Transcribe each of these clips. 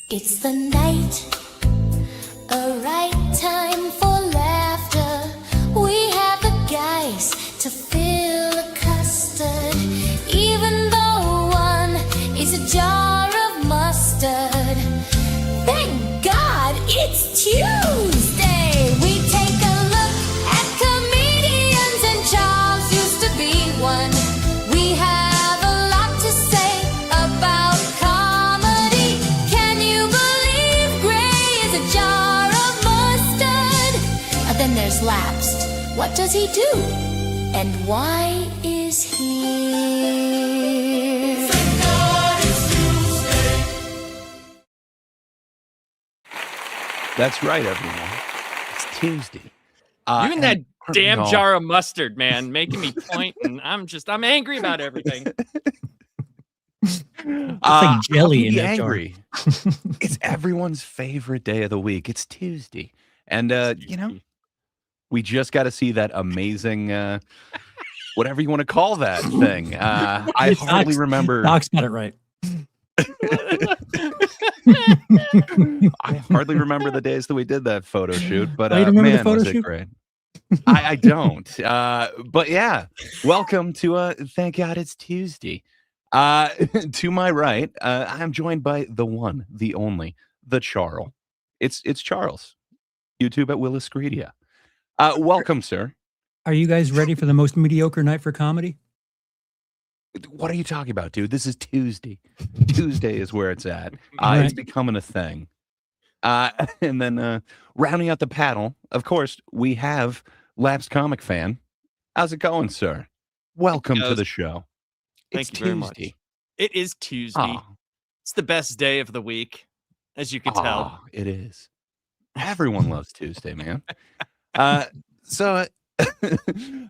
It's the night, a right time for laughter. We have the guys to fill a custard, even though one is a jar of mustard. Thank God it's Tuesday. We take a look at comedians, and Charles used to be one. We have a lot to say about comedy. Can you believe Grey is a jar of mustard? Then there's Lapsed. What does he do? And why is he here? Thank God it's Tuesday. That's right, everyone. It's Tuesday. You and that damn no. jar of mustard, man, making me point, and I'm angry about everything. It's like jelly in be that jar. angry. It's everyone's favorite day of the week. It's Tuesday. And, you know, we just got to see that amazing, whatever you want to call that thing. I hardly remember. Doc's got it right. I hardly remember the days that we did that photo shoot, but Oh, you don't remember the man, photo was it shoot? great. I don't. But yeah, welcome to Thank God It's Tuesday. To my right, I'm joined by the one, the only, the Charles. It's Charles. YouTube at WILIscredia. Welcome, sir. Are you guys ready for the most mediocre night for comedy? What are you talking about, dude? This is Tuesday. Tuesday is where it's at. Right. It's becoming a thing. And then rounding out the panel, of course, we have Lapsed Comic Fan. How's it going, sir? Welcome to the show. Thank It's you very much. Tuesday. It is Tuesday. Aw. It's the best day of the week, as you can tell. Aw, it is. Everyone loves Tuesday, man. So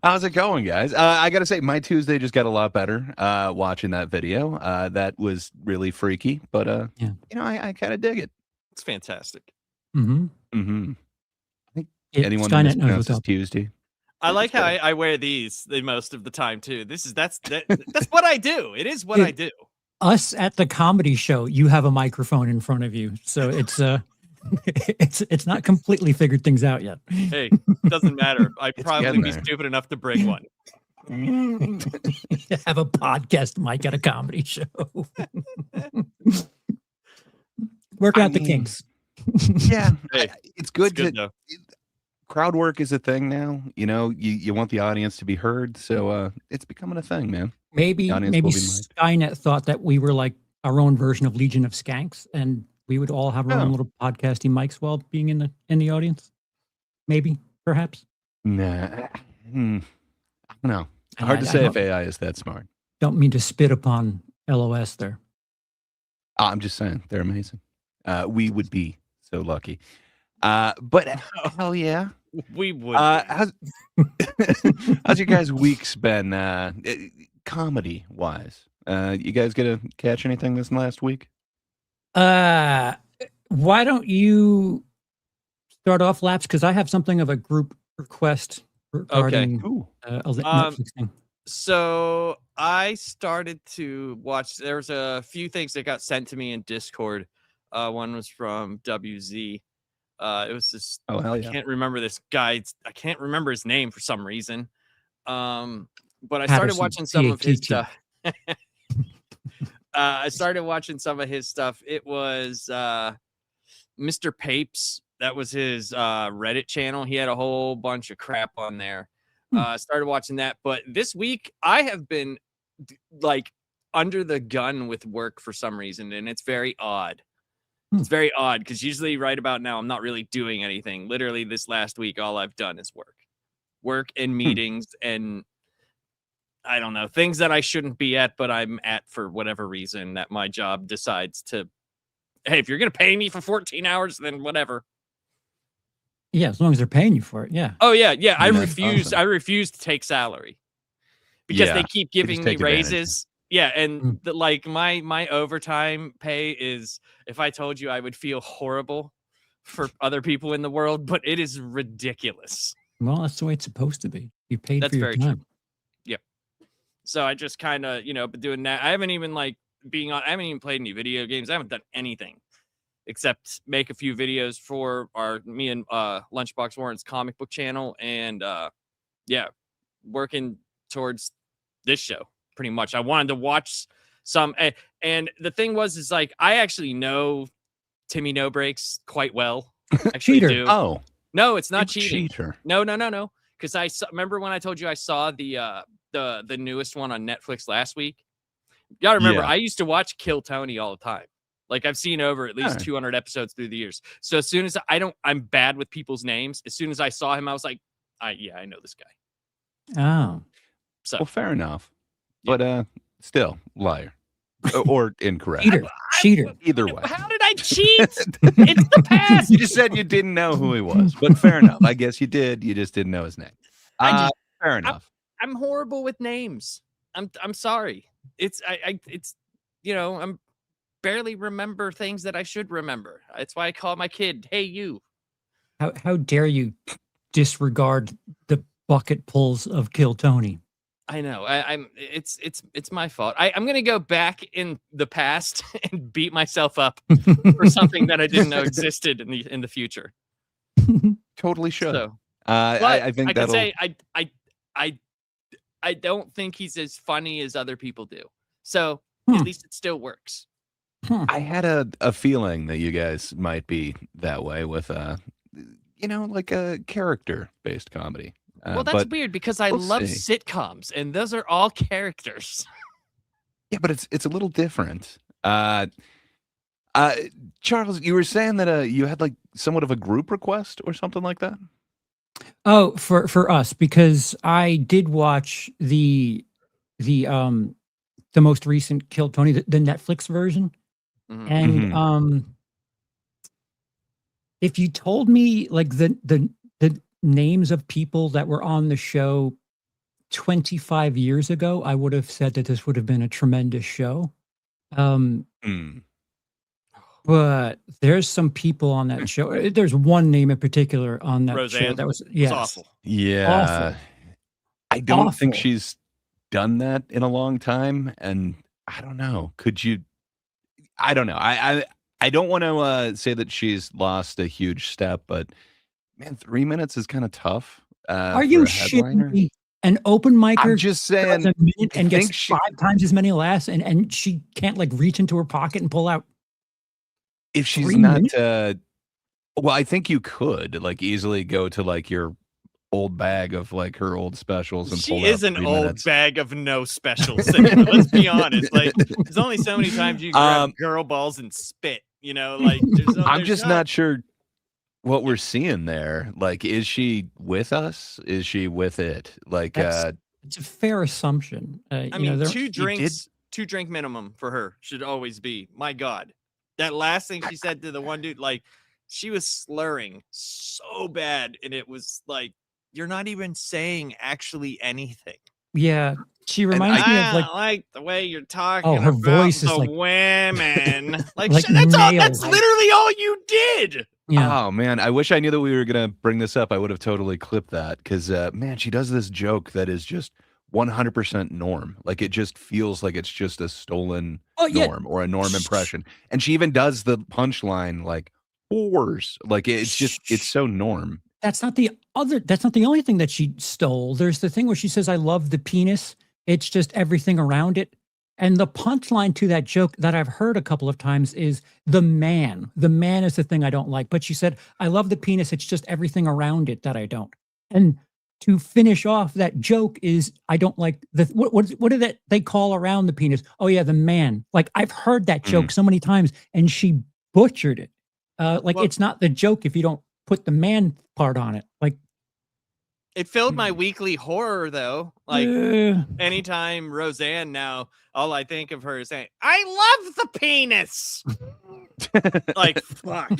how's it going, guys? I gotta say, my Tuesday just got a lot better watching that video. That was really freaky, but Yeah. you know, I kind of dig it. It's fantastic. Mm-hmm. Mm-hmm. I think anyone that Skynet knows what's mispronounces up. Tuesday. I like how good. I wear these the most of the time too. That's what I do. It is what Dude. I do. Us at the comedy show, you have a microphone in front of you, so it's it's not completely figured things out yet. Hey, doesn't matter. I'd probably getting be there. stupid enough to bring one. Have a podcast mic at a comedy show. Working out the mean, kinks. Yeah, Hey, it's good It's good to though. crowd work is a thing now. You know, you want the audience to be heard, so it's becoming a thing, man. Maybe The audience maybe will be mic'd. Skynet thought that we were like our own version of Legion of Skanks, and we would all have our Oh. own little podcasty mics while being in the audience. Maybe, perhaps. Nah, I don't know. And Hard to I say if don't- AI is that smart. Don't mean to spit upon LOS there. I'm just saying they're amazing. We would be so lucky. But hell yeah. We would. How's your guys' weeks been comedy wise? You guys gonna catch anything this last week? Why don't you start off, Laps? Because I have something of a group request regarding Ooh. a Netflix thing. So I started to watch. There was a few things that got sent to me in Discord. One was from WZ. It was this. Oh hell I yeah. can't remember this guy. I can't remember his name for some reason. But I started Patterson, watching some of his PATT. stuff. I started watching some of his stuff. It was Mr. Papes. That was his Reddit channel. He had a whole bunch of crap on there. Started watching that. But this week I have been like under the gun with work for some reason, and it's very odd. It's very odd because usually right about now I'm not really doing anything. Literally this last week, all I've done is work and meetings and I don't know, things that I shouldn't be at, but I'm at for whatever reason that my job decides to, hey, if you're going to pay me for 14 hours, then whatever. Yeah, as long as they're paying you for it. Yeah. Oh yeah. Yeah. I That's refuse. awesome. I refuse to take salary because Yeah, they keep they just giving me take advantage. raises. Yeah. And like my overtime pay is, if I told you, I would feel horrible for other people in the world, but it is ridiculous. Well, that's the way it's supposed to be. You paid That's for your very true. time. So I just kind of, been doing that. I haven't even I haven't even played any video games. I haven't done anything. except make a few videos for me and Lunchbox Warren's comic book channel, and yeah, working towards this show pretty much. I wanted to watch some, and the thing is like I actually know Timmy No Breaks quite well. Actually Cheater. do. Oh, No, it's not you cheating. cheater. No. Because remember when I told you I saw the newest one on Netflix last week. You gotta remember, Yeah. I used to watch Kill Tony all the time. Like I've seen over at least Alright. 200 episodes through the years. So as soon as I'm bad with people's names. As soon as I saw him, I was like, I know this guy. Oh. So Well, fair enough. Yeah. But still, liar. Or incorrect. Cheater. Either way. how did I cheat? It's the past. You just said you didn't know who he was, but fair enough. I guess you did. You just didn't know his name. Fair enough. I'm horrible with names. I'm sorry. It's I'm barely remember things that I should remember. That's why I call my kid, "Hey, you." How dare you disregard the bucket pulls of Kill Tony? I know. It's my fault. I'm gonna go back in the past and beat myself up for something that I didn't know existed in the future. Totally should. So, I think I can that'll. say I don't think he's as funny as other people do. So at least it still works. I had a feeling that you guys might be that way with like a character-based comedy. Well, that's but weird because I we'll love see. sitcoms and those are all characters. Yeah, but it's a little different. Charles, you were saying that you had like somewhat of a group request or something like that. Oh, for us, because I did watch the most recent Kill Tony, the Netflix version. Mhm. And Mhm. if you told me like the names of people that were on the show 25 years ago, I would have said that this would have been a tremendous show. Mm. But there's some people on that show. There's one name in particular on that show Roseanne? that was It's awful. Yeah. I don't think Awful. she's done that in a long time, and I don't know. Could you? I don't know. I don't want to say that she's lost a huge step, but man, 3 minutes is kind of tough. Are for you a headliner. shitting me? An open micer I'm just saying. does a minute I and think gets she 5 times as many laughs, and she can't like reach into her pocket and pull out. If she's 3 not, minutes? well, I think you could like easily go to like your old bag of like her old specials and She pull is out an 3 old minutes. bag of no specials. Let's be honest. Like, there's only so many times you grab girl balls and spit. Like, I'm just not sure what we're seeing there. Like, is she with us? Is she with it? Like, It's a fair assumption. I mean, there- two drink minimum for her should always be. My God, that last thing she said to the one dude, like, she was slurring so bad, and it was like, you're not even saying actually anything. Yeah, she reminds me of I like don't like the way you're talking. her about voice is the like women. Like, like that's all. nails. That's literally all you did. yeah. oh man, I wish I knew that we were gonna bring this up. I would have totally clipped that because man, she does this joke that is just 100% norm. Like it just feels like it's just a stolen norm or a norm impression. And she even does the punchline like whores. Like it's so norm. That's not the only thing that she stole. There's the thing where she says, "I love the penis." It's just everything around it. And the punchline to that joke that I've heard a couple of times is the man. The man is the thing I don't like. But she said, "I love the penis. It's just everything around it that I don't." And to finish off that joke is, I don't like what did they call around the penis? Oh yeah, the man. Like I've heard that joke so many times, and she butchered it. It's not the joke if you don't put the man part on it. Like it filled my weekly horror though. Like anytime Roseanne now, all I think of her is saying, "I love the penis." Like fuck.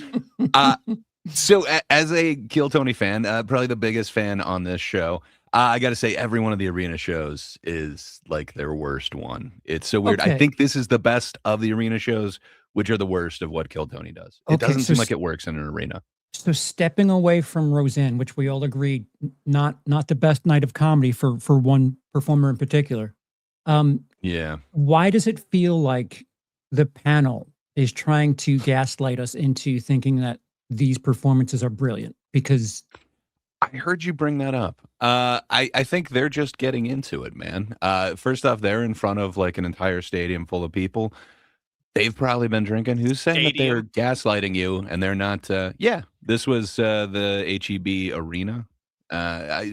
So as a Kill Tony fan, probably the biggest fan on this show, I got to say every one of the arena shows is like their worst one. It's so weird. Okay. I think this is the best of the arena shows, which are the worst of what Kill Tony does. It Okay, doesn't so seem like it works in an arena. So stepping away from Roseanne, which we all agreed not the best night of comedy for one performer in particular. Yeah. Why does it feel like the panel is trying to gaslight us into thinking that these performances are brilliant because I heard you bring that up. I think they're just getting into it, man. First off, they're in front of like an entire stadium full of people. They've probably been drinking. Who's saying that they're gaslighting you and they're not? Yeah, this was the HEB arena.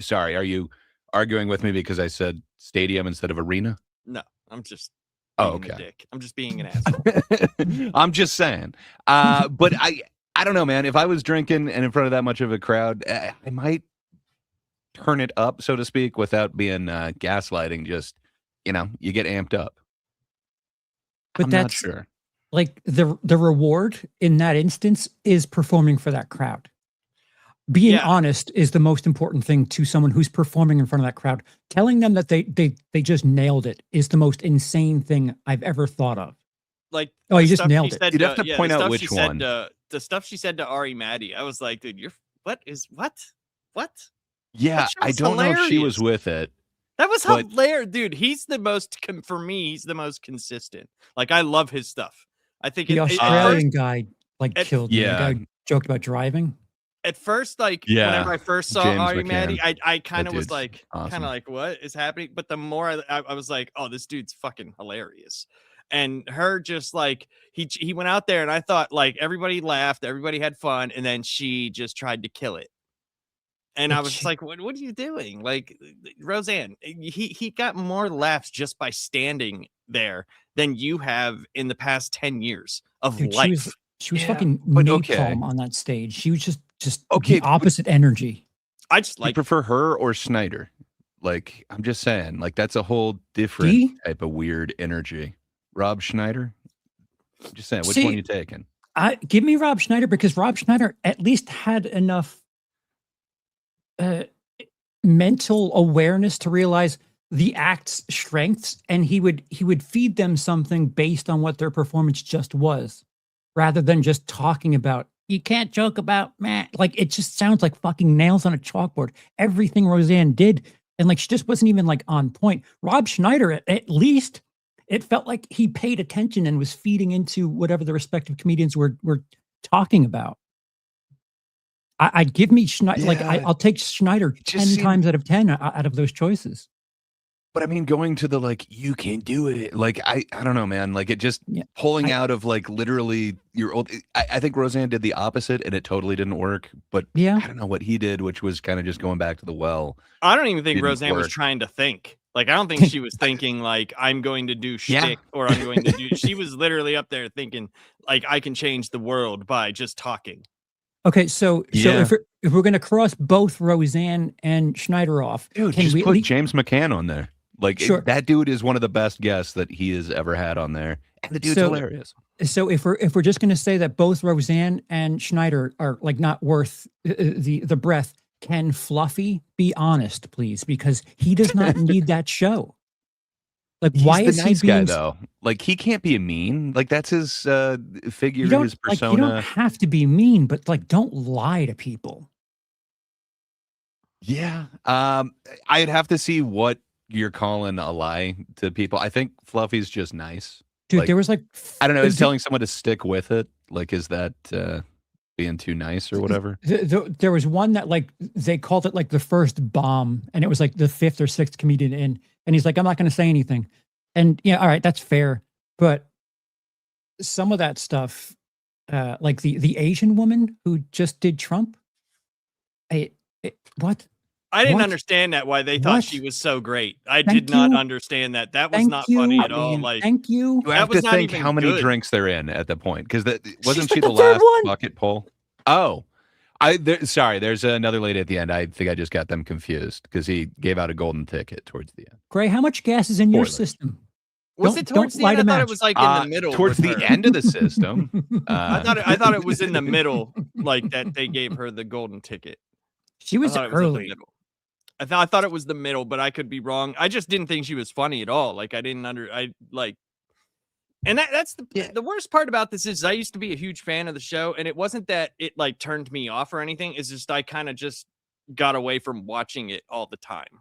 Sorry, are you arguing with me because I said stadium instead of arena? No, I'm just Oh, being a okay. dick. I'm just being an asshole. I'm just saying. But I don't know, man. If I was drinking and in front of that much of a crowd, I might turn it up, so to speak, without being gaslighting. Just, you get amped up. But I'm that's not sure. like the reward in that instance is performing for that crowd. Being Yeah. honest is the most important thing to someone who's performing in front of that crowd. Telling them that they just nailed it is the most insane thing I've ever thought of. Like, Oh, you the just stuff nailed she it. said You'd have to yeah, point the out stuff which she said one. the stuff she said to Ari Maddie, I was like, dude, what? That Yeah, shit I was don't know if she was hilarious. with it. That was But- hilarious, dude. He's the most for me. He's the most consistent. Like, I love his stuff. I think The at Australian guy at- killed me. The Yeah. guy joked about driving. first, like Yeah, whenever I first saw James Ari McCann. Maddie, I kind That of was dude's like, awesome. what is happening? But the more I was like, oh, this dude's fucking hilarious. And her just like he went out there and I thought like everybody laughed, everybody had fun, and then she just tried to kill it. And I was just like, what are you doing? Like, Roseanne, he got more laughs just by standing there than you have in the past 10 years of Dude, life. she was Yeah, fucking but napalm okay. on that stage. She was just Okay, the but- opposite energy. I just You like prefer her or Snyder? Like, I'm just saying, like, that's a whole different D? type of weird energy. Rob Schneider? I'm just saying, which See- one you taking? Give me Rob Schneider because Rob Schneider at least had enough mental awareness to realize the act's strengths, and he would feed them something based on what their performance just was, rather than just talking about you can't joke about Matt. Like, it just sounds like fucking nails on a chalkboard. Everything Roseanne did, and like she just wasn't even like on point. Rob Schneider, at least, it felt like he paid attention and was feeding into whatever the respective comedians were talking about. I'd give me Schneider. Like, Yeah. I'll take Schneider just 10 seemed- times out of 10 out of those choices. But I mean, going to the like, you can do it. Like, I don't know, man. Like, it just Yeah, pulling I- out of like literally your old. I think Roseanne did the opposite, and it totally didn't work. But Yeah. I don't know what he did, which was kind of just going back to the well. I don't even think Didn't Roseanne was work. trying to think. Like, I don't think she was thinking like I'm going to do Yeah. shtick or I'm going to do. She was literally up there thinking like I can change the world by just talking. Okay, so Yeah. if we're gonna cross both Roseanne and Schneider off, Dude, can just we at put least- James McCann on there. Like, Sure. that dude is one of the best guests that he has ever had on there. And the dude's So- hilarious. So if we're just gonna say that both Roseanne and Schneider are like not worth the breath, can Fluffy be honest, please? Because he does not need that show. Like, He's why the is nice he being guy, though. Like, he can't be mean. Like, that's his figure, You don't, his like, persona. you don't have to be mean, but like, don't lie to people. Yeah. I'd have to see what you're calling a lie to people. I think Fluffy's just nice. Dude, Like, there was like I don't know. Is the- telling someone to stick with it, like, is that being too nice or whatever? there was one that like they called it like the first bomb, and it was like the fifth or sixth comedian in, and he's like, I'm not going to say anything, and yeah, all right, that's fair, but some of that stuff, like the Asian woman who just did Trump, what? I didn't What? understand that why they thought What? she was so great. I Thank did not you. understand that. That was Thank not you. funny I at all. mean, Like, Thank you. You have was to not think even how many good. drinks they're in at the point, because wasn't like she the the third last one. bucket poll? Oh, sorry. There's another lady at the end. I think I just got them confused because he gave out a golden ticket towards the end. Gray, how much gas is in your Spoilers. system? was don't- it towards don't the light end? I a thought it match. was like in the middle. Towards with the her. end of the system. I thought it was in the middle, like that they gave her the golden ticket. She I was thought it was in the early. middle. I thought it was the middle, but I could be wrong. I just didn't think she was funny at all. Like, I didn't and that's the worst part about this is I used to be a huge fan of the show, and it wasn't that it like turned me off or anything. It's just I kind of just got away from watching it all the time.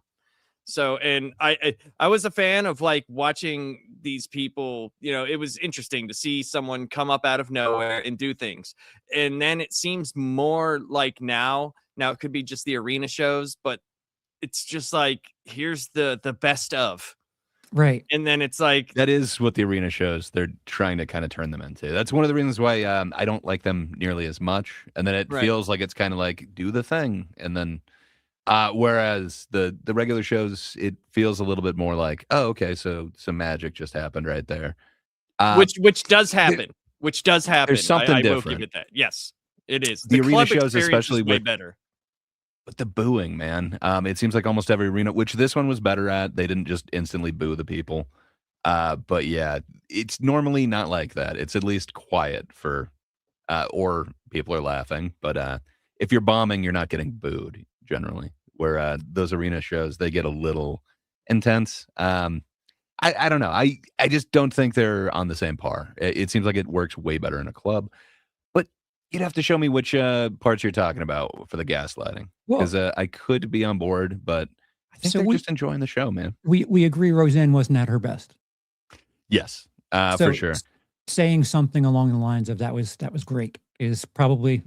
So, and I was a fan of like watching these people, it was interesting to see someone come up out of nowhere and do things. And then it seems more like now it could be just the arena shows, but it's just like, here's the best of. Right. And then it's like, That is what the arena shows. They're trying to kind of turn them into. That's one of the reasons why I don't like them nearly as much. And then it Right. feels like it's kind of like do the thing, and then whereas the regular shows, it feels a little bit more like, oh, okay, so some magic just happened right there. which does happen. Which does happen. There's something I will different. give it that. Yes, it is. The arena club shows, experience especially is way with better. But the booing, man. It seems like almost every arena, which this one was better at. They didn't just instantly boo the people. But yeah, it's normally not like that. It's at least quiet for, or people are laughing. But if you're bombing, you're not getting booed generally. Where those arena shows, they get a little intense. I don't know. I just don't think they're on the same par. It seems like it works way better in a club. But you'd have to show me which parts you're talking about for the gaslighting, Well, because I could be on board, but I think So they're we- just enjoying the show, man. we agree Roseanne wasn't at her best. Yes, So for sure. Saying something along the lines of that was great is probably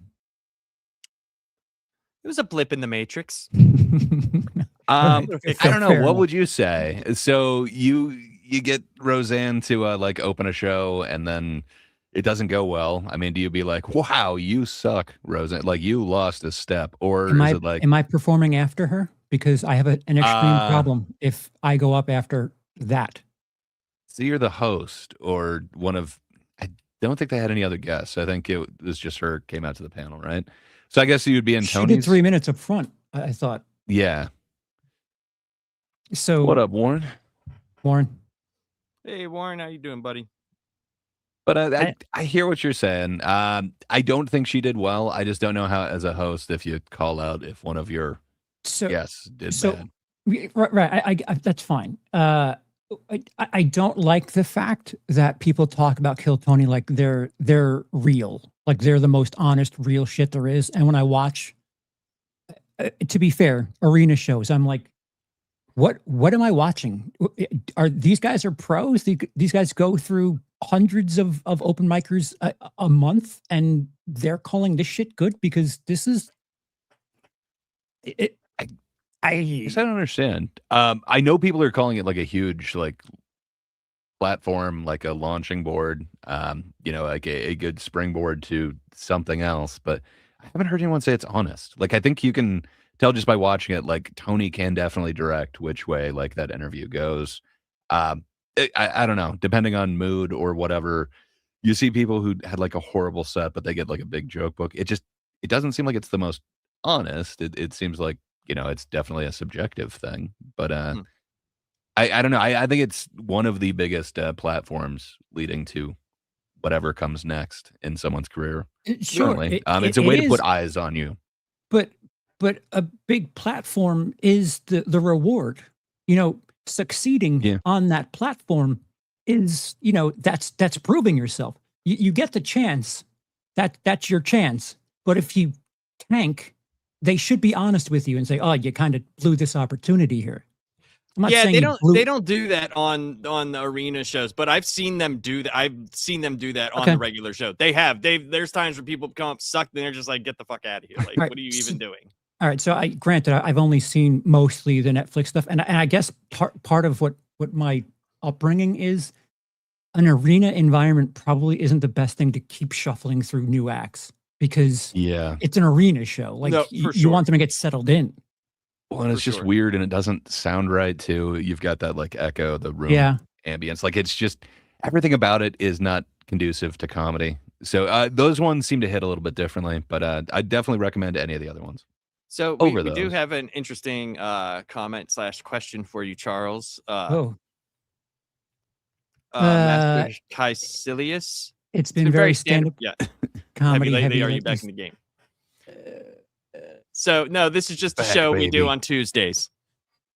It was a blip in the matrix. I don't know. Fair What enough. would you say? So you get Roseanne to like open a show, and then it doesn't go well. I mean, do you be like, "Wow, you suck, Roseanne"? Like you lost a step, or am is I it like, am I performing after her? Because I have an extreme Uh, problem if I go up after that. so you're the host or one of? I don't think they had any other guests. I think it was just her came out to the panel, right? So I guess you would be in She did Tony's. 3 minutes up front. I thought. Yeah. So What up, Warren? Warren? Hey Warren, how you doing, buddy? But I hear what you're saying. I don't think she did well. I just don't know how, as a host, if you call out if one of your So guests did so- bad. right. I that's fine. I don't like the fact that people talk about Kill Tony like they're real, like they're the most honest, real shit there is. And when I watch, to be fair, arena shows, I'm like, what am I watching? Are these guys are pros? These guys go through hundreds of open micers a month, and they're calling this shit good because this is. I guess I don't understand. I know people are calling it like a huge like platform, like a launching board, like a good springboard to something else, but I haven't heard anyone say it's honest. Like I think you can tell just by watching it, like Tony can definitely direct which way like that interview goes. I don't know, depending on mood or whatever. You see people who had like a horrible set, but they get like a big joke book. It doesn't seem like it's the most honest. It seems like, it's definitely a subjective thing, but I don't know. I think it's one of the biggest platforms leading to whatever comes next in someone's career. Sure, Currently. It's a way to put eyes on you. but a big platform is the reward. Succeeding Yeah. on that platform is, that's proving yourself. You get the chance. That's your chance. But if you tank, they should be honest with you and say, "Oh, you kind of blew this opportunity here." I'm not saying They you don't blew- they don't do that on the arena shows, but I've seen them do that. I've seen them do that on Okay. the regular show. There's times where people come up suck, and they're just like, get the fuck out of here. Like, Right. what are you even doing? All right, so I've only seen mostly the Netflix stuff, and I guess part of what my upbringing is, an arena environment probably isn't the best thing to keep shuffling through new acts because Yeah. it's an arena show. Like No, for you sure. want them to get settled in. Well, and it's For just sure. weird and it doesn't sound right too. You've got that like echo, the room Yeah, ambience. Like it's just everything about it is not conducive to comedy. So those ones seem to hit a little bit differently, but I definitely recommend any of the other ones. So Over we do those. have an interesting comment / question for you, Charles. Uh, Master Caecilius. it's been very stand-up Yeah. comedy Heavy heavy. lately, are you back in the game? So no, this is just the Back, show we do baby. on Tuesdays.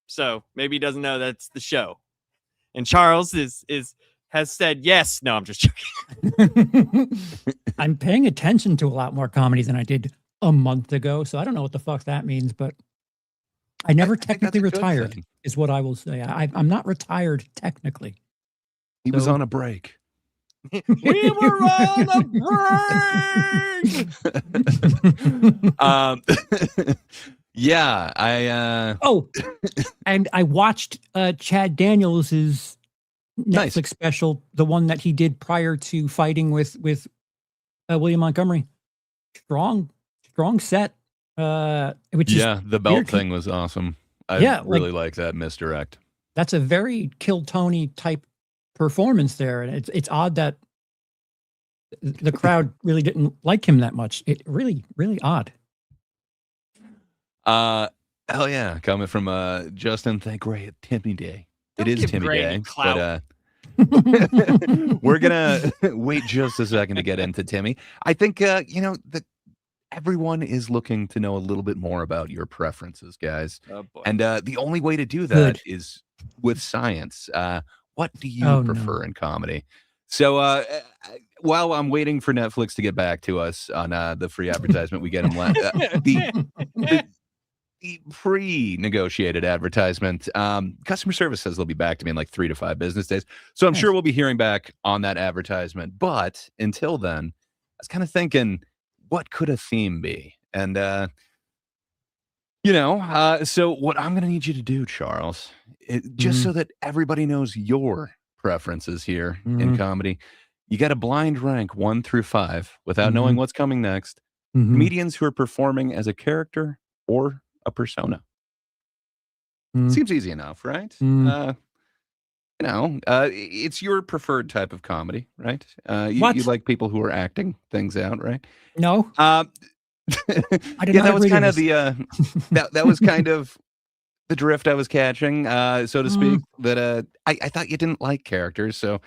So maybe he doesn't know that's the show. And Charles has said yes. No, I'm just joking. I'm paying attention to a lot more comedy than I did a month ago, so I don't know what the fuck that means, but I never think that's technically a good retired, thing. is what I will say. I'm not retired technically. He was So- on a break. We were on a break. um, yeah, I Oh, and I watched Chad Daniels's Nice. Netflix special, the one that he did prior to fighting with William Montgomery. Strong set. Which is yeah, the belt weird. thing was awesome. I Yeah, really like that misdirect. That's a very Kill Tony type performance there, and it's odd that the crowd really didn't like him that much. It really odd. Hell yeah, coming from Justin. Thank Ray Timmy Day. Don't it is give Timmy Gray Day, any clout. but we're gonna wait just a second to get into Timmy. I think everyone is looking to know a little bit more about your preferences, guys. Oh, boy. And the only way to do that Good. is with science. What do you Oh, prefer in comedy? So while I'm waiting for Netflix to get back to us on the free advertisement, we get them the pre-negotiated advertisement. Customer service says they'll be back to me in like 3 to 5 business days. So I'm sure we'll be hearing back on that advertisement. But until then, I was kind of thinking, what could a theme be? And so what I'm going to need you to do, Charles, just so that everybody knows your preferences here in comedy, you got to blind rank 1 through 5 without knowing what's coming next. Comedians who are performing as a character or a persona. Seems easy enough, right? It's your preferred type of comedy, right? You like people who are acting things out, right? No. I did yeah, not that was agree to kind of this. the that was kind of the drift I was catching, so to speak. That I thought you didn't like characters, so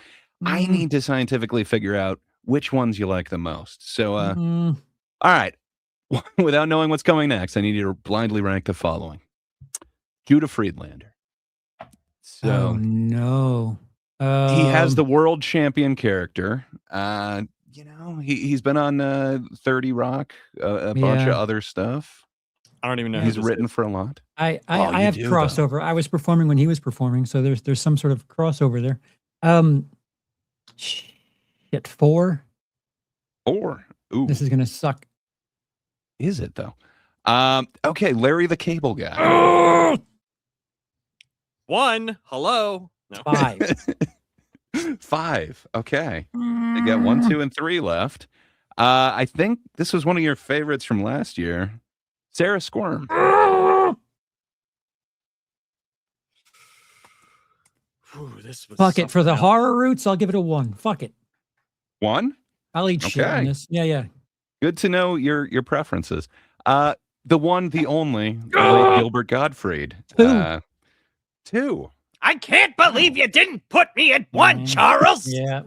I need to scientifically figure out which ones you like the most. So, all right, without knowing what's coming next, I need you to blindly rank the following: Judah Friedlander. So, Oh no. he has the world champion character. He's been on 30 Rock, a bunch of other stuff. I don't even know. He's who this written is. for a lot. I Oh, you have do, crossover. I was performing when he was performing, so there's some sort of crossover there. Shit, 4. 4. Ooh, This is gonna suck. is it though? Okay, Larry the Cable Guy. 1. Hello. No. 5. 5. Okay, you got 1, 2, and 3 left. I think this was one of your favorites from last year, Sarah Squirm. Whew, this was Fuck it. For the something else. horror roots, I'll give it a 1. Fuck it. 1. I'll eat shit on Okay. this. Yeah. Good to know your preferences. The one, the only, late Gilbert Gottfried. 2. 2. I can't believe you didn't put me at 1, Charles. Yeah.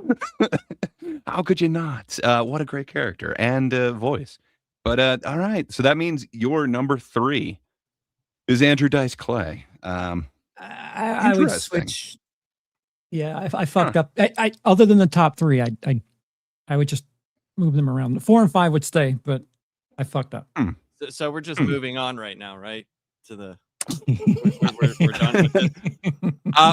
How could you not? What a great character and voice. But all right, so that means your number 3 is Andrew Dice Clay. I would Interesting. switch. Yeah, I fucked up. I other than the top 3, I would just move them around. The 4 and 5 would stay, but I fucked up. So we're just moving on right now, right? To the we're done with it.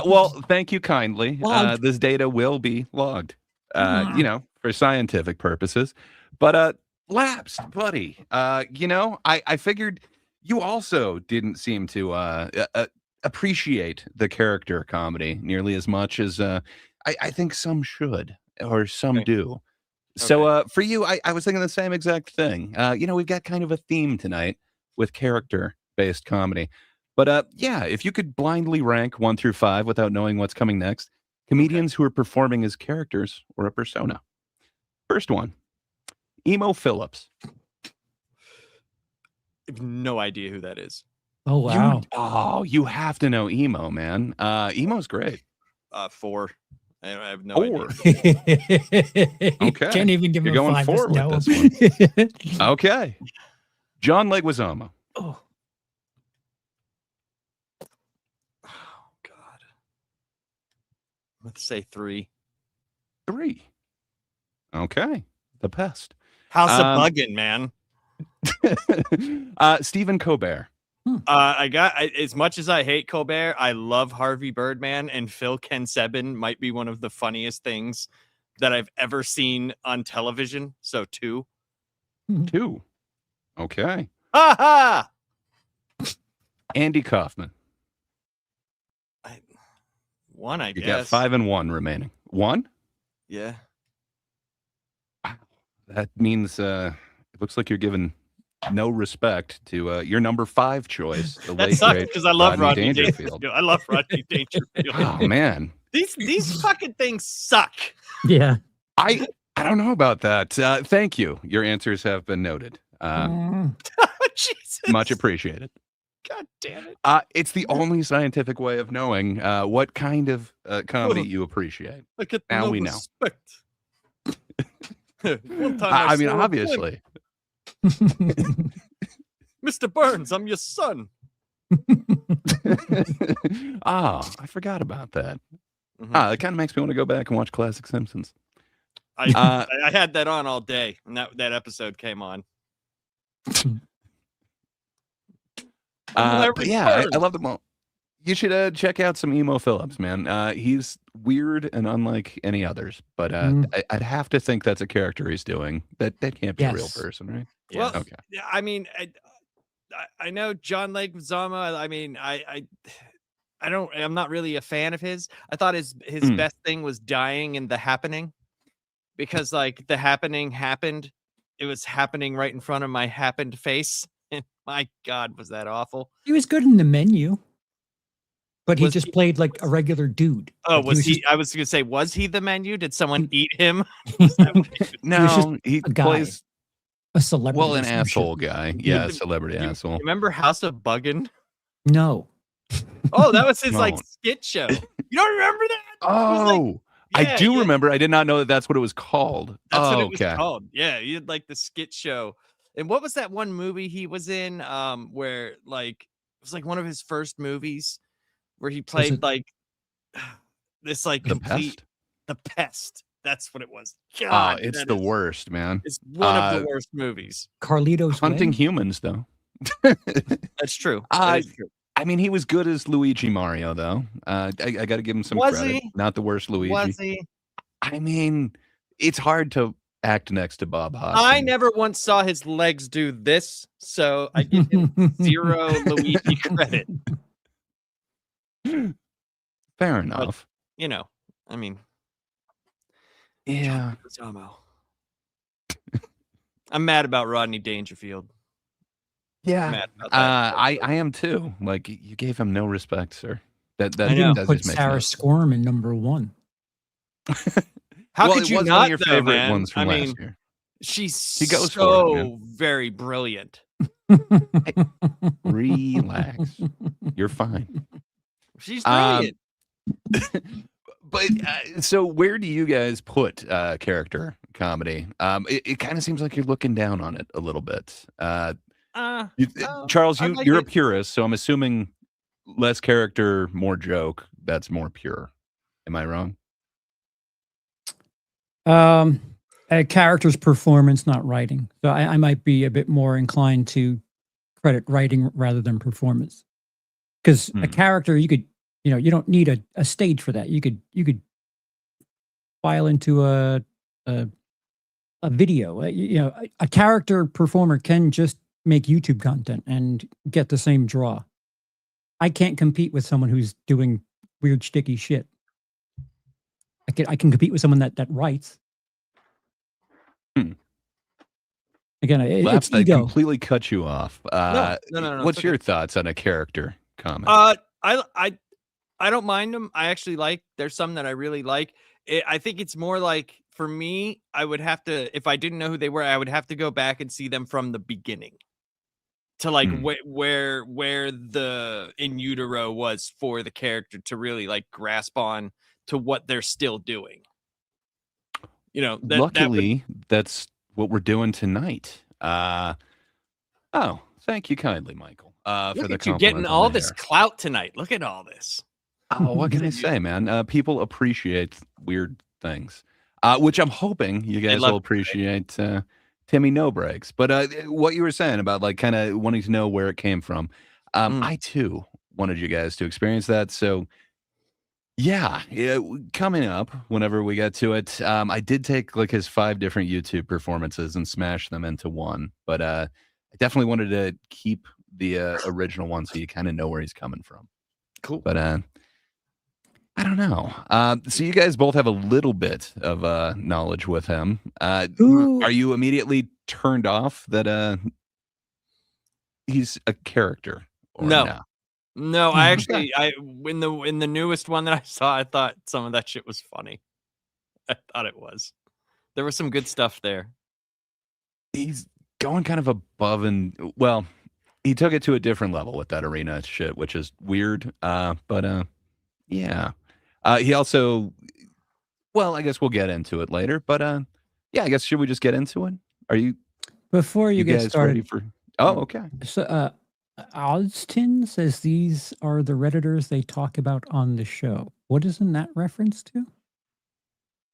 Well, thank you kindly. Logged. This data will be logged, for scientific purposes. But lapsed, buddy. I figured you also didn't seem to appreciate the character comedy nearly as much as I think some should or some Okay. do. So for you, I was thinking the same exact thing. We've got kind of a theme tonight with character-based comedy. But if you could blindly rank 1 through 5 without knowing what's coming next, comedians who are performing as characters or a persona. First one, Emo Phillips. I have no idea who that is. Oh wow. You have to know Emo, man. Emo's great. 4. I have no 4. Okay. Okay. Can't even give You're him going 5. 4 with No. this Okay. John Leguizamo. Oh. Oh God. Let's say 3. 3. Okay. The Pest. How's the Um, bugging, man? Stephen Colbert. As much as I hate Colbert, I love Harvey Birdman, and Phil Kensebin might be one of the funniest things that I've ever seen on television. So 2. 2. Okay. Ha ha! Andy Kaufman. 1, I You guess. got 5 and 1 remaining. 1? Yeah. That means it looks like you're giving no respect to your number 5 choice, the That late sucks great because I love Rodney Dangerfield. Dangerfield. I love Rodney Dangerfield. Oh man, These fucking things suck. Yeah. I don't know about that. Thank you. Your answers have been noted. Jesus. Much appreciated. God damn it. It's the only scientific way of knowing what kind of comedy you appreciate. I get Now no we know. respect. One time I mean, saw a obviously. Mr. Burns, I'm your son. I forgot about that. Mhm. It kind of makes me want to go back and watch classic Simpsons. I had that on all day when that episode came on. But yeah, I love them all. You should check out some Emo Phillips, man. He's weird and unlike any others, but I'd have to think that's a character he's doing. That can't be a real Yes. person, right? Well, Okay. yeah, I mean, I know John Leguizamo. I mean, I'm not really a fan of his. I thought his best thing was dying in The Happening, because like The Happening happened. It was happening right in front of my happened face. And my God, was that awful? He was good in The Menu, but he Was just he- played like a regular dude. Oh, Like, was he? just I was gonna say, was he the menu? Did someone eat him? Was that what he was? No, he a guy. plays a celebrity? an of some asshole shit. guy. Yeah, You- celebrity asshole. Remember House of Buggin'? No. Oh, that was his like Won't. skit show. You don't remember that? Oh, I Yeah, do yeah. remember. I did not know that that's what it was called. That's what it okay. was called. Yeah, he had like the skit show. And what was that one movie he was in? Where like it was like one of his first movies where he played it- like this like The complete Pest? The Pest. That's what it was. God, It's that the is- worst, man. It's one of Uh, the worst movies. Carlito's Hunting Way? humans, though. That's true. Uh, That is true. I mean, he was good as Luigi Mario, though. I got to give him some Was credit. he? Not the worst Luigi. Was he? I mean, it's hard to act next to Bob Hoskins. I never once saw his legs do this, so I give him 0 Luigi credit. Fair enough. You know, I mean, Yeah. Leguizamo. I'm mad about Rodney Dangerfield. Yeah. Mad about that. I am too. Like, you gave him no respect, sir. That I know. Didn't does put just make Sarah me Squirm in number 1. How well, could it you was not, one of your though, favorite man? ones from I last mean, year. she's He goes for it, so man. very brilliant. Relax. You're fine. She's Um, brilliant. But so where do you guys put character comedy? It kind of seems like you're looking down on it a little bit. Charles, I like you're a it. purist, so I'm assuming less character, more joke. That's more pure. Am I wrong? A character's performance, not writing. So I might be a bit more inclined to credit writing rather than performance. Because a character, you could, you don't need a stage for that. You could file into a video. A character performer can just make YouTube content and get the same draw. I can't compete with someone who's doing weird sticky shit. I can compete with someone that writes. Again, it's Laps, I ego. completely cut you off. No. What's it's your okay. thoughts on a character comment? I don't mind them. I actually like. There's some that I really like. I think it's more like for me. I would have to, if I didn't know who they were, I would have to go back and see them from the beginning to like where the in utero was for the character to really like grasp on to what they're still doing. Luckily, that's what we're doing tonight. Thank you kindly, Michael, for Look the at you getting compliment on all the this hair. clout tonight. Look at all this. Oh, what can I say, man? People appreciate weird things, which I'm hoping you guys love will appreciate. Timmy No Breaks, but what you were saying about like kind of wanting to know where it came from, I too wanted you guys to experience that. So yeah, coming up whenever we get to it, I did take like his 5 different YouTube performances and smash them into one. But I definitely wanted to keep the original one so you kind of know where he's coming from. Cool. But I don't know. So you guys both have a little bit of knowledge with him. Who- Are you immediately turned off that he's a character? Or No. No, I Mhm. actually, in the newest one that I saw, I thought some of that shit was funny. I thought it was. There was some good stuff there. He's going kind of above and well, he took it to a different level with that arena shit, which is weird. But yeah. He also, well, I guess we'll get into it later. But yeah, I guess should we just get into it? Are you Before you get guys started, ready for? Oh, okay. so Oztin says these are the Redditors they talk about on the show. What is in that reference to?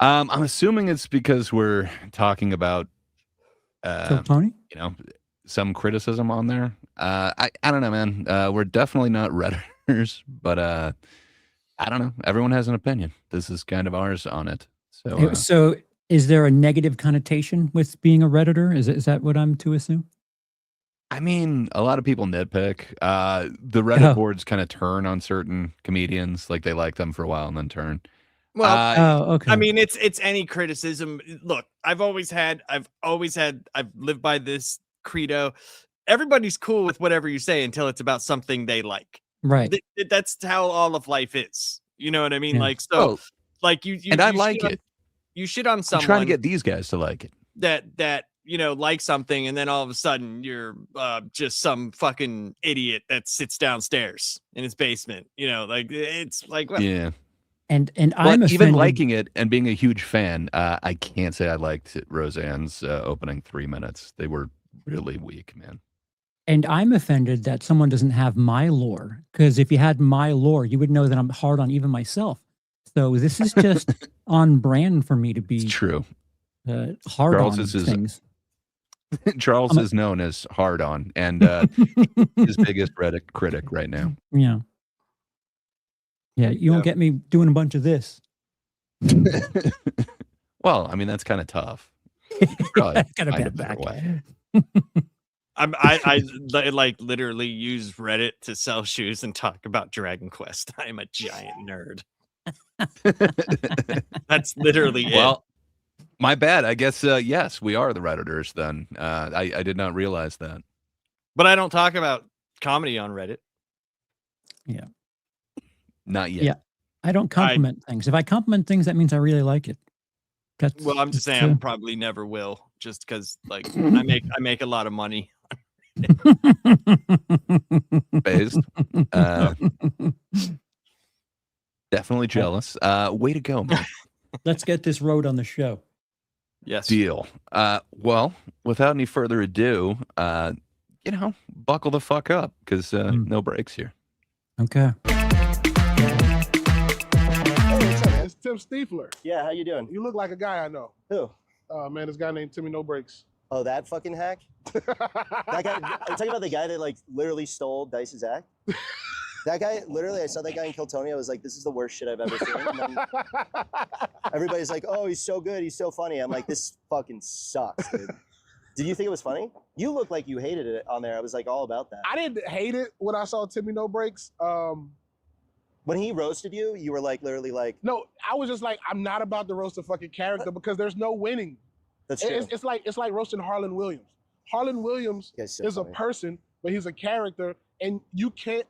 I'm assuming it's because we're talking about Kill Tony? you know, some criticism on there. I don't know, man. We're definitely not Redditors, but I don't know. Everyone has an opinion. This is kind of ours on it. So So is there a negative connotation with being a Redditor? Is that what I'm to assume? I mean, a lot of people nitpick. The Reddit Oh. boards kind of turn on certain comedians, like they like them for a while and then turn. Well, Oh, okay. I mean, it's any criticism. Look, I've lived by this credo. Everybody's cool with whatever you say until it's about something they like. right. That's how all of life is. You know what I mean? Yeah. Like, so, Oh, like you and I you like shit on- it. You shit on I'm someone trying to get these guys to like it. that like something, and then all of a sudden you're just some fucking idiot that sits downstairs in his basement. Like it's like, well, Yeah. And But I'm even offended. liking it and being a huge fan, I can't say I liked Roseanne's opening 3 minutes. They were really weak, man. And I'm offended that someone doesn't have my lore. Because if you had my lore, you would know that I'm hard on even myself. So this is just on brand for me to It's be true. hard Charles on is- things. Charles I'm a- is known as hard on and his biggest Reddit critic right now. Yeah. Yeah, you won't get me doing a bunch of this. Well, I mean, that's kind of tough. Probably Gotta kind bet of back. way. I like literally use Reddit to sell shoes and talk about Dragon Quest. I am a giant nerd. That's literally it. Well, my bad. I guess, yes, we are the Redditors then. I did not realize that. But I don't talk about comedy on Reddit. Not yet. Yeah. I don't compliment things. If I compliment things, that means I really like it. That's Well, I'm just saying, I probably never will, just because like I make a lot of money. Phased. Definitely jealous. Way to go, man. Let's get this road on the show. Yes. Deal. Well, without any further ado, buckle the fuck up because no breaks here. Okay. Hey, what's up? It's Tim Stiefler. Yeah, how you doing? You look like a guy I know. Who? Man, this guy named Timmy No Breaks. Oh, that fucking hack? That guy, I'm talking about the guy that like literally stole Dice's act. That guy, literally, I saw that guy in Kill Tony. I was like, this is the worst shit I've ever seen. And then everybody's like, oh, he's so good. He's so funny. I'm like, this fucking sucks, dude. Did you think it was funny? You look like you hated it on there. I was like all about that. I didn't hate it when I saw Timmy No Breaks. When he roasted you, you were like literally like, No, I was just like, I'm not about to roast a fucking character because there's no winning. that's true. It's like roasting Harlan Williams. Harlan Williams You guys so is a funny. person, but he's a character, and you can't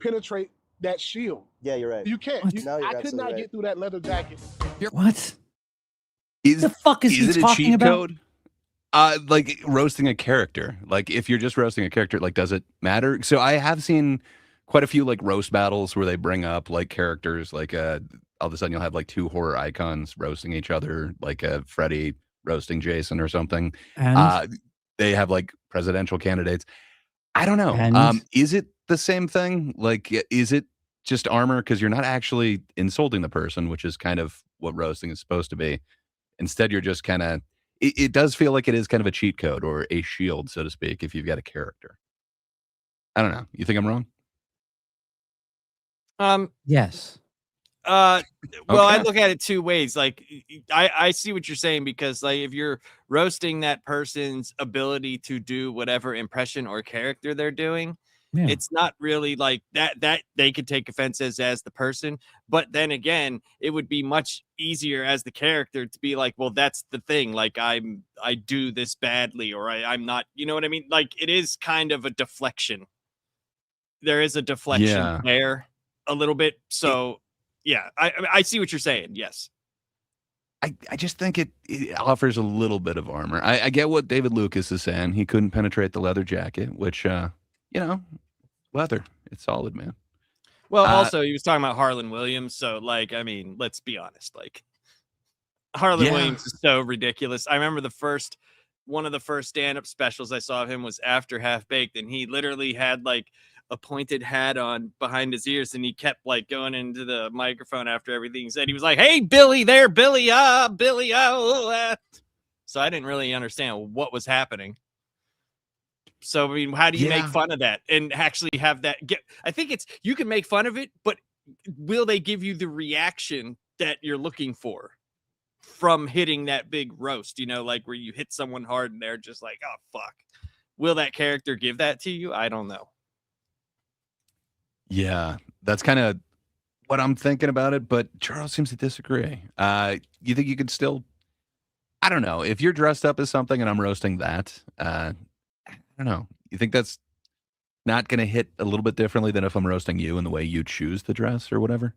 penetrate that shield. Yeah, you're right. You can't. What? No, you're I could absolutely not right. get through that leather jacket. What Is the fuck is he it a talking cheat about? code? Like roasting a character. Like if you're just roasting a character, like does it matter? So I have seen quite a few like roast battles where they bring up like characters, like all of a sudden you'll have like 2 horror icons roasting each other, like Freddy roasting Jason or something. And They have like presidential candidates. I don't know. And? Is it the same thing? Like, is it just armor? Because you're not actually insulting the person, which is kind of what roasting is supposed to be. Instead, you're just kind of, it does feel like it is kind of a cheat code or a shield, so to speak, if you've got a character. I don't know. You think I'm wrong? Yes. Well, I Okay. look at it two ways. Like, I see what you're saying, because like if you're roasting that person's ability to do whatever impression or character they're doing, Yeah. it's not really like that they could take offense as the person. But then again, it would be much easier as the character to be like, well, that's the thing. Like I do this badly, or I'm not. You know what I mean? Like it is kind of a deflection. There is a deflection Yeah. there a little bit. So yeah, I see what you're saying. Yes. I just think it offers a little bit of armor. I get what David Lucas is saying. He couldn't penetrate the leather jacket, which, leather. It's solid, man. Well, Uh, also he was talking about Harlan Williams, so like, I mean, let's be honest. Like Harlan Yeah. Williams is so ridiculous. I remember one of the first stand-up specials I saw of him was after Half Baked, and he literally had like a pointed hat on behind his ears, and he kept like going into the microphone after everything he said. He was like, "Hey, Billy, there, Billy, Billy, So I didn't really understand what was happening. So I mean, how do you make Yeah. fun of that and actually have that get? I think it's you can make fun of it, but will they give you the reaction that you're looking for from hitting that big roast? You know, like where you hit someone hard and they're just like, "Oh fuck." Will that character give that to you? I don't know. Yeah, that's kind of what I'm thinking about it, but Charles seems to disagree. You think you could still, I don't know, if you're dressed up as something and I'm roasting that, I don't know. You think that's not going to hit a little bit differently than if I'm roasting you in the way you choose the dress or whatever?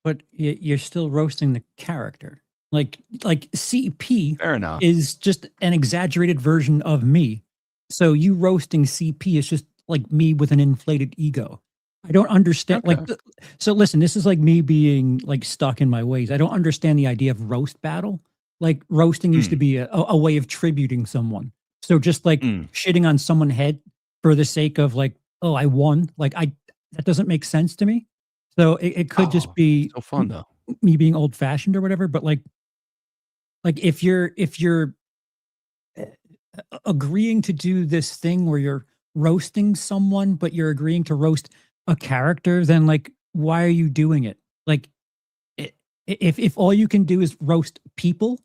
But you're still roasting the character. Like CP Fair enough. is just an exaggerated version of me. So you roasting CP is just like me with an inflated ego. I don't understand. Okay. So listen, this is like me being like stuck in my ways. I don't understand the idea of roast battle. Like roasting used to be a way of tributing someone. So just like shitting on someone's head for the sake of like, oh, I won. Like that doesn't make sense to me. So it could just be so fun though. me being old fashioned or whatever. But like if you're agreeing to do this thing where you're roasting someone, but you're agreeing to roast a character, then like, why are you doing it? Like, if all you can do is roast people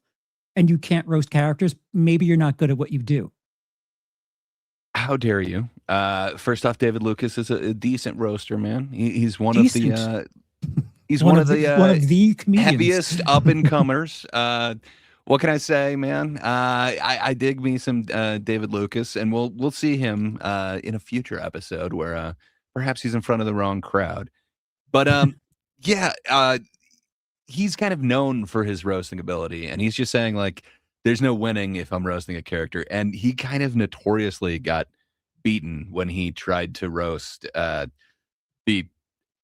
and you can't roast characters, maybe you're not good at what you do. How dare you? First off, David Lucas is a decent roaster, man. He's one Decent. of the he's one of the comedians. heaviest up and comers. What can I say, man? I dig me some David Lucas, and we'll see him in a future episode where perhaps he's in front of the wrong crowd. But yeah, he's kind of known for his roasting ability, and he's just saying like, there's no winning if I'm roasting a character, and he kind of notoriously got beaten when he tried to roast the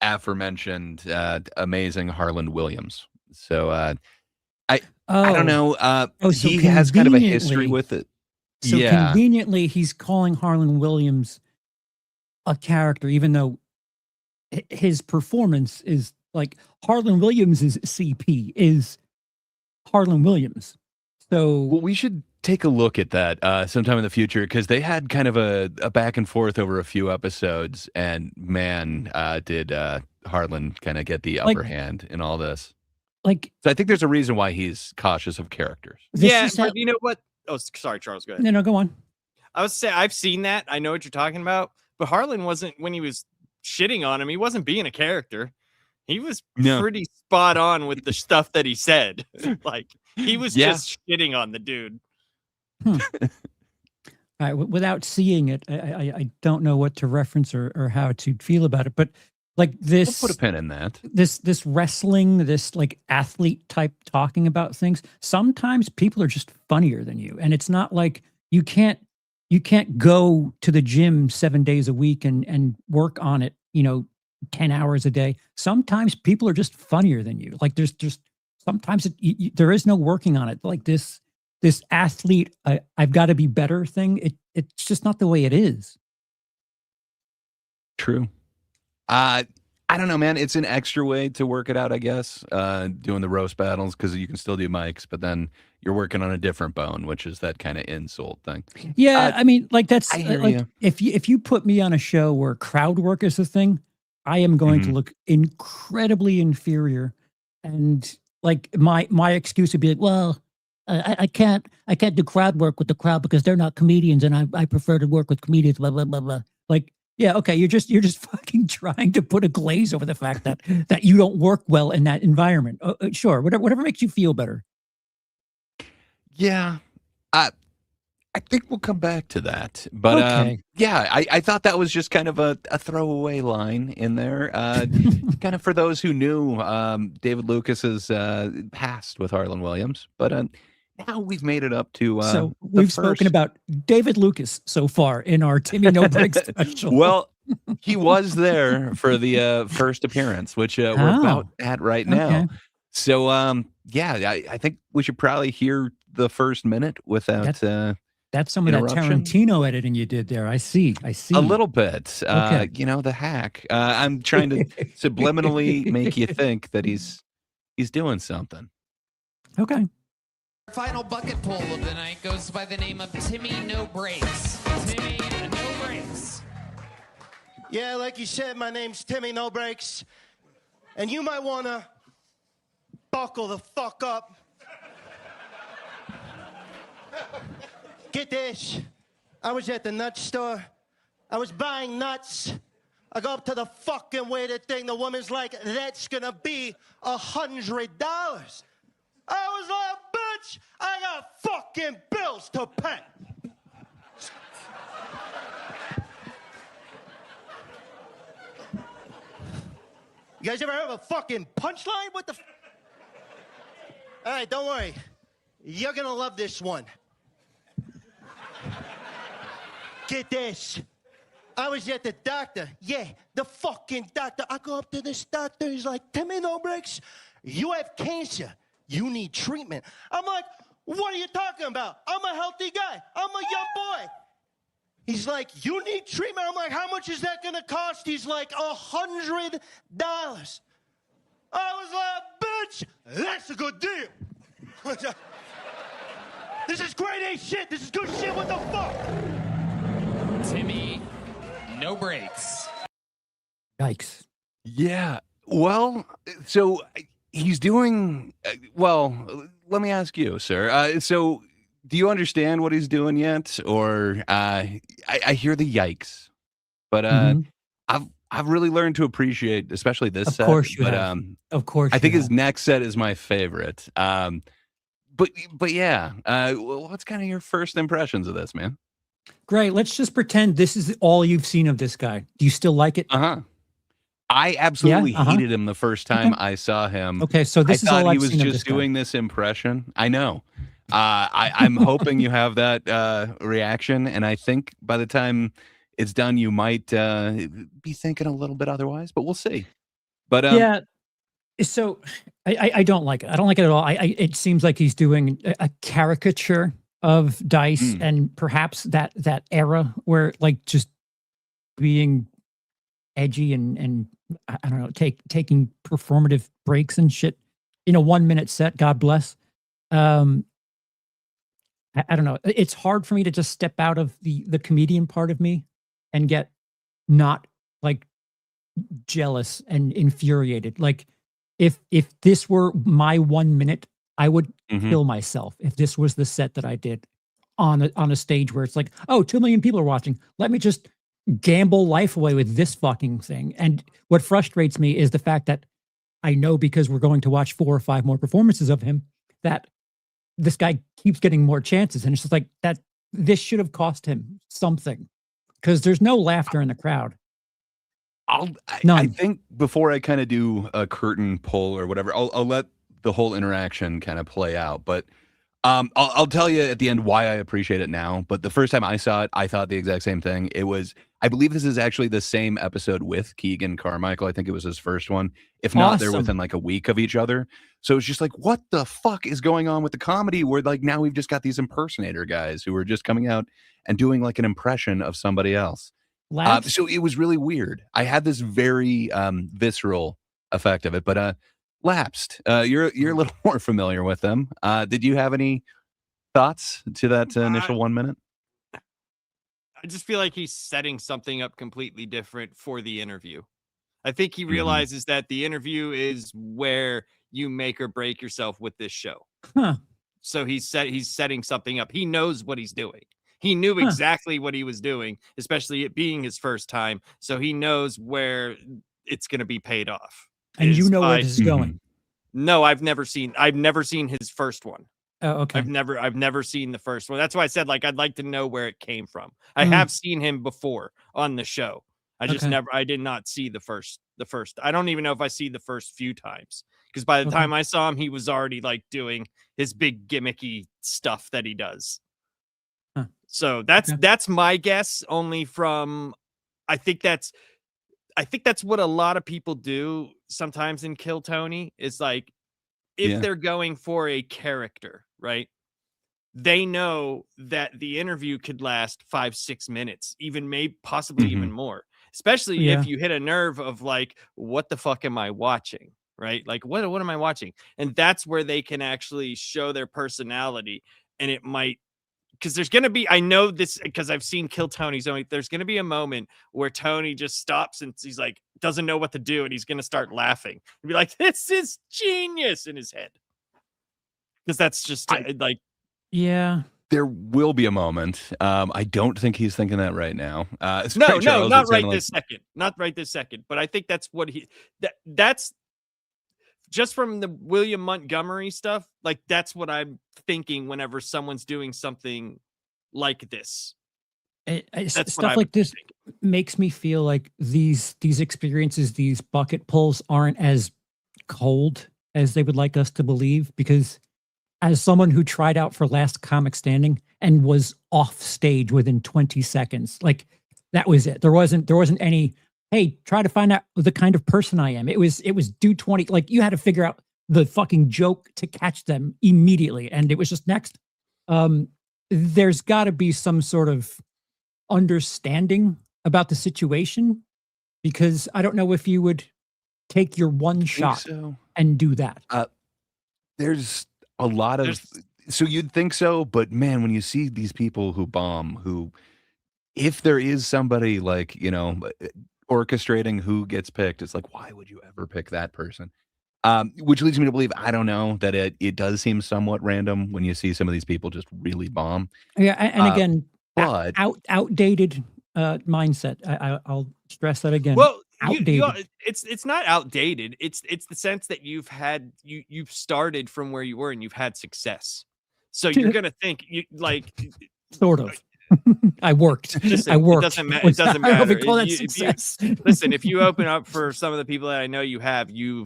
aforementioned amazing Harlan Williams. So I don't know. so he has kind of a history conveniently- with it. So Yeah. conveniently, he's calling Harlan Williams a character, even though his performance is like Harlan Williams' CP is Harlan Williams. So Well, we should take a look at that sometime in the future, because they had kind of a back and forth over a few episodes, and man, did Harlan kind of get the upper hand in all this. like So I think there's a reason why he's cautious of characters. this Yeah, is how- but you know what? Oh, sorry, Charles. Go ahead. no, go on. I was say I've seen that. I know what you're talking about. But Harlan wasn't, when he was shitting on him, he wasn't being a character. He was No. pretty spot on with the stuff that he said. Like he was Yeah. just shitting on the dude. All right, without seeing it, I don't know what to reference or how to feel about it. But like this, We'll put a pin in that. this wrestling, this like athlete type talking about things. Sometimes people are just funnier than you, and it's not like you can't go to the gym 7 days a week and work on it, 10 hours a day. Sometimes people are just funnier than you. Like there's just sometimes there is no working on it. Like this athlete, I've got to be better thing. It's just not the way it is. True. I don't know, man. It's an extra way to work it out, I guess. Doing the roast battles, because you can still do mics, but then you're working on a different bone, which is that kind of insult thing. Yeah, I mean, like that's I hear like you. if you put me on a show where crowd work is the thing, I am going to Mhm. look incredibly inferior, and like my excuse would be like, well, I can't do crowd work with the crowd because they're not comedians, and I prefer to work with comedians. Blah blah blah blah. Like, yeah, okay, you're just fucking trying to put a glaze over the fact that you don't work well in that environment. Sure, whatever makes you feel better. Yeah. I I think we'll come back to that. But Okay. yeah, I thought that was just kind of a throwaway line in there. Kind of for those who knew David Lucas's past with Harlan Williams. But now we've made it up to So the we've spoken first. about David Lucas so far in our Timmy No Break special. Well, he was there for the first appearance, which we're about Oh, at right now. okay. So yeah, I think we should probably hear the first minute without That's some of that interruption. Tarantino editing you did there. I see. I see. A little bit. Okay. The hack. I'm trying to subliminally make you think that he's doing something. Okay. Final bucket pull of the night goes by the name of Timmy No Breaks. Timmy No Breaks. Yeah, like you said, my name's Timmy No Breaks. And you might want to buckle the fuck up. Get this. I was at the nut store. I was buying nuts. I go up to the fucking weighted thing. The woman's like, that's gonna be $100. I was like, bitch, I got fucking bills to pay. You guys ever heard of a fucking punchline? What the All right, don't worry. You're gonna love this one. Get this. I was at the doctor. Yeah, the fucking doctor. I go up to this doctor. He's like, Timmy No Breaks, you have cancer. You need treatment. I'm like, what are you talking about? I'm a healthy guy. I'm a young boy. He's like, you need treatment. I'm like, how much is that going to cost? He's like, $100. I was like, bitch, that's a good deal. This is grade A shit. This is good shit. What the fuck? Timmy No Breaks. Yikes. Yeah. Well, so he's doing well. Let me ask you, sir. So, do you understand what he's doing yet, or I hear the yikes, but Mhm. I've really learned to appreciate, especially this Of set. course you But have. Of course. I think you his have. next set is my favorite. But yeah. What's kind of your first impressions of this, man? Great. Let's just pretend this is all you've seen of this guy. Do you still like it? Uh-huh. I absolutely uh-huh. hated him the first time Okay. I saw him. Okay, so I this is all thought he I've was seen of this just guy. doing this impression. I know. I'm hoping you have that reaction, and I think by the time it's done, you might be thinking a little bit otherwise, but we'll see. But Yeah. So I don't like it. I don't like it at all. It seems like he's doing a caricature of Dice, Mm. and perhaps that era where like just being edgy and I don't know, taking performative breaks and shit in a 1 minute set. God bless. Um, I don't know. It's hard for me to just step out of the comedian part of me and get not like jealous and infuriated. Like if this were my 1 minute, I would Mhm. kill myself if this was the set that I did on a stage where it's like, oh, 2 million people are watching. Let me just gamble life away with this fucking thing. And what frustrates me is the fact that I know, because we're going to watch 4 or 5 more performances of him, that this guy keeps getting more chances. And it's just like that this should have cost him something, because there's no laughter in the crowd. I None. think before I kind of do a curtain pull or whatever, I'll let the whole interaction kind of play out. But I'll tell you at the end why I appreciate it now. But the first time I saw it, I thought the exact same thing. It was, I believe this is actually the same episode with Keegan Carmichael. I think it was his first one. If not, they're Awesome. within like a week of each other. So it's just like, what the fuck is going on with the comedy? Where like now we've just got these impersonator guys who are just coming out and doing like an impression of somebody else. Laughs. So it was really weird. I had this very visceral effect of it, but lapsed. You're a little more familiar with them. Did you have any thoughts to that initial 1 minute? I just feel like he's setting something up completely different for the interview. I think he realizes that the interview is where you make or break yourself with this show. Huh. So he's setting something up. He knows what he's doing. He knew exactly what he was doing, especially it being his first time. So he knows where it's going to be paid off. And you know where this is going. No, I've never seen his first one. Oh, okay. I've never seen the first one. That's why I said, like, I'd like to know where it came from. I have seen him before on the show. I just I did not see the first. I don't even know if I see the first few times, because by the time I saw him, he was already like doing his big gimmicky stuff that he does. Huh. So that's my guess, only from, I think that's what a lot of people do sometimes in Kill Tony, is like, if they're going for a character, right? They know that the interview could last 5-6 minutes, even maybe possibly even more, especially if you hit a nerve of like, what the fuck am I watching? Right? Like, what am I watching? And that's where they can actually show their personality. And it might, because there's going to be, I know this because I've seen Kill Tony's only, there's going to be a moment where Tony just stops and he's like, doesn't know what to do. And he's going to start laughing and be like, this is genius in his head. Because that's just like, yeah. There will be a moment. I don't think he's thinking that right now. No, not right this second. Not right this second. But I think that's what that's just from the William Montgomery stuff. Like, that's what I'm thinking whenever someone's doing something like this. Stuff like this makes me feel like these experiences, these bucket pulls, aren't as cold as they would like us to believe, because as someone who tried out for Last Comic Standing and was off stage within 20 seconds, like, that was it. There wasn't any, hey, try to find out the kind of person I am. It was do 20. Like, you had to figure out the fucking joke to catch them immediately. And it was just next. There's got to be some sort of understanding about the situation, because I don't know if you would take your one shot and do that. There's a lot of, so you'd think so, but man, when you see these people who bomb, who, if there is somebody like, you know, orchestrating who gets picked, it's like, why would you ever pick that person? Which leads me to believe, I don't know, that it does seem somewhat random when you see some of these people just really bomb. Yeah, and again, but outdated mindset. I'll stress that again. Well, outdated. It's not outdated. It's the sense that you've started from where you were and you've had success. So you're gonna think you like sort of. I worked. Listen, I worked. It doesn't matter. Listen, if you open up for some of the people that I know you've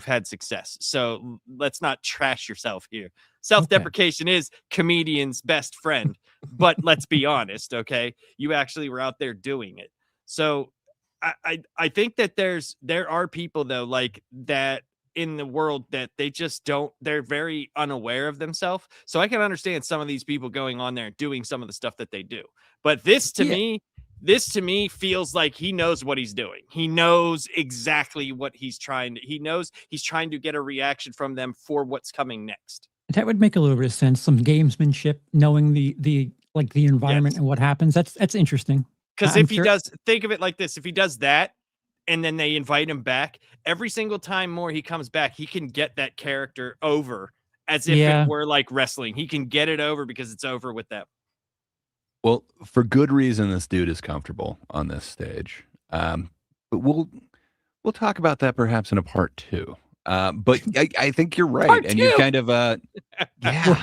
had success. So let's not trash yourself here. Self-deprecation is comedian's best friend. But let's be honest, okay? You actually were out there doing it. So I think that there are people though, like that in the world, that they just don't, they're very unaware of themselves. So I can understand some of these people going on there and doing some of the stuff that they do. But this to me feels like he knows what he's doing. He knows exactly what he's trying to get a reaction from them for what's coming next. That would make a little bit of sense. Some gamesmanship, knowing the environment and what happens. That's interesting. Because if he does, think of it like this: if he does that, and then they invite him back, every single time more he comes back, he can get that character over as if it were like wrestling. He can get it over because it's over with them. Well, for good reason, this dude is comfortable on this stage. But we'll talk about that perhaps in a part 2. But I think you're right. Part and 2. you kind of we're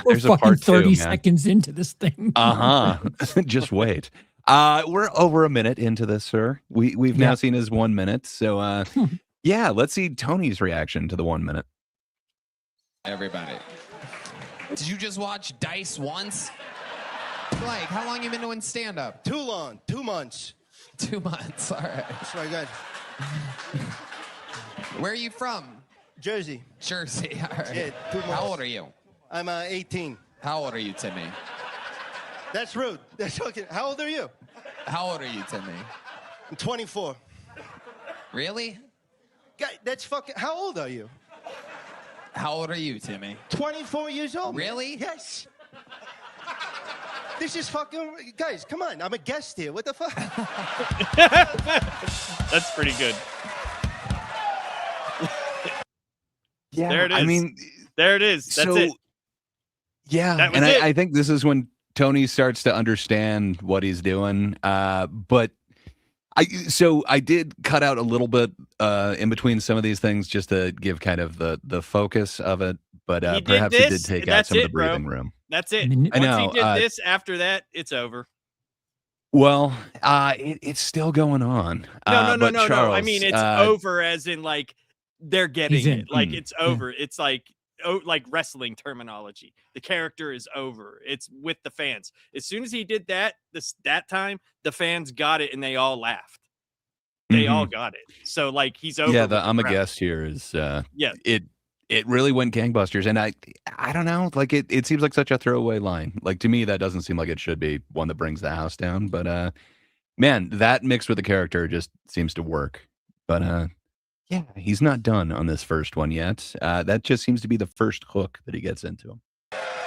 there's a part 2. 30 seconds into this thing. Just wait. We're over a minute into this, sir. We've now seen his 1 minute. So let's see Tony's reaction to the 1 minute. Everybody. Did you just watch Dice once? Blake, how long you been doing stand-up? Too long. 2 months. 2 months, all right. That's my God. Where are you from? Jersey. Jersey, all right. Yeah, 2 months. How old are you? I'm 18. How old are you, Timmy? That's rude. That's okay. How old are you? How old are you, Timmy? I'm 24. Really? God, that's fucking. How old are you? How old are you, Timmy? 24 years old. Really? Yes. This is fucking. Guys, come on. I'm a guest here. What the fuck? That's pretty good. Yeah, There it I is. mean, There it is. That's so it. yeah, That was and it. I think this is when Tony starts to understand what he's doing. But I did cut out a little bit in between some of these things just to give kind of the focus of it. But He did perhaps he did this, take out that's some of the it, bro. breathing room. That's it. I mean, I Once know, he did this, after that, it's over. Well, it's still going on. No. But I Charles, mean, it's over as in like they're getting He's in. it. Like Mm. it's over. It's like like wrestling terminology. The character is over. It's with the fans. As soon as he did that, that time, the fans got it and they all laughed. They all got it. So like he's over. Yeah, with the I'm a crowd. guest here is Yeah. it really went gangbusters, and I don't know, like it seems like such a throwaway line. Like to me, that doesn't seem like it should be one that brings the house down. But man, that mixed with the character just seems to work. But yeah, he's not done on this first one yet. That just seems to be the first hook that he gets into.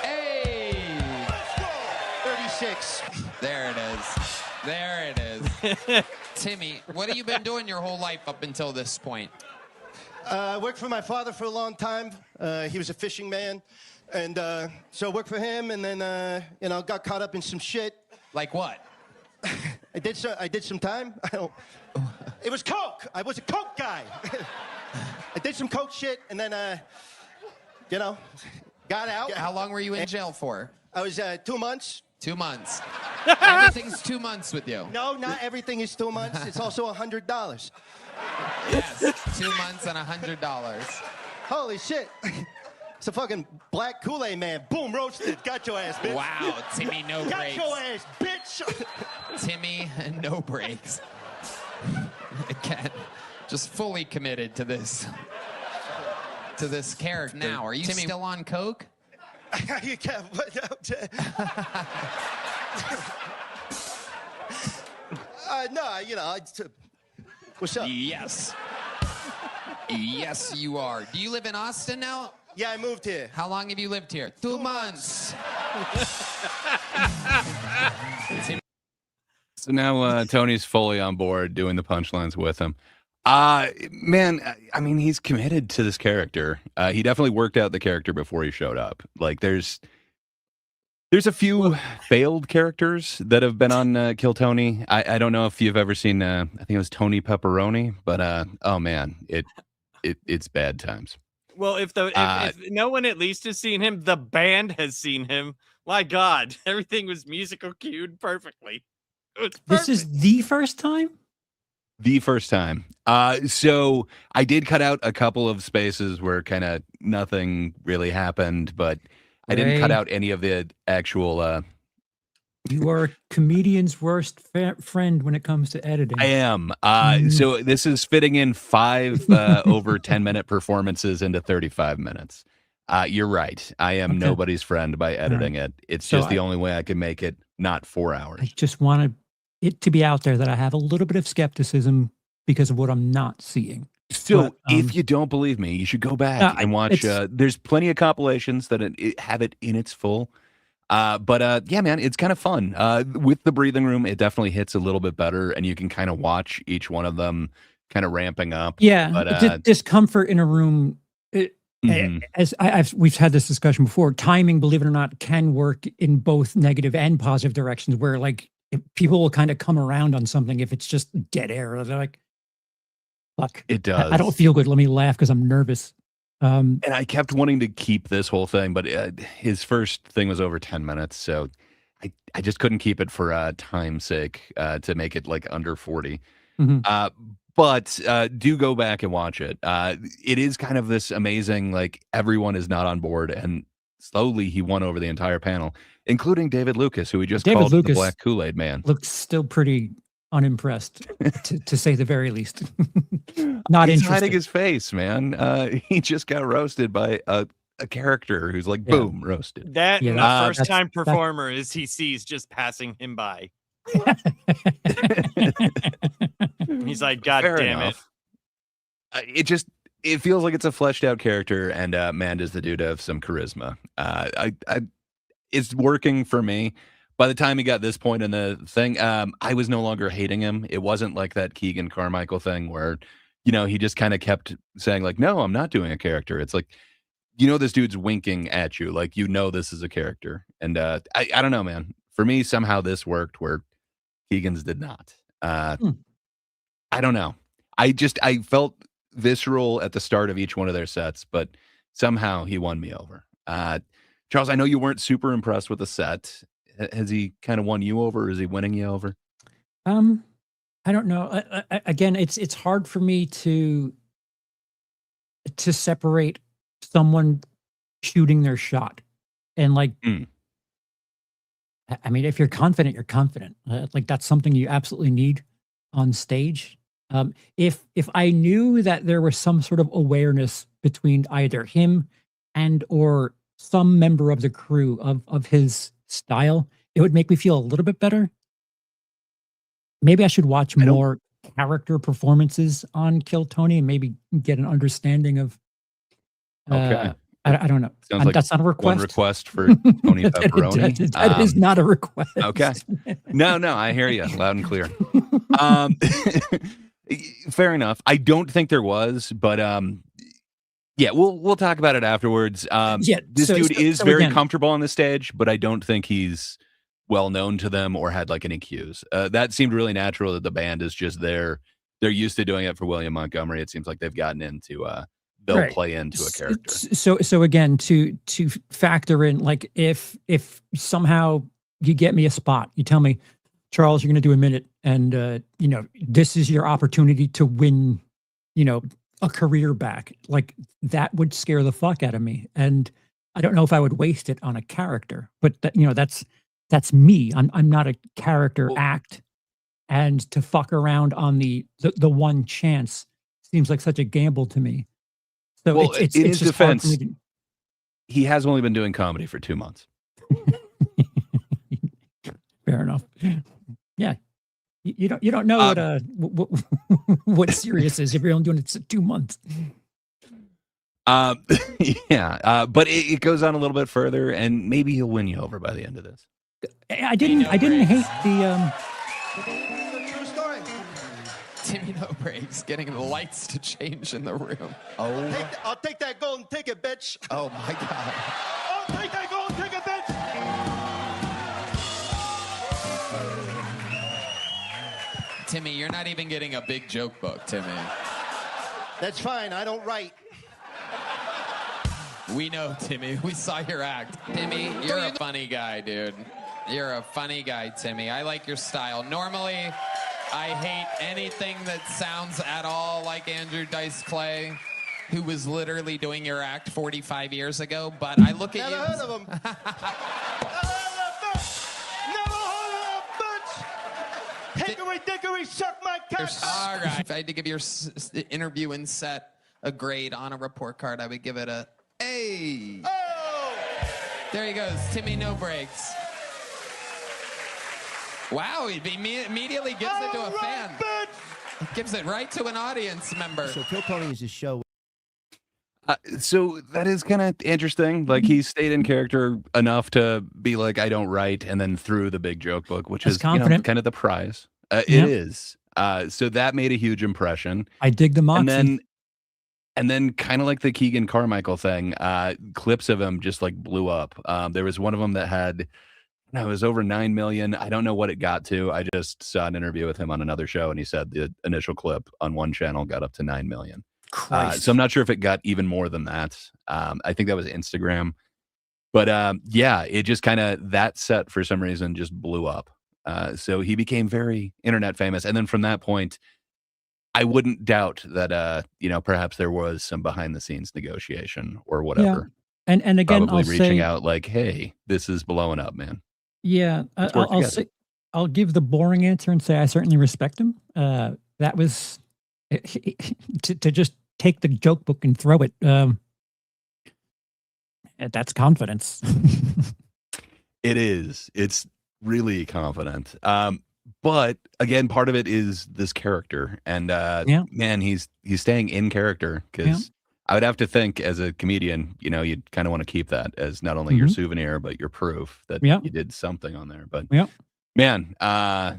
Hey! 36. There it is. There it is. Timmy, what have you been doing your whole life up until this point? I worked for my father for a long time. He was a fishing man. And so I worked for him and then, got caught up in some shit. Like what? I did some time. It was coke. I was a coke guy. I did some coke shit and then, got out. How long were you in jail for? I was 2 months. 2 months. Everything's 2 months with you. No, not everything is 2 months. It's also $100. Yes, 2 months and $100. Holy shit. It's a fucking black Kool-Aid man. Boom, roasted. Got your ass, bitch. Wow, Timmy, no Got breaks. your ass, bitch. Timmy, no breaks. Again, just fully committed to this character. Now, are you still on coke? You can't. No, what's up? Yes. Yes, you are. Do you live in Austin now? Yeah, I moved here. How long have you lived here? 2 months. So now Tony's fully on board doing the punchlines with him. Man, I mean, he's committed to this character. He definitely worked out the character before he showed up. Like, there's a few failed characters that have been on Kill Tony. I don't know if you've ever seen, I think it was Tony Pepperoni, but oh man, it's bad times. Well, if no one at least has seen him, the band has seen him. My God, everything was musical cued perfectly. It was This perfect. is the first time? The first time. So I did cut out a couple of spaces where kind of nothing really happened, but I didn't cut Ray. out any of the actual. You are a comedian's worst friend when it comes to editing. I am. So this is fitting in 5 over 10-minute performances into 35 minutes. You're right. I am Okay. nobody's friend by editing it. It's So just the only way I can make it not 4 I hours. just wanted it to be out there that I have a little bit of skepticism because of what I'm not seeing. So But, if you don't believe me, you should go back No, and watch. There's plenty of compilations that have it in its full. But yeah, man, it's kind of fun. With the breathing room, it definitely hits a little bit better, and you can kind of watch each one of them kind of ramping up. Yeah, But discomfort in a room. Mhm. As we've had this discussion before, timing, believe it or not, can work in both negative and positive directions. Where like if people will kind of come around on something if it's just dead air. They're like, "Fuck, It does. I don't feel good. Let me laugh because I'm nervous." And I kept wanting to keep this whole thing, but his first thing was over 10 minutes, so I just couldn't keep it for time's sake to make it like under 40. Mhm. But do go back and watch it. It is kind of this amazing, like everyone is not on board, and slowly he won over the entire panel, including David Lucas, who he just David called the Lucas Black Kool-Aid Man. Looks still pretty unimpressed, to say the very least. Not He's interested. hiding his face, man. He just got roasted by a character who's like, Yeah. boom, roasted. That Yeah, and that's- the first time that's- performer is he sees just passing him by. He's like, God Fair damn enough. It feels like it's a fleshed out character, and man, does the dude have some charisma. It's working for me. By the time he got this point in the thing, I was no longer hating him. It wasn't like that Keegan Carmichael thing where he just kind of kept saying like, no, I'm not doing a character. It's like, this dude's winking at you. Like, this is a character. And I don't know, man. For me, somehow this worked where Keegan's did not. I don't know. I felt visceral at the start of each one of their sets, but somehow he won me over. Charles, I know you weren't super impressed with the set. Has he kind of won you over, or is he winning you over? I don't know. Again, it's hard for me to separate someone shooting their shot, and like, I mean, if you're confident, you're confident. Like that's something you absolutely need on stage. If I knew that there was some sort of awareness between either him and or some member of the crew of his style, it would make me feel a little bit better. Maybe I should watch more character performances on Kill Tony and maybe get an understanding of. Okay. I don't know. Sounds like that's not a request. One request for Tony Pepperoni. That is not a request. Okay. No, I hear you loud and clear. Fair enough. I don't think there was, but yeah, we'll talk about it afterwards. This dude is very comfortable on the stage, but I don't think he's well known to them or had like any cues. That seemed really natural that the band is just there. They're used to doing it for William Montgomery. It seems like they've gotten into they'll play into a character. So again, to factor in, like if somehow you get me a spot, you tell me, Charles, you're going to do a minute, and this is your opportunity to win, a career back. Like that would scare the fuck out of me, and I don't know if I would waste it on a character. But that's me. I'm not a character act, and to fuck around on the one chance seems like such a gamble to me. So it's in his just hard for defense, me to... he has only been doing comedy for 2 months. Fair enough. Yeah, you don't know what serious is if you're only doing it 2 months. Yeah, but it goes on a little bit further, and maybe he'll win you over by the end of this. I didn't hate the. True story. Timmy No Breaks getting the lights to change in the room. Oh, I'll take that golden ticket, bitch. Oh my God. I'll take that golden ticket, bitch. Timmy, you're not even getting a big joke book, Timmy. That's fine. I don't write. We know, Timmy. We saw your act. Timmy, you're a funny guy, dude. You're a funny guy, Timmy. I like your style. Normally, I hate anything that sounds at all like Andrew Dice Clay, who was literally doing your act 45 years ago, but I look at Never you... heard of him. Never heard of bitch. Hickory dickory, suck my cock. All right. If I had to give your interview and set a grade on a report card, I would give it a A. Oh! There he goes, Timmy No Breaks. Wow, he immediately gives it to a fan. Bitch. Gives it right to an audience member. So Kill Tony is a show. So that is kind of interesting. Like he stayed in character enough to be like, I don't write, and then threw the big joke book, which is kind of the prize. It is. So that made a huge impression. I dig the moxie. And then kind of like the Keegan Carmichael thing, clips of him just like blew up. There was one of them that had, it was over 9 million. I don't know what it got to. I just saw an interview with him on another show, and he said the initial clip on one channel got up to 9 million. So I'm not sure if it got even more than that. I think that was Instagram. But yeah, it just kind of, that set for some reason just blew up. So he became very internet famous. And then from that point, I wouldn't doubt that, perhaps there was some behind the scenes negotiation or whatever. Yeah. And again, probably reaching out like, hey, this is blowing up, man. Yeah. I'll give the boring answer and say I certainly respect him. That was to just take the joke book and throw it. That's confidence. It is. It's really confident. But again, part of it is this character, and man, he's staying in character, because I would have to think as a comedian, you'd kind of want to keep that as not only your souvenir, but your proof that you did something on there. But man, I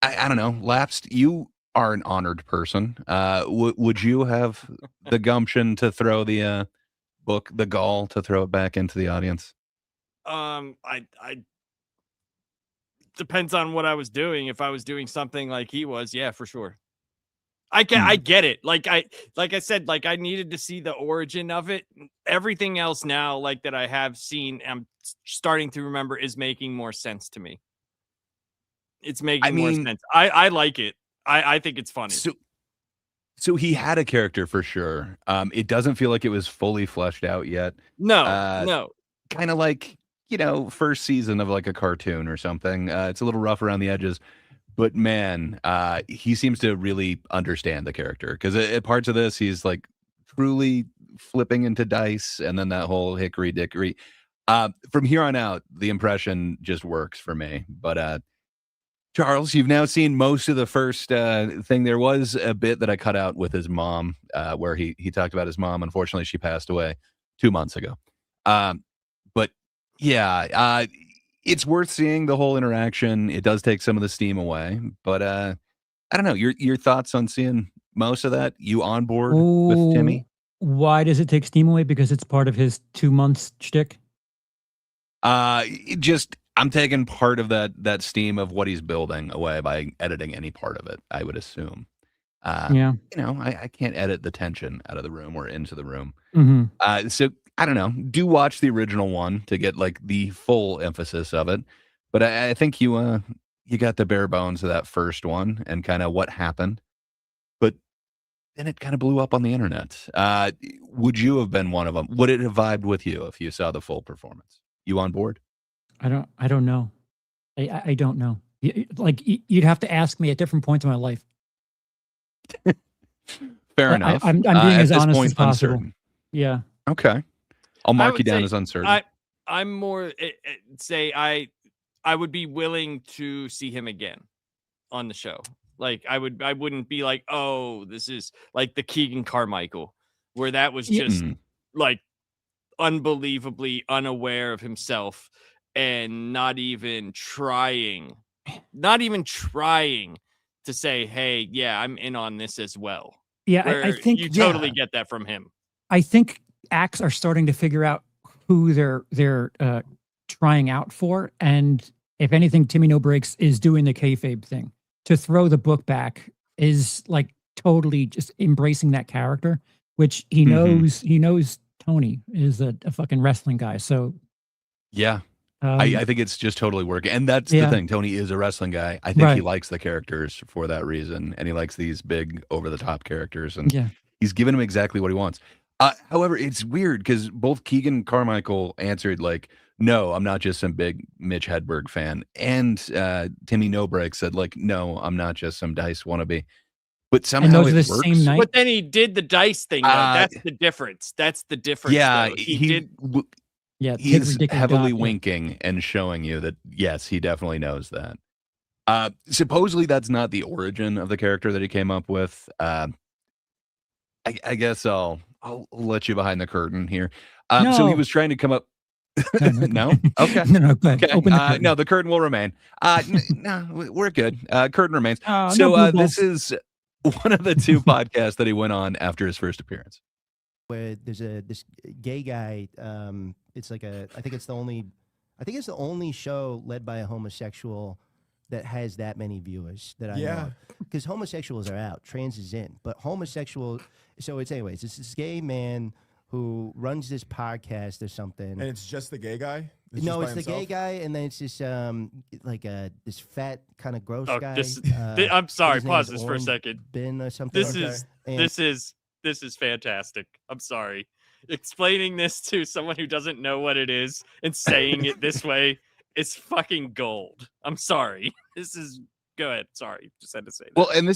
don't know, Lapsed, you are an honored person. Would you have the gumption to throw the book, the gall to throw it back into the audience? I depends on what I was doing. If I was doing something like he was, yeah, for sure. I get it. Like I said, like I needed to see the origin of it. Everything else now, like that I have seen, I'm starting to remember, is making more sense to me. It's making more sense. I like it. I think it's funny. So he had a character for sure. It doesn't feel like it was fully fleshed out yet. No. Kind of like, first season of like a cartoon or something. It's a little rough around the edges. But man, he seems to really understand the character, because at parts of this, he's like truly flipping into dice, and then that whole hickory dickory. From here on out, the impression just works for me. But Charles, you've now seen most of the first thing. There was a bit that I cut out with his mom, where he talked about his mom. Unfortunately, she passed away 2 months ago. But yeah, it's worth seeing the whole interaction. It does take some of the steam away, but I don't know. Your thoughts on seeing most of that? You on board with Timmy? Why does it take steam away? Because it's part of his 2 months shtick. I'm taking part of that steam of what he's building away by editing any part of it, I would assume. Yeah. I can't edit the tension out of the room or into the room. Mm-hmm. So I don't know. Do watch the original one to get like the full emphasis of it. But I think you got the bare bones of that first one and kind of what happened. But then it kind of blew up on the internet. Would you have been one of them? Would it have vibed with you if you saw the full performance? You on board? I don't know. I don't know. Like you'd have to ask me at different points in my life. Fair enough. I'm being as honest as possible. Uncertain. Yeah. Okay. I'll mark you down as uncertain. I'm more say I would be willing to see him again on the show. Like I wouldn't be like, oh, this is like the Keegan Carmichael, where that was just like unbelievably unaware of himself and not even trying to say, hey, yeah, I'm in on this as well. Yeah, I think you totally get that from him. I think acts are starting to figure out who they're trying out for, and if anything, Timmy No Breaks is doing the kayfabe thing. To throw the book back is like totally just embracing that character, which he knows. He knows Tony is a fucking wrestling guy, so yeah. I think it's just totally working. And that's the thing. Tony is a wrestling guy. I think he likes the characters for that reason. And he likes these big over-the-top characters. And he's given him exactly what he wants. However, it's weird because both Keegan Carmichael answered like, no, I'm not just some big Mitch Hedberg fan. And Timmy No Break said like, no, I'm not just some Dice wannabe. But somehow it works. Same night? But then he did the Dice thing. Though. That's the difference. That's the difference. Yeah, though. He did. Yeah, he's heavily winking and showing you that, yes, he definitely knows that. Supposedly that's not the origin of the character that he came up with. I guess I'll let you behind the curtain here. So he was trying to come up. No? Okay. No, go ahead. Okay. Open the curtain. No, the curtain will remain. No, we're good. Curtain remains. This is one of the two podcasts that he went on after his first appearance. Where there's this gay guy. It's like I think it's the only show led by a homosexual that has that many viewers that I know. Because homosexuals are out, trans is in, but homosexual. So it's this gay man who runs this podcast or something. And it's just the gay guy? It's the gay guy, and then it's this this fat kind of gross guy. I'm sorry. Pause this for a second. Ben or something. This is fantastic. I'm sorry. Explaining this to someone who doesn't know what it is and saying it this way is fucking gold. I'm sorry. Go ahead. Sorry. Just had to say that. Well, and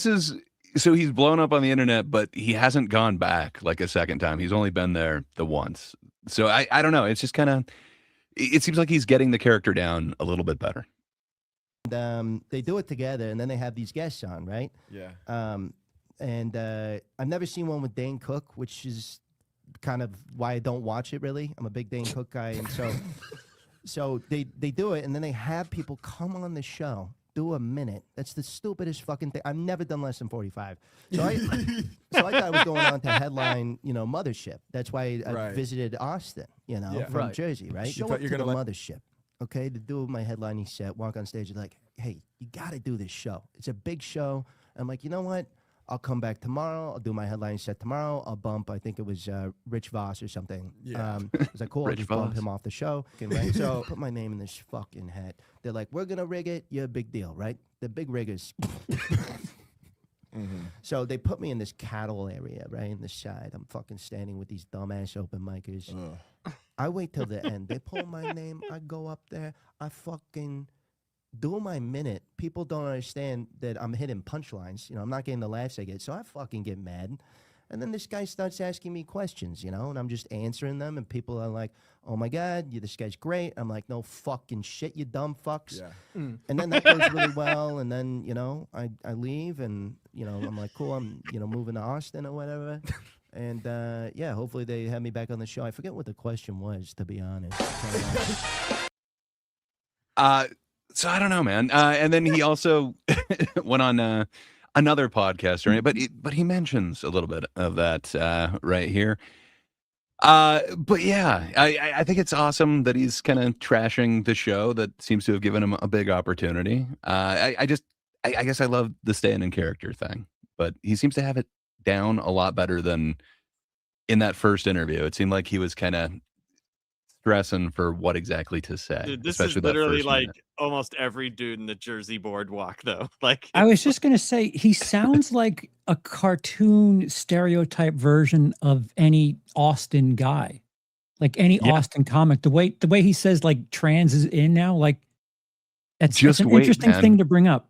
so he's blown up on the internet, but he hasn't gone back like a second time. He's only been there the once. So I don't know. It's just kind of, it seems like he's getting the character down a little bit better. And, they do it together, and then they have these guests on, right? Yeah. And I've never seen one with Dane Cook, which is kind of why I don't watch it, really. I'm a big Dane Cook guy, and so they do it, and then they have people come on the show do a minute. That's the stupidest fucking thing. I've never done less than 45. So I thought I was going on to headline, Mothership. That's why I visited Austin, from Jersey, right? You Show thought up you're to the gonna Mothership. Okay, the dude with my headlining set, walk on stage, like, hey, you got to do this show. It's a big show. I'm like, you know what? I'll come back tomorrow. I'll do my headlining set tomorrow. I'll bump, I think it was Rich Voss or something. Yeah. I was like, cool, I'll Rich just bump Voss. him off the show. Right? So put my name in this fucking hat. They're like, we're going to rig it. You're a big deal, right? The big riggers. So they put me in this cattle area, right, in the side. I'm fucking standing with these dumbass open micers. I wait till the end. They pull my name. I go up there. I fucking do my minute. People don't understand that I'm hitting punchlines. I'm not getting the laughs I get. So I fucking get mad. And then this guy starts asking me questions, and I'm just answering them. And people are like, oh my God, this guy's great. I'm like, no fucking shit, you dumb fucks. Yeah. And then that goes really well. And then, I leave and, I'm like, cool, I'm, moving to Austin or whatever. And yeah, hopefully they have me back on the show. I forget what the question was, to be honest. So I don't know, man. And then he also went on another podcast, right? But he mentions a little bit of that right here. But yeah, I think it's awesome that he's kind of trashing the show that seems to have given him a big opportunity. I guess I love the stand in character thing, but he seems to have it down a lot better than in that first interview. It seemed like he was kind of stressing for what exactly to say. Dude, this especially is that literally first like minute. almost every dude in the Jersey boardwalk, though. Like, I was just gonna say he sounds like a cartoon stereotype version of any Austin guy, like any Austin comic. The way he says like trans is in now, like that's Just an wait, interesting man. thing to bring up.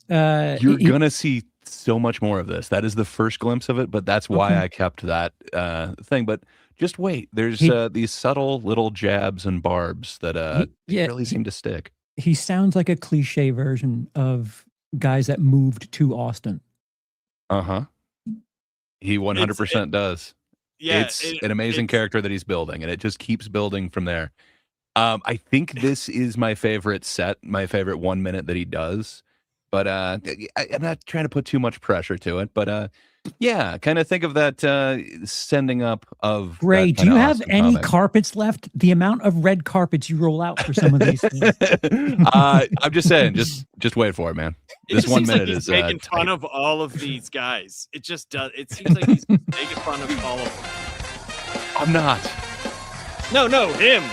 You're gonna see so much more of this. That is the first glimpse of it, but that's why I kept that thing. But just wait. There's these subtle little jabs and barbs that really seem to stick. He sounds like a cliche version of guys that moved to Austin. He 100% does. yeah, It's an amazing character that he's building, and it just keeps building from there. I think this is my favorite set, my favorite 1 minute that he does. But I'm not trying to put too much pressure to it. But yeah, kind of think of that sending up of Gray, that do you kinda have Austin any comic. carpets left? The amount of red carpets you roll out for some of these things. I'm just saying, just wait for it, man. This it 1 seems minute like he's is making fun tight. of all of these guys. It just does. It seems like he's making fun of all of them. I'm not. No, him.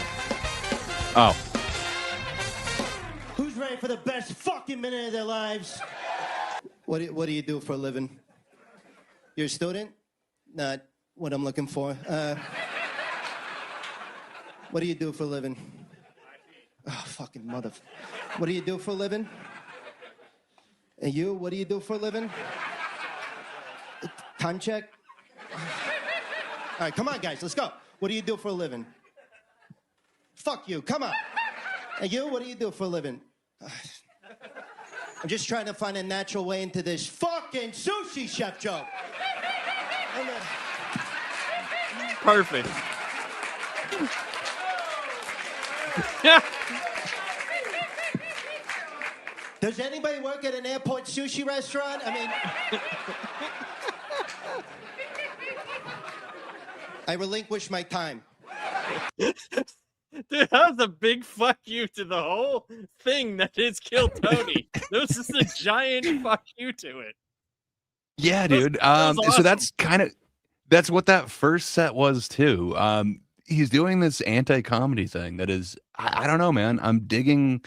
Oh, Who's ready for the best fucking minute of their lives? What do you do for a living? You're a student? Not what I'm looking for. What do you do for a living? Oh, fucking mother. What do you do for a living? And you, what do you do for a living? Time check? All right, come on, guys, let's go. What do you do for a living? Fuck you, come on. And you, what do you do for a living? I'm just trying to find a natural way into this fucking sushi chef joke. Perfect. Does anybody work at an airport sushi restaurant? I mean, I relinquish my time. Dude, that was a big fuck you to the whole thing that is Kill Tony. This is a giant fuck you to it. yeah, That was- dude. that was So awesome. that's what that first set was too. He's doing this anti-comedy thing that is, I don't know, man. I'm digging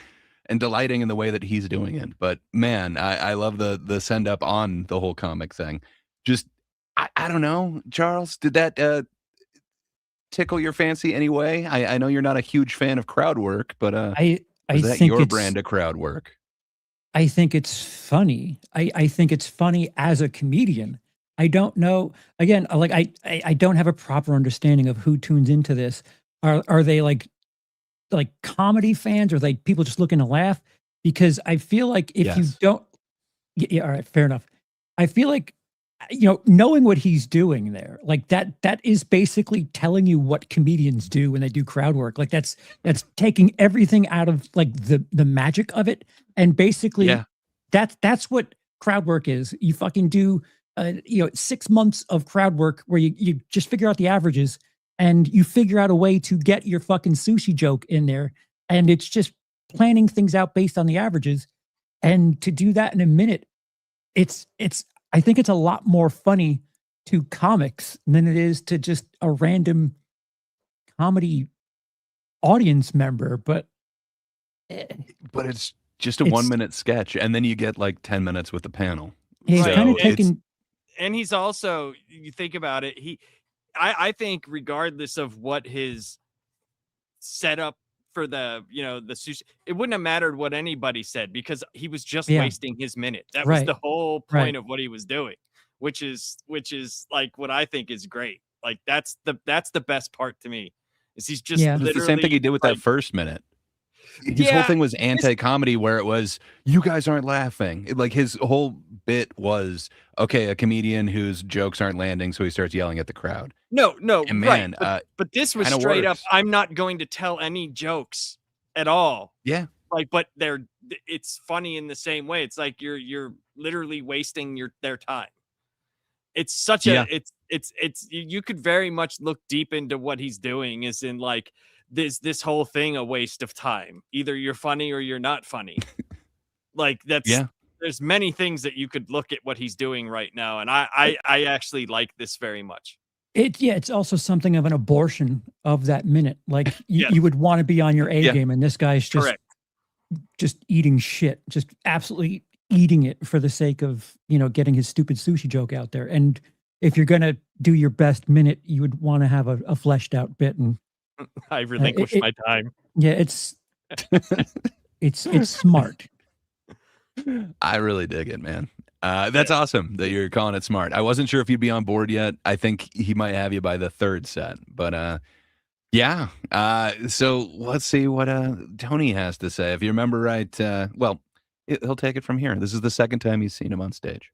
and delighting in the way that he's doing it. But man, I love the send up on the whole comic thing. Just I don't know, Charles. Did that tickle your fancy anyway? I know you're not a huge fan of crowd work, but I is that think your it's, brand of crowd work? I think it's funny. I think it's funny as a comedian. I don't know. Again, like I don't have a proper understanding of who tunes into this. Are they like comedy fans? Or are they people just looking to laugh? Because I feel like if you Yes. don't, yeah, all right, fair enough. I feel like knowing what he's doing there, like that is basically telling you what comedians do when they do crowd work. Like that's taking everything out of like the magic of it and basically Yeah. that's what crowd work is. You fucking do 6 months of crowd work where you just figure out the averages and you figure out a way to get your fucking sushi joke in there. And it's just planning things out based on the averages. And to do that in a minute, I think it's a lot more funny to comics than it is to just a random comedy audience member. But it's just a 1 minute sketch, and then you get like 10 minutes with the panel. He's So kind of it's- taking. And he's also, you think about it, I think regardless of what his setup for the sushi, it wouldn't have mattered what anybody said because he was just wasting his minute. That was Right. the whole point Right. of what he was doing, which is like what I think is great. Like that's the best part to me. Is he's just Yeah. It's the same thing he did with that like, first minute. His whole thing was anti-comedy, where it was, you guys aren't laughing. Like his whole bit was, okay, a comedian whose jokes aren't landing, so he starts yelling at the crowd. No, And man, right. But this was kinda straight up, works. I'm not going to tell any jokes at all. Yeah. Like, but it's funny in the same way. It's like you're literally wasting their time. It's such Yeah. it's you could very much look deep into what he's doing, is in like this whole thing a waste of time. Either you're funny or you're not funny. Like there's many things that you could look at what he's doing right now, and I actually like this very much. It's also something of an abortion of that minute. Like Yes. you would want to be on your A Yeah. game, and this guy's Correct. just eating shit, just absolutely eating it for the sake of getting his stupid sushi joke out there. And if you're gonna do your best minute, you would want to have a fleshed out bit. And I relinquish my time. yeah, it's smart. I really dig it, man. That's awesome that you're calling it smart. I wasn't sure if you'd be on board yet. I think he might have you by the third set, but yeah. So let's see what Tony has to say. If you remember right, he'll take it from here. This is the second time he's seen him on stage.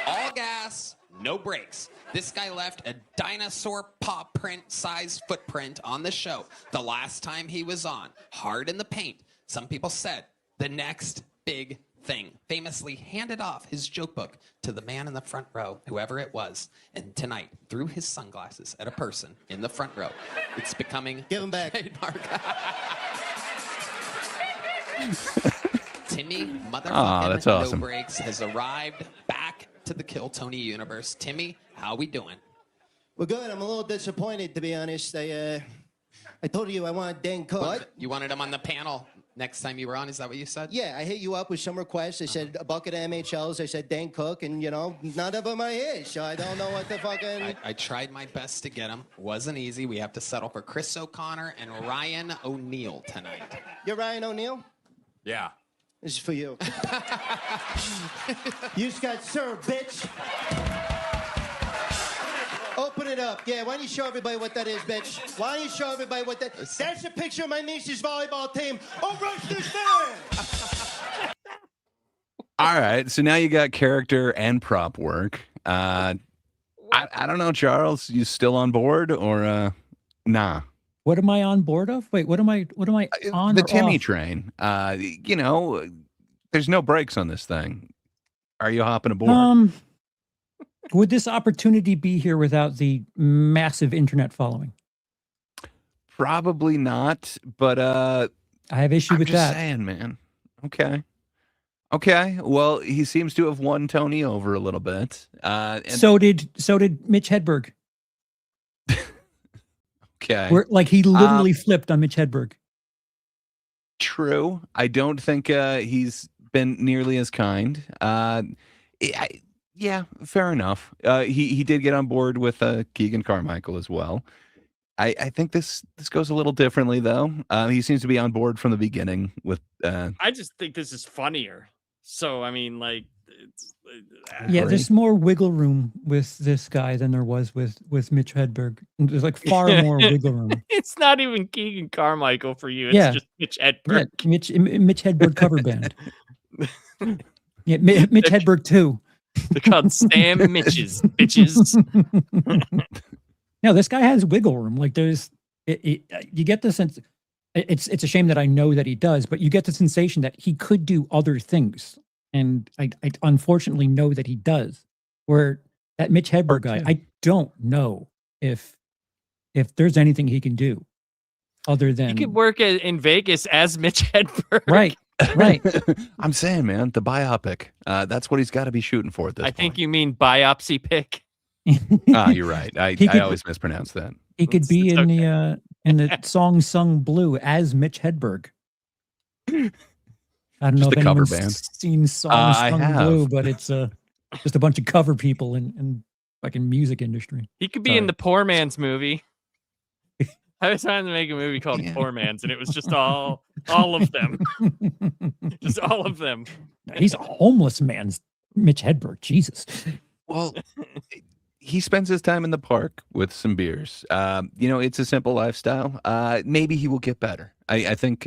All gas, no brakes. This guy left a dinosaur paw print size footprint on the show the last time he was on. Hard in the paint. Some people said the next big thing. Famously handed off his joke book to the man in the front row, whoever it was, and tonight threw his sunglasses at a person in the front row. It's becoming Give him back. trademark. Timmy Aw, that's motherfucking awesome. No Breaks has arrived back to the Kill Tony universe. Timmy, how we doing? We're good. I'm a little disappointed, to be honest. I told you I wanted Dan Cook. What? You wanted him on the panel next time you were on? Is that what you said? Yeah, I hit you up with some requests. I said a bucket of MHLs. I said Dan Cook, and none of them are his. So I don't know what the fucking. I tried my best to get him. Wasn't easy. We have to settle for Chris O'Connor and Ryan O'Neal tonight. You're Ryan O'Neal? Yeah. This is for you. You just got served, bitch. Open it up. Yeah, why don't you show everybody what that is, bitch? Why don't you show everybody what that... That's a picture of my niece's volleyball team. Oh, rush this man! All right, so now you got character and prop work. I don't know, Charles. You still on board or nah? What am I on board of? Wait, what am I on? The or Timmy off? train. There's no brakes on this thing. Are you hopping aboard? Would this opportunity be here without the massive internet following? Probably not, but I have issue I'm with just that. saying, man. Okay. Well, he seems to have won Tony over a little bit. And So did Mitch Hedberg. okay, Where like he literally flipped on Mitch Hedberg. true. I don't think he's been nearly as kind. Yeah, fair enough. He did get on board with Keegan Carmichael as well. I think this goes a little differently though. He seems to be on board from the beginning with. I just think this is funnier. So I mean, like, Yeah, agree. there's more wiggle room with this guy than there was with Mitch Hedberg. There's like far more wiggle room. it's not even Keegan Carmichael for you. It's Yeah. just Mitch Yeah, Hedberg. Mitch Hedberg cover band. Yeah, Mitch Hedberg too. They're called Sam Mitches, bitches. No, this guy has wiggle room. Like there's, you get the sense. It's a shame that I know that he does, but you get the sensation that he could do other things, and I unfortunately know that he does. Where that Mitch Hedberg guy, I don't know if there's anything he can do other He than could work in Vegas as Mitch Hedberg. right. I'm saying, man, the biopic. That's what he's got to be shooting for at this I point. think you mean biopsy pick. You're right. I He could- always mispronounce that. He could be It's in okay. the song sung blue as Mitch Hedberg. I don't know Just if a cover anyone's band. seen song I sung have. blue, but it's just a bunch of cover people in fucking music industry. He could be in the Poor Man's movie. I was trying to make a movie called Yeah. Poor Man's, and it was just all of them, just all of them. He's a homeless man's Mitch Hedberg. Jesus. Well, he spends his time in the park with some beers. It's a simple lifestyle. Maybe he will get better. I think,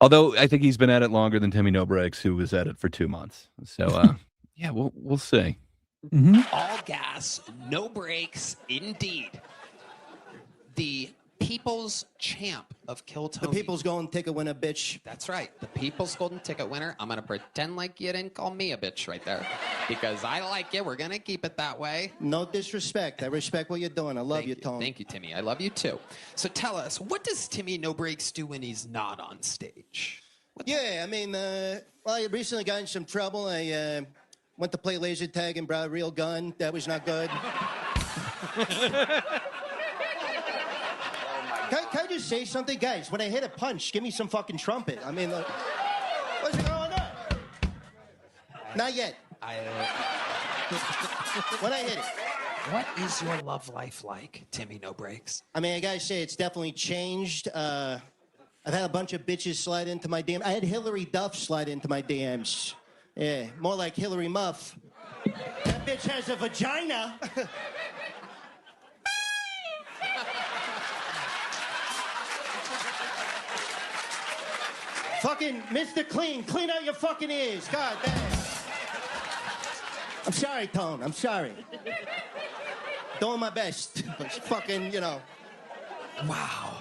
although I think he's been at it longer than Timmy No Breaks, who was at it for 2 months. So, yeah, we'll see. Mhm. All gas, no brakes, indeed. The people's champ of Kill The Tony. people's golden ticket winner, bitch. That's right. The people's golden ticket winner. I'm going to pretend like you didn't call me a bitch right there. Because I like you. We're going to keep it that way. No disrespect. I respect what you're doing. I love you, Tone. Thank you, Timmy. I love you too. So tell us, what does Timmy No Breaks do when he's not on stage? Yeah, I mean, I recently got in some trouble. I went to play laser tag and brought a real gun. That was not good. Can I just say something? Guys, when I hit a punch, give me some fucking trumpet. I mean, what's going on? Not yet. When I hit it. What is your love life like, Timmy No Breaks? I mean, I gotta say, it's definitely changed. I've had a bunch of bitches slide into my DMs. I had Hillary Duff slide into my DMs. Yeah, more like Hillary Muff. That bitch has a vagina. Fucking Mr. Clean, clean out your fucking ears. God damn. I'm sorry, Tone. I'm sorry. Doing my best. But fucking, Wow.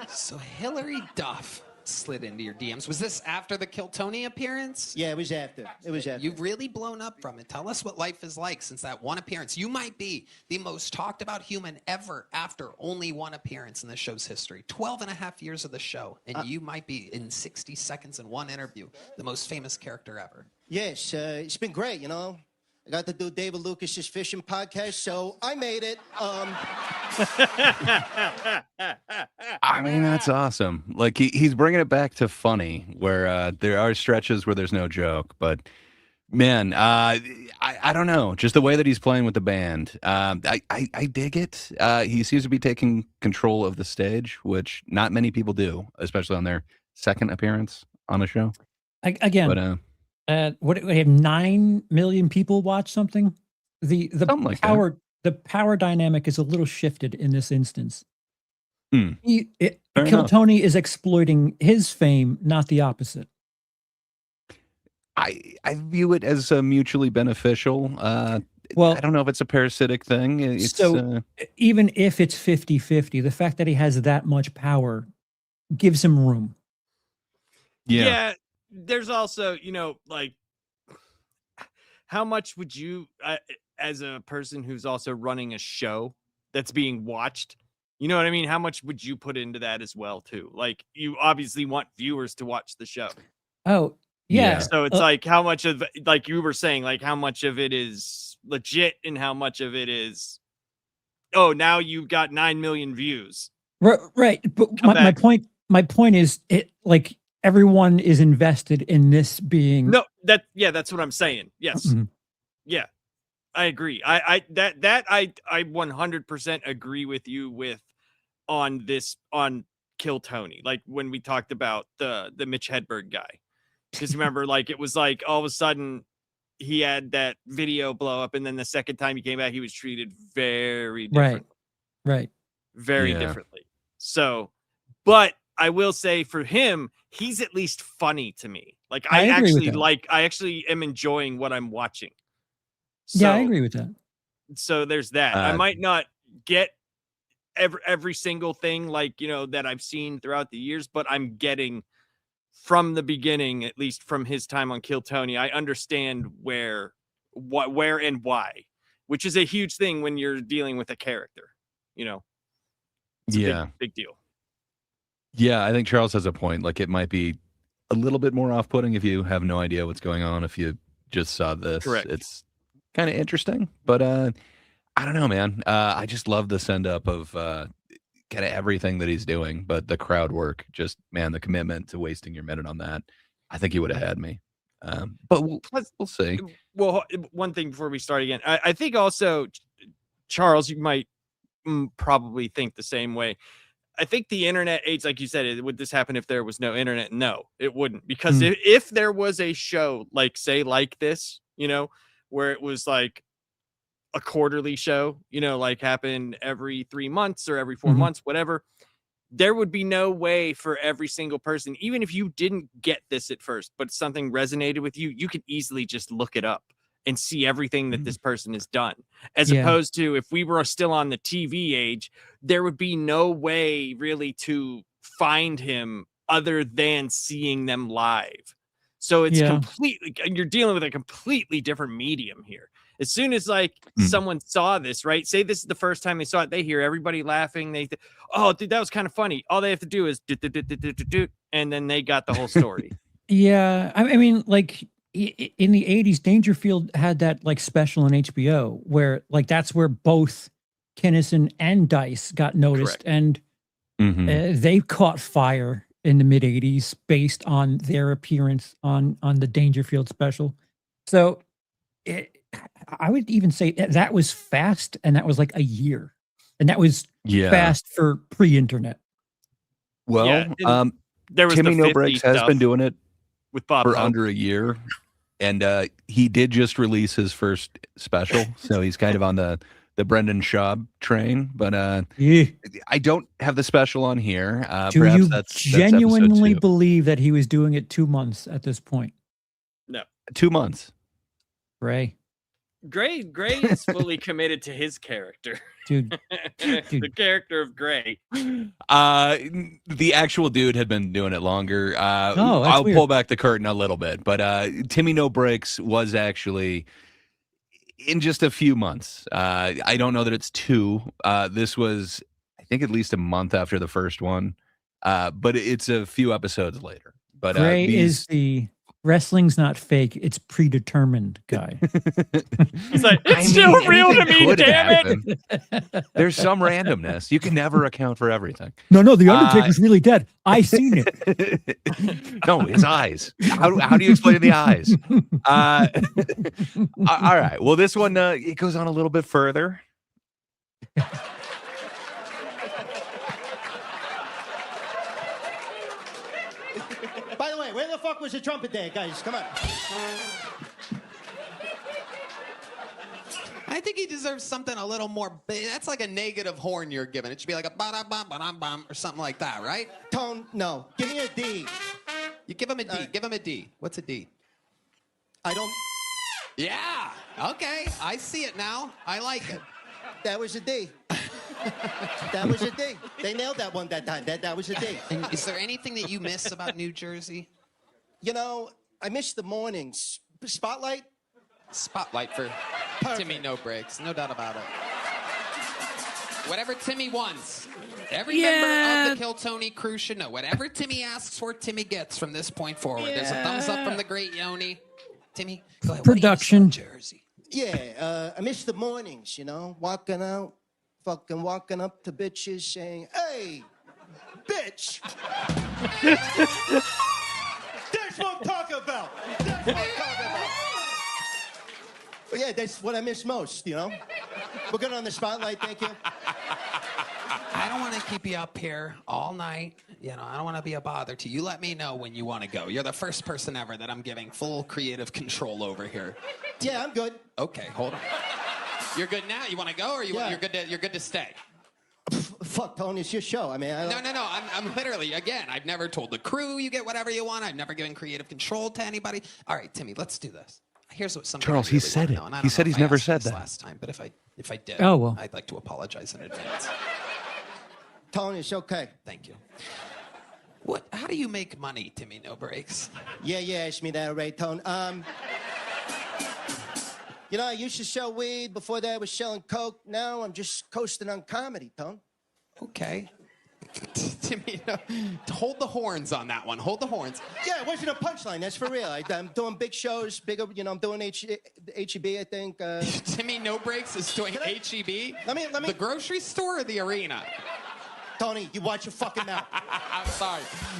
So Hillary Duff slid into your DMs. Was this after the Kill Tony appearance? Yeah, it was after. You've really blown up from it. Tell us what life is like since that one appearance. You might be the most talked about human ever after only one appearance in the show's history. 12 and a half years of the show, and you might be, in 60 seconds in one interview, the most famous character ever. Yes, it's been great, I got to do David Lucas's fishing podcast, so I made it. I mean, that's awesome. Like he's bringing it back to funny, where there are stretches where there's no joke. But man, I don't know, just the way that he's playing with the band. I dig it. He seems to be taking control of the stage, which not many people do, especially on their second appearance on a show. Again, what we have 9 million people watch something. The Something like power the power dynamic is a little shifted in this instance. Fair Kill enough. Tony is exploiting his fame, not the opposite. I view it as mutually beneficial. Well, I don't know if it's a parasitic thing. It's, so even if it's 50-50, the fact that he has that much power gives him room. Yeah. There's also, like, how much would you, as a person who's also running a show that's being watched, you know what I mean? How much would you put into that as well, too? Like, you obviously want viewers to watch the show. Oh, yeah. So it's like, how much of, like you were saying, like, how much of it is legit and how much of it is, oh, now you've got 9 million views. Right. But my point is, it like everyone is invested in this being. No, that's what I'm saying. Yes. Mhm. Yeah. I agree. I 100% agree with you on Kill Tony. Like when we talked about the Mitch Hedberg guy. Because remember, like it was like all of a sudden he had that video blow up, and then the second time he came back, he was treated very differently. Right. Very differently. So, but I will say for him, he's at least funny to me. Like I actually am enjoying what I'm watching. So, Yeah, I agree with that. So there's that. I might not get every single thing like, that I've seen throughout the years, but I'm getting from the beginning, at least from his time on Kill Tony, I understand where and why, which is a huge thing when you're dealing with a character. You know, it's a big deal. Yeah, I think Charles has a point. Like, it might be a little bit more off-putting if you have no idea what's going on. If you just saw this, Correct. It's kind of interesting, but I don't know, man. I just love the send-up of kind of everything that he's doing, but the crowd work, just, man, the commitment to wasting your minute on that. I think he would have had me. But we'll see. Well, one thing before we start again, I think also, Charles, you might probably think the same way. I think the internet age, like you said, would this happen if there was no internet? No, it wouldn't. Because if there was a show like, say, like this, you know, where it was like a quarterly show, you know, like happened every 3 months or every 4 months, whatever, there would be no way for every single person, even if you didn't get this at first, but something resonated with you, you could easily just look it up and see everything that this person has done. As opposed to if we were still on the TV age, there would be no way really to find him other than seeing them live. So it's completely, you're dealing with a completely different medium here. As soon as like someone saw this, right? Say this is the first time they saw it, they hear everybody laughing. They, oh, dude, that was kind of funny. All they have to do is and then they got the whole story. Yeah, I mean, like in the 80s, Dangerfield had that like special on HBO where like that's where both Kinnison and Dice got noticed. Correct. And they caught fire in the mid 80s based on their appearance on the Dangerfield special. So I would even say that was fast, and that was like a year, and that was fast for pre-internet. Well, there was Timmy the No Breaks has been doing it with Bob for Hope. under a year, and he did just release his first special, so he's kind of on the Brendan Schaub train. But I don't have the special on here. Do perhaps you that's genuinely episode 2. believe that he was doing it 2 months at this point? No, 2 months. Gray is fully committed to his character. Dude. The character of Gray. The actual dude had been doing it longer. I'll weird. pull back the curtain a little bit, but Timmy No Breaks was actually in just a few months. I don't know that it's 2. This was, I think, at least a month after the first one, but it's a few episodes later. But Gray is the wrestling's not fake, it's predetermined guy. He's like, it's still real to me, damn it. There's some randomness. You can never account for everything. No, the Undertaker's really dead. I seen it. No, his eyes. How do you explain the eyes? All right. Well, this one, it goes on a little bit further. By the way, where the fuck was the trumpet there, guys? Come on. I think he deserves something a little more. That's like a negative horn you're giving. It should be like a ba-da-bum, or something like that, right? Tone, no. Give me a D. You give him a D. Give him a D. What's a D? I don't. Yeah. Okay. I see it now. I like it. That was a D. That was a D. They nailed that one that time. That was a D. And is there anything that you miss about New Jersey? You know, I miss the mornings. Spotlight? Spotlight for Timmy No Breaks. No doubt about it. Whatever Timmy wants. Every member of the Kill Tony crew should know. Whatever Timmy asks for, Timmy gets from this point forward. There's a thumbs up from the great Yoni. Timmy, go ahead. Production. What do you miss about Jersey? Yeah, I miss the mornings, you know, walking out, fucking walking up to bitches saying, hey, bitch. That's what I'm talking about. That's what I'm talking about. But yeah, that's what I miss most, you know. We're good on the spotlight, thank you. I don't want to keep you up here all night. You know, I don't want to be a bother to you. You let me know when you want to go. You're the first person ever that I'm giving full creative control over here. Yeah, I'm good. Okay, hold on. You're good now? You want to go, or you're good to stay? Fuck, Tony, it's your show. I mean, I don't... No. I'm literally, again, I've never told the crew you get whatever you want. I've never given creative control to anybody. All right, Timmy, let's do this. Here's what something Charles, I really he said wanna it. know, and I He don't said know he's if I never asked said this that. last time, but if I did, Oh, well. I'd like to apologize in advance. Tony, it's okay. Thank you. What? How do you make money, Timmy No Breaks? Yeah, you asked me that, right, Tone? You know, I used to sell weed. Before that, I was selling coke. Now I'm just coasting on comedy, Tone. Okay. Timmy, no, hold the horns on that one. Hold the horns. Yeah, it wasn't a punchline. That's for real. I'm doing big shows, bigger. You know, I'm doing HEB. I think. Timmy No Breaks is doing HEB. Let me. The grocery store or the arena? Tony, you watch your fucking mouth.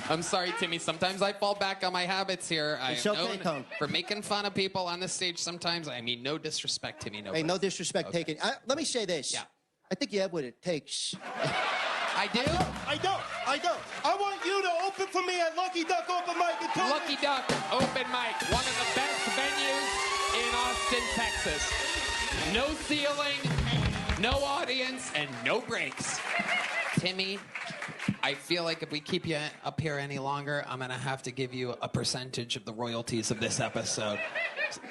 I'm sorry, Timmy. Sometimes I fall back on my habits here. It's I am okay, known Tone. for making fun of people on the stage sometimes. I mean, no disrespect, Timmy. No. Hey, no Breaks. disrespect taken. Let me say this. Yeah. I think you have what it takes. I do? I don't. I want you to open for me at Lucky Duck Open Mic in 2 minutes. Lucky Duck Open Mic, one of the best venues in Austin, Texas. No ceiling, no audience, and no breaks. Timmy, I feel like if we keep you up here any longer, I'm going to have to give you a percentage of the royalties of this episode.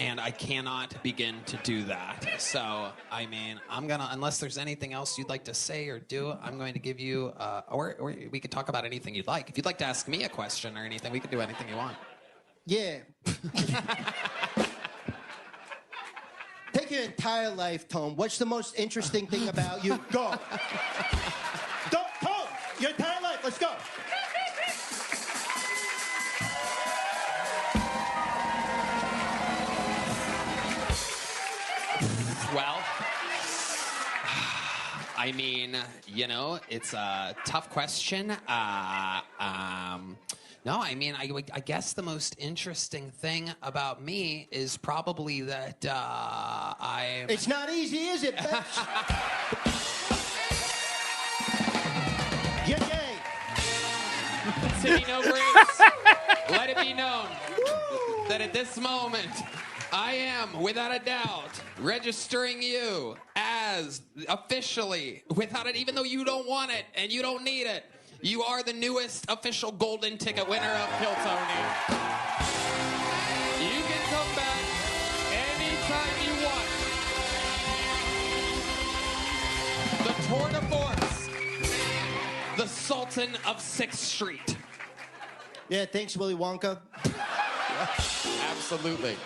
And I cannot begin to do that. So, I mean, I'm going to, unless there's anything else you'd like to say or do, I'm going to give you, or we could talk about anything you'd like. If you'd like to ask me a question or anything, we could do anything you want. Yeah. Take your entire life, Tone. What's the most interesting thing about you? Go. Tone, your entire life. Let's go. Well, I mean, you know, it's a tough question. No, I mean, I guess the most interesting thing about me is probably that I'm... It's not easy, is it, bitch? You're gay. Timmy No Breaks, let it be known that at this moment, I am, without a doubt, registering you as officially, without it, even though you don't want it and you don't need it, you are the newest official golden ticket winner of Kill Tony. You can come back anytime you want. The tour de force, the Sultan of 6th Street. Yeah, thanks, Willy Wonka. Absolutely.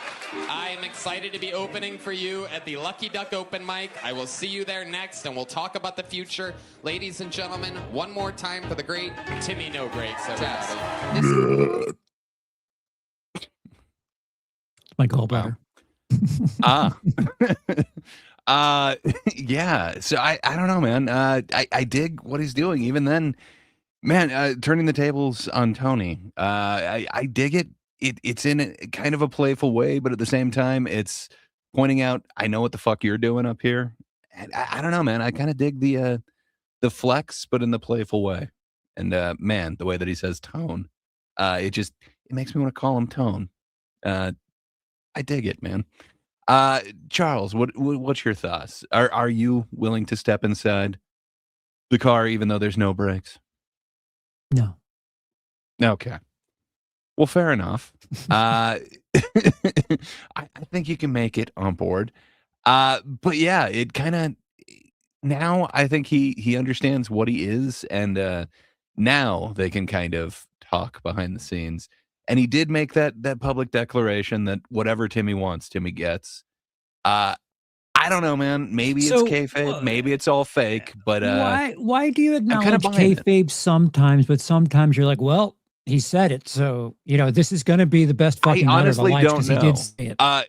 I am excited to be opening for you at the Lucky Duck Open Mic. I will see you there next, and we'll talk about the future. Ladies and gentlemen, one more time for the great Timmy No Breaks, everybody. My gallbladder. Yeah. So I don't know, man. I dig what he's doing. Even then, man, turning the tables on Tony. I dig it. It's in a kind of a playful way, but at the same time, it's pointing out, I know what the fuck you're doing up here. And I don't know, man. I kind of dig the flex, but in the playful way. And man, the way that he says tone, it makes me want to call him Tone. I dig it, man. Charles, what's your thoughts? Are you willing to step inside the car even though there's no brakes? No. Okay. Well, fair enough. I think you can make it on board. But yeah, it kind of now I think he understands what he is, and now they can kind of talk behind the scenes. And he did make that public declaration that whatever Timmy wants, Timmy gets. I don't know, man. Maybe it's kayfabe, maybe it's all fake. But why do you acknowledge kayfabe sometimes, but sometimes you're like, well, he said it, so you know this is going to be the best fucking night of our lives because he did say it.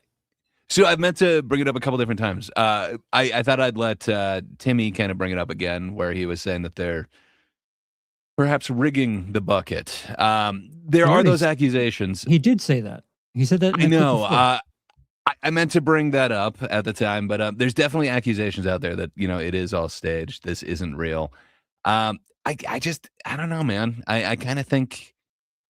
So I meant to bring it up a couple different times. I thought I'd let Timmy kind of bring it up again, where he was saying that they're perhaps rigging the bucket. There are those accusations. He did say that. He said that. I know. I meant to bring that up at the time, but there's definitely accusations out there that it is all staged. This isn't real. I don't know, man. I kind of think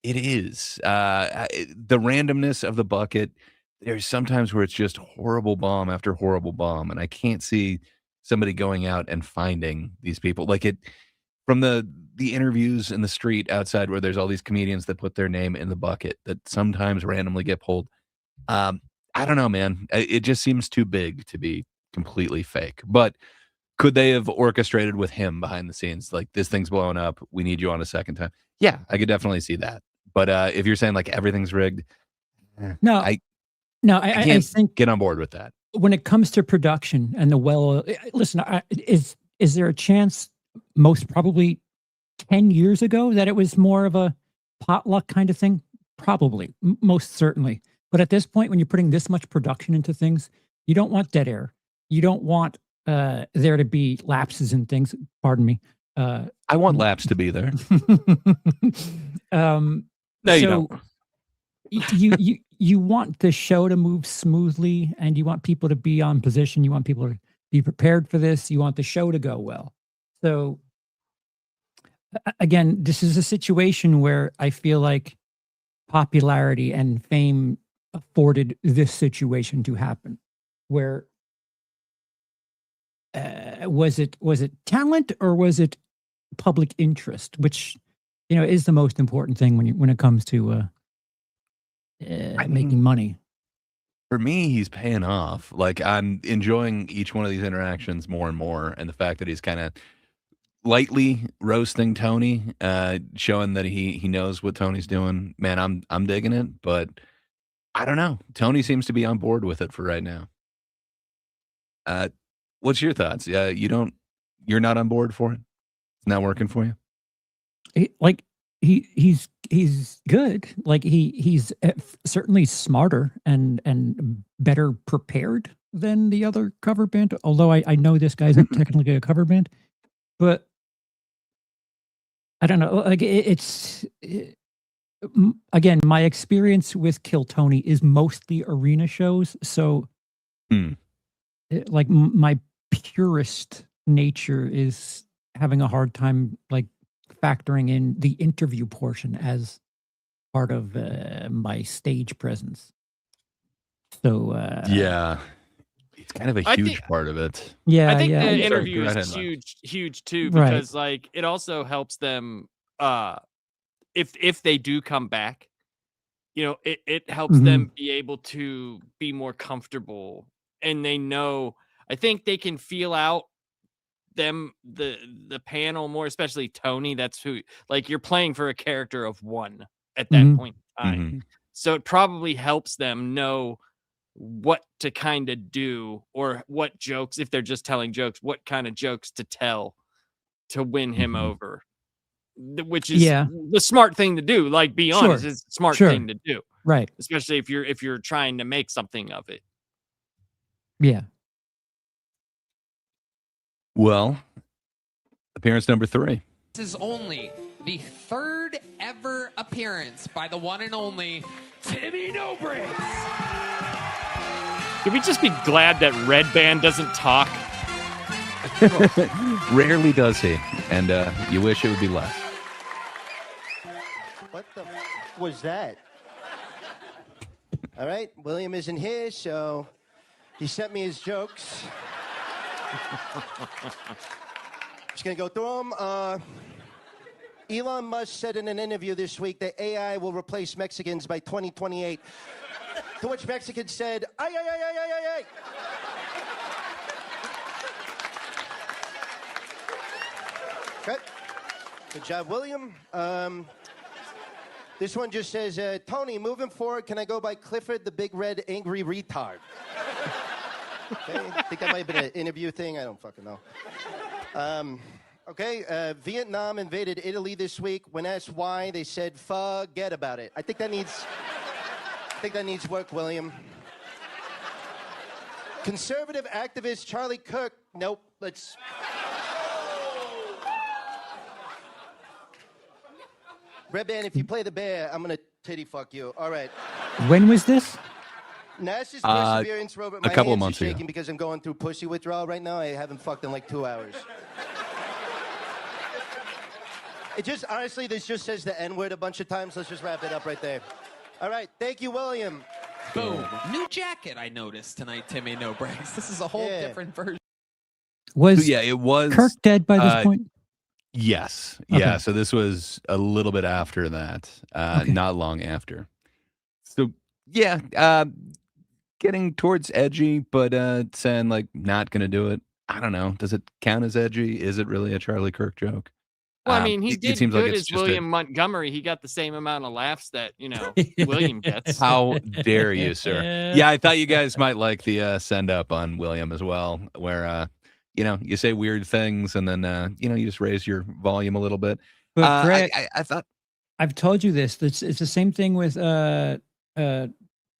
it is. The randomness of the bucket. There's sometimes where it's just horrible bomb after horrible bomb, and I can't see somebody going out and finding these people like it from the interviews in the street outside where there's all these comedians that put their name in the bucket that sometimes randomly get pulled. I don't know, man. It just seems too big to be completely fake. But Could they have orchestrated with him behind the scenes? Like, this thing's blowing up. We need you on a second time. Yeah, I could definitely see that. But if you're saying like everything's rigged, No, I I can't think get on board with that. when it comes to production and listen, is there a chance, most probably 10 years ago, that it was more of a potluck kind of thing? Probably, most certainly. But at this point, when you're putting this much production into things, you don't want dead air. You don't want there to be lapses in things. Pardon me. I want laps to be there. No, you don't. You want the show to move smoothly, and you want people to be on position. You want people to be prepared for this. You want the show to go well. So again, this is a situation where I feel like popularity and fame afforded this situation to happen. Where was it talent, or was it public interest? Which, is the most important thing when it comes to making money. For me, he's paying off. Like, I'm enjoying each one of these interactions more and more, and the fact that he's kind of lightly roasting Tony, showing that he knows what Tony's doing. Man, I'm digging it, but I don't know. Tony seems to be on board with it for right now. What's your thoughts? You're not on board for it? It's not working for you? He's good. Like he's certainly smarter and better prepared than the other cover band. Although I know this guy's not technically a cover band, but I don't know. Like again, my experience with Kill Tony is mostly arena shows. So like my purist nature is having a hard time like factoring in the interview portion as part of my stage presence. So yeah, it's kind of a huge part of it. Yeah, I think yeah. the Sorry, interview go ahead, is Mike. huge too, Right. because like it also helps them if they do come back, it helps them be able to be more comfortable, and they know, I think they can feel out the panel more, especially Tony. That's who, like, you're playing for a character of one at that point in time. So it probably helps them know what to kind of do, or what jokes, if they're just telling jokes, what kind of jokes to tell to win him over, which is the smart thing to do. Like, be honest, it's a smart thing to do, Right. especially if you're trying to make something of it. Yeah. Well, appearance number 3. This is only the third ever appearance by the one and only Timmy No Breaks. Can we just be glad that Red Band doesn't talk? Rarely does he, and you wish it would be less. What the was that? All right, William isn't here, so he sent me his jokes. Just gonna go through them. Elon Musk said in an interview this week that AI will replace Mexicans by 2028. To which Mexicans said, ay, ay, ay, ay, ay, ay, ay. Okay. Good job, William. This one just says, Tony, moving forward, can I go by Clifford the Big Red Angry Retard? Okay, I think that might have been an interview thing. I don't fucking know. Okay, Vietnam invaded Italy this week. When asked why, they said, forget about it. I think that needs work, William. Conservative activist Charlie Kirk. Nope, let's... Red Band, if you play the bear, I'm going to titty fuck you. All right. When was this? Nasa's perseverance rover. My a couple hands months are ago. shaking because I'm going through pussy withdrawal right now. I haven't fucked in like 2 hours. It just, honestly, this just says the N-word a bunch of times. Let's just wrap it up right there. All right. Thank you, William. Boom. New jacket I noticed tonight, Timmy No Breaks. This is a whole different version. Was it was Kirk dead by this point? Yes. Okay. Yeah. So this was a little bit after that, not long after. So yeah, getting towards edgy, but saying like not gonna do it. I don't know. Does it count as edgy? Is it really a Charlie Kirk joke? Well, I mean, he It did seems like good it's as just William Montgomery. He got the same amount of laughs that, William gets. How dare you, sir? Yeah, I thought you guys might like the send up on William as well, where you say weird things and then you just raise your volume a little bit. But Greg, I thought I've told you this. It's the same thing with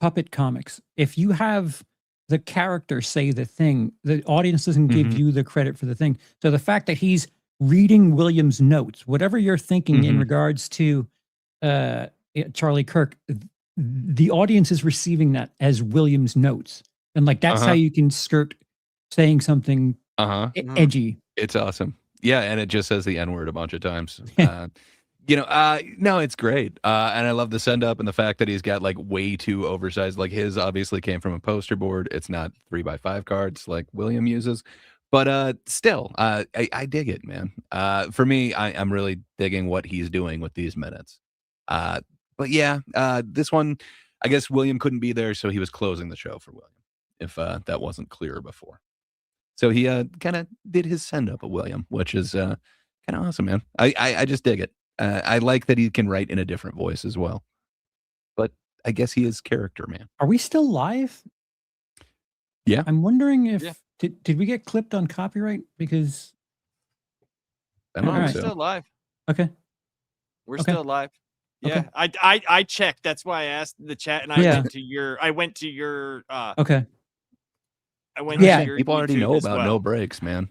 puppet comics. If you have the character say the thing, the audience doesn't give you the credit for the thing. So the fact that he's reading William's notes, whatever you're thinking in regards to Charlie Kirk, the audience is receiving that as William's notes, and like that's how you can skirt saying something edgy. It's awesome. Yeah, and it just says the N-word a bunch of times. No, it's great. And I love the send up and the fact that he's got like way too oversized. Like his obviously came from a poster board. It's not 3x5 cards like William uses. But still, I dig it, man. For me, I'm really digging what he's doing with these minutes. But yeah, this one, I guess William couldn't be there, so he was closing the show for William, if that wasn't clear before. So he kind of did his send up of William, which is kind of awesome, man. I just dig it. I like that he can write in a different voice as well. But I guess he is character, man. Are we still live? Yeah. I'm wondering if did we get clipped on copyright? Because we're still live. Okay. We're still live. Yeah. Okay. I checked. That's why I asked the chat, and I went to your okay. I went to your people already YouTube know as about well. no breaks, man.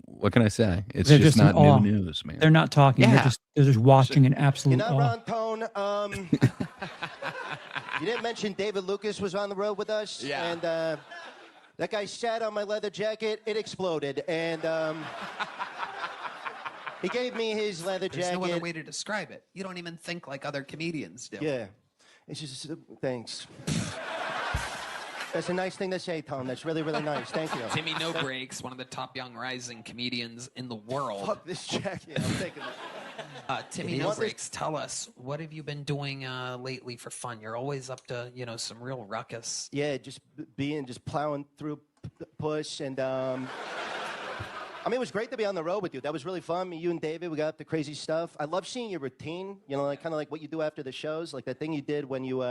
What can I say? It's They're just in not awe. new news, man. They're not talking. Yeah. They're just watching an absolute You're not awe. wrong, Tone. You didn't mention David Lucas was on the road with us. Yeah. And that guy sat on my leather jacket. It exploded. And he gave me his leather There's jacket. no other way to describe it. You don't even think like other comedians do. Yeah. It's just, thanks. That's a nice thing to say, Tom. That's really, really nice. Thank you. Timmy No Breaks, one of the top young rising comedians in the world. Fuck this jacket. I'm taking it. Timmy No Breaks, tell us, what have you been doing lately for fun? You're always up to, some real ruckus. Yeah, just plowing through push. And, I mean, it was great to be on the road with you. That was really fun. You and David, we got up to crazy stuff. I love seeing your routine, like kind of like what you do after the shows, like that thing you did when you,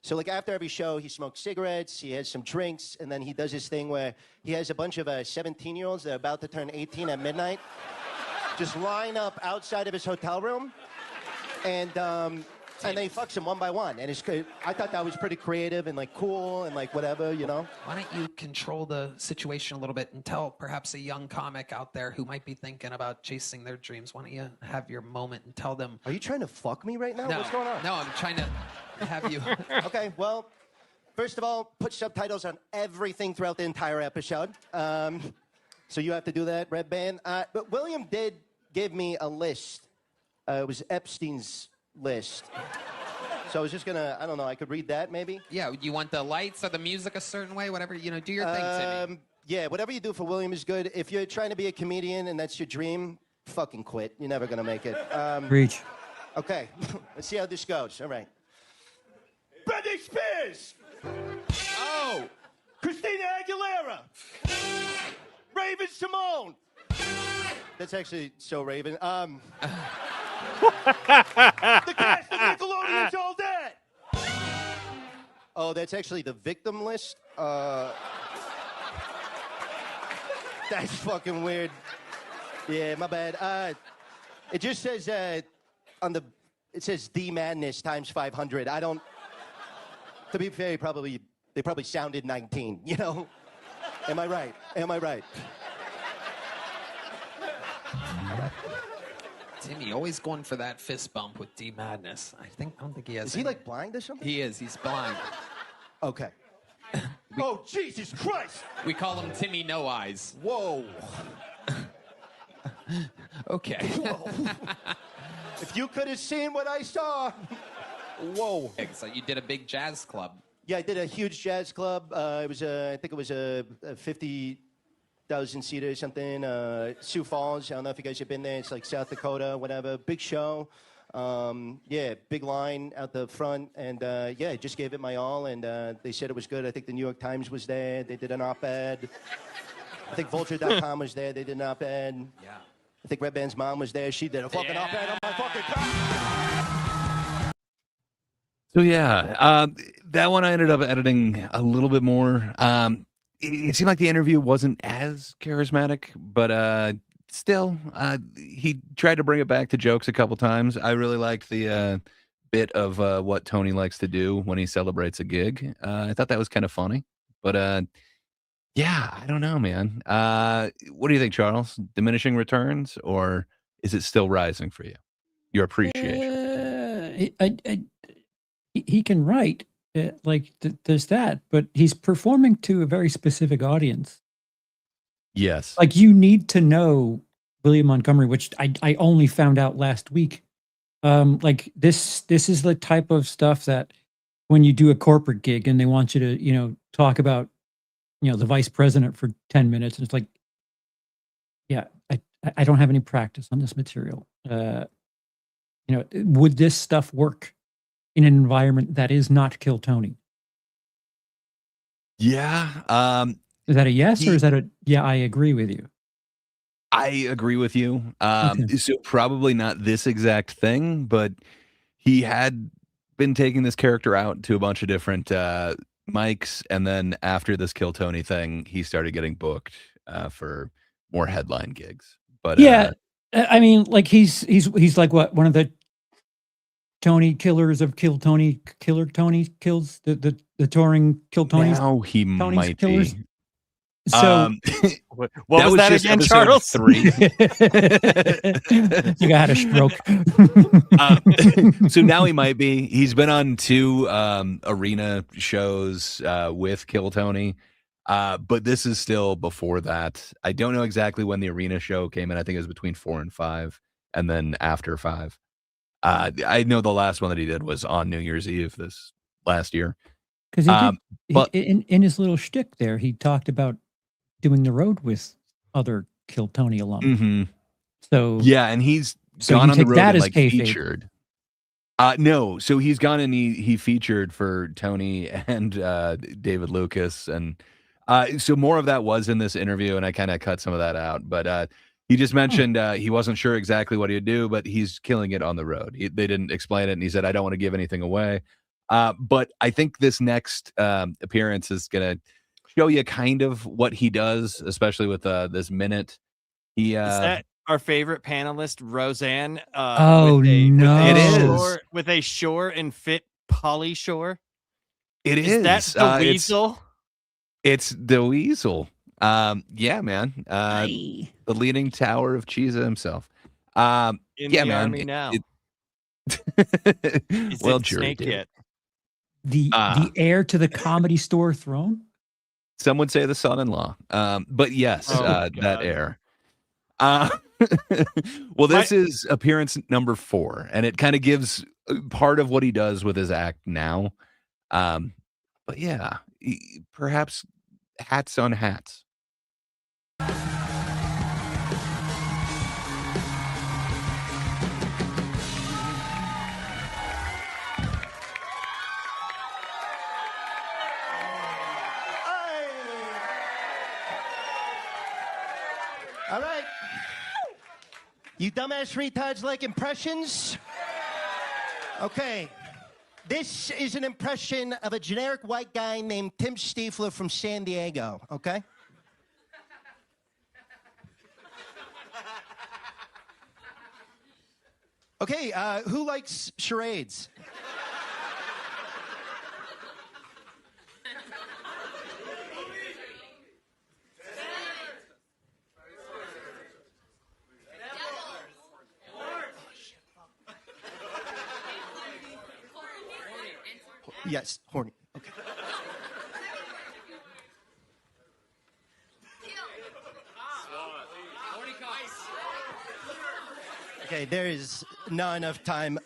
so like after every show, he smokes cigarettes, he has some drinks, and then he does this thing where he has a bunch of 17-year-olds that are about to turn 18 at midnight just line up outside of his hotel room, and then he fucks them one by one. And I thought that was pretty creative and like cool and like whatever, Why don't you control the situation a little bit and tell perhaps a young comic out there who might be thinking about chasing their dreams, why don't you have your moment and tell them... Are you trying to fuck me right now? No, What's going on? No, I'm trying to have you... Okay, well, first of all, put subtitles on everything throughout the entire episode. So you have to do that, Red Band. But William did give me a list. It was Epstein's list. So I was just gonna, I don't know, I could read that maybe? Yeah, you want the lights or the music a certain way, whatever, do your thing, Timmy. Yeah, whatever you do for William is good. If you're trying to be a comedian and that's your dream, fucking quit. You're never gonna make it. Preach. Okay, let's see how this goes. All right. Britney Spears. Oh! Christina Aguilera. Raven Simone. That's actually so Raven. The cast of Nickelodeon's All That. Oh, that's actually the victim list? That's fucking weird. Yeah, my bad. It just says it says D Madness times 500. I don't. To be fair, they probably sounded 19. Am I right? Am I right? Timmy, always going for that fist bump with D Madness. I don't think he has. Is he like blind or something? He is. He's blind. Okay. Oh, Jesus Christ! We call him Timmy No Eyes. Whoa. Okay. Whoa. If you could have seen what I saw. Whoa. So you did a big jazz club. Yeah, I did a huge jazz club. It was I think it was a 50,000 seater or something. Sioux Falls. I don't know if you guys have been there. It's like South Dakota, whatever. Big show. Yeah, big line out the front, and yeah, just gave it my all, and they said it was good. I think the New York Times was there. They did an op-ed. I think Vulture.com was there. They did an op-ed. Yeah. I think Red Band's mom was there. She did a fucking op-ed on my fucking car. So yeah, that one I ended up editing a little bit more. It seemed like the interview wasn't as charismatic, but still, he tried to bring it back to jokes a couple times. I really liked the bit of what Tony likes to do when he celebrates a gig. I thought that was kind of funny, but yeah, I don't know, man. What do you think, Charles? Diminishing returns, or is it still rising for you? Your appreciation. He can write, there's that, but he's performing to a very specific audience. Yes. Like, you need to know William Montgomery, which I only found out last week. Like, this is the type of stuff that when you do a corporate gig and they want you to, talk about, the vice president for 10 minutes, and it's like, yeah, I don't have any practice on this material. Would this stuff work in an environment that is not Kill Tony? Yeah. Is that a yes, or is that a, yeah, I agree with you? I agree with you. Okay. So probably not this exact thing, but he had been taking this character out to a bunch of different mics, and then after this Kill Tony thing, he started getting booked for more headline gigs. But yeah, I mean, like, he's like, what, one of the Tony killers of Kill Tony, Killer Tony kills the touring Kill Tonys. now he Tony's might killers. be. So What was that just again, episode Charles? 3. you had a stroke. So now he might be. He's been on 2 arena shows with Kill Tony, but this is still before that. I don't know exactly when the arena show came in. I think it was between 4 and 5, and then after 5. I know the last one that he did was on New Year's Eve this last year. Because in his little shtick there, he talked about doing the road with other Kill Tony alum. Mm-hmm. So yeah, and he's so gone you on the take road that and as like kayfabe. featured. No, so he's gone and he featured for Tony and David Lucas, and so more of that was in this interview, and I kind of cut some of that out. But he just mentioned he wasn't sure exactly what he'd do, but he's killing it on the road. They didn't explain it, and he said, "I don't want to give anything away." But I think this next appearance is gonna show you kind of what he does, especially with this minute. He Is that our favorite panelist, Roseanne? Oh, no. It is. With a short and fit Polly Shore. It Is that the Weasel? It's the Weasel. Yeah, man. The leaning tower of Cheesa himself. In yeah, the man. army now. Is Well, it jury Snake dude. yet? The heir to the Comedy Store throne? Some would say the son-in-law. But yes, that heir. Well, this is appearance number 4, and it kind of gives part of what he does with his act now. But yeah, perhaps hats on hats. All right. You dumbass retards like impressions? Okay. This is an impression of a generic white guy named Tim Stiefler from San Diego, okay? Okay, who likes charades? Yes, horny. Okay. Okay, there is not enough time.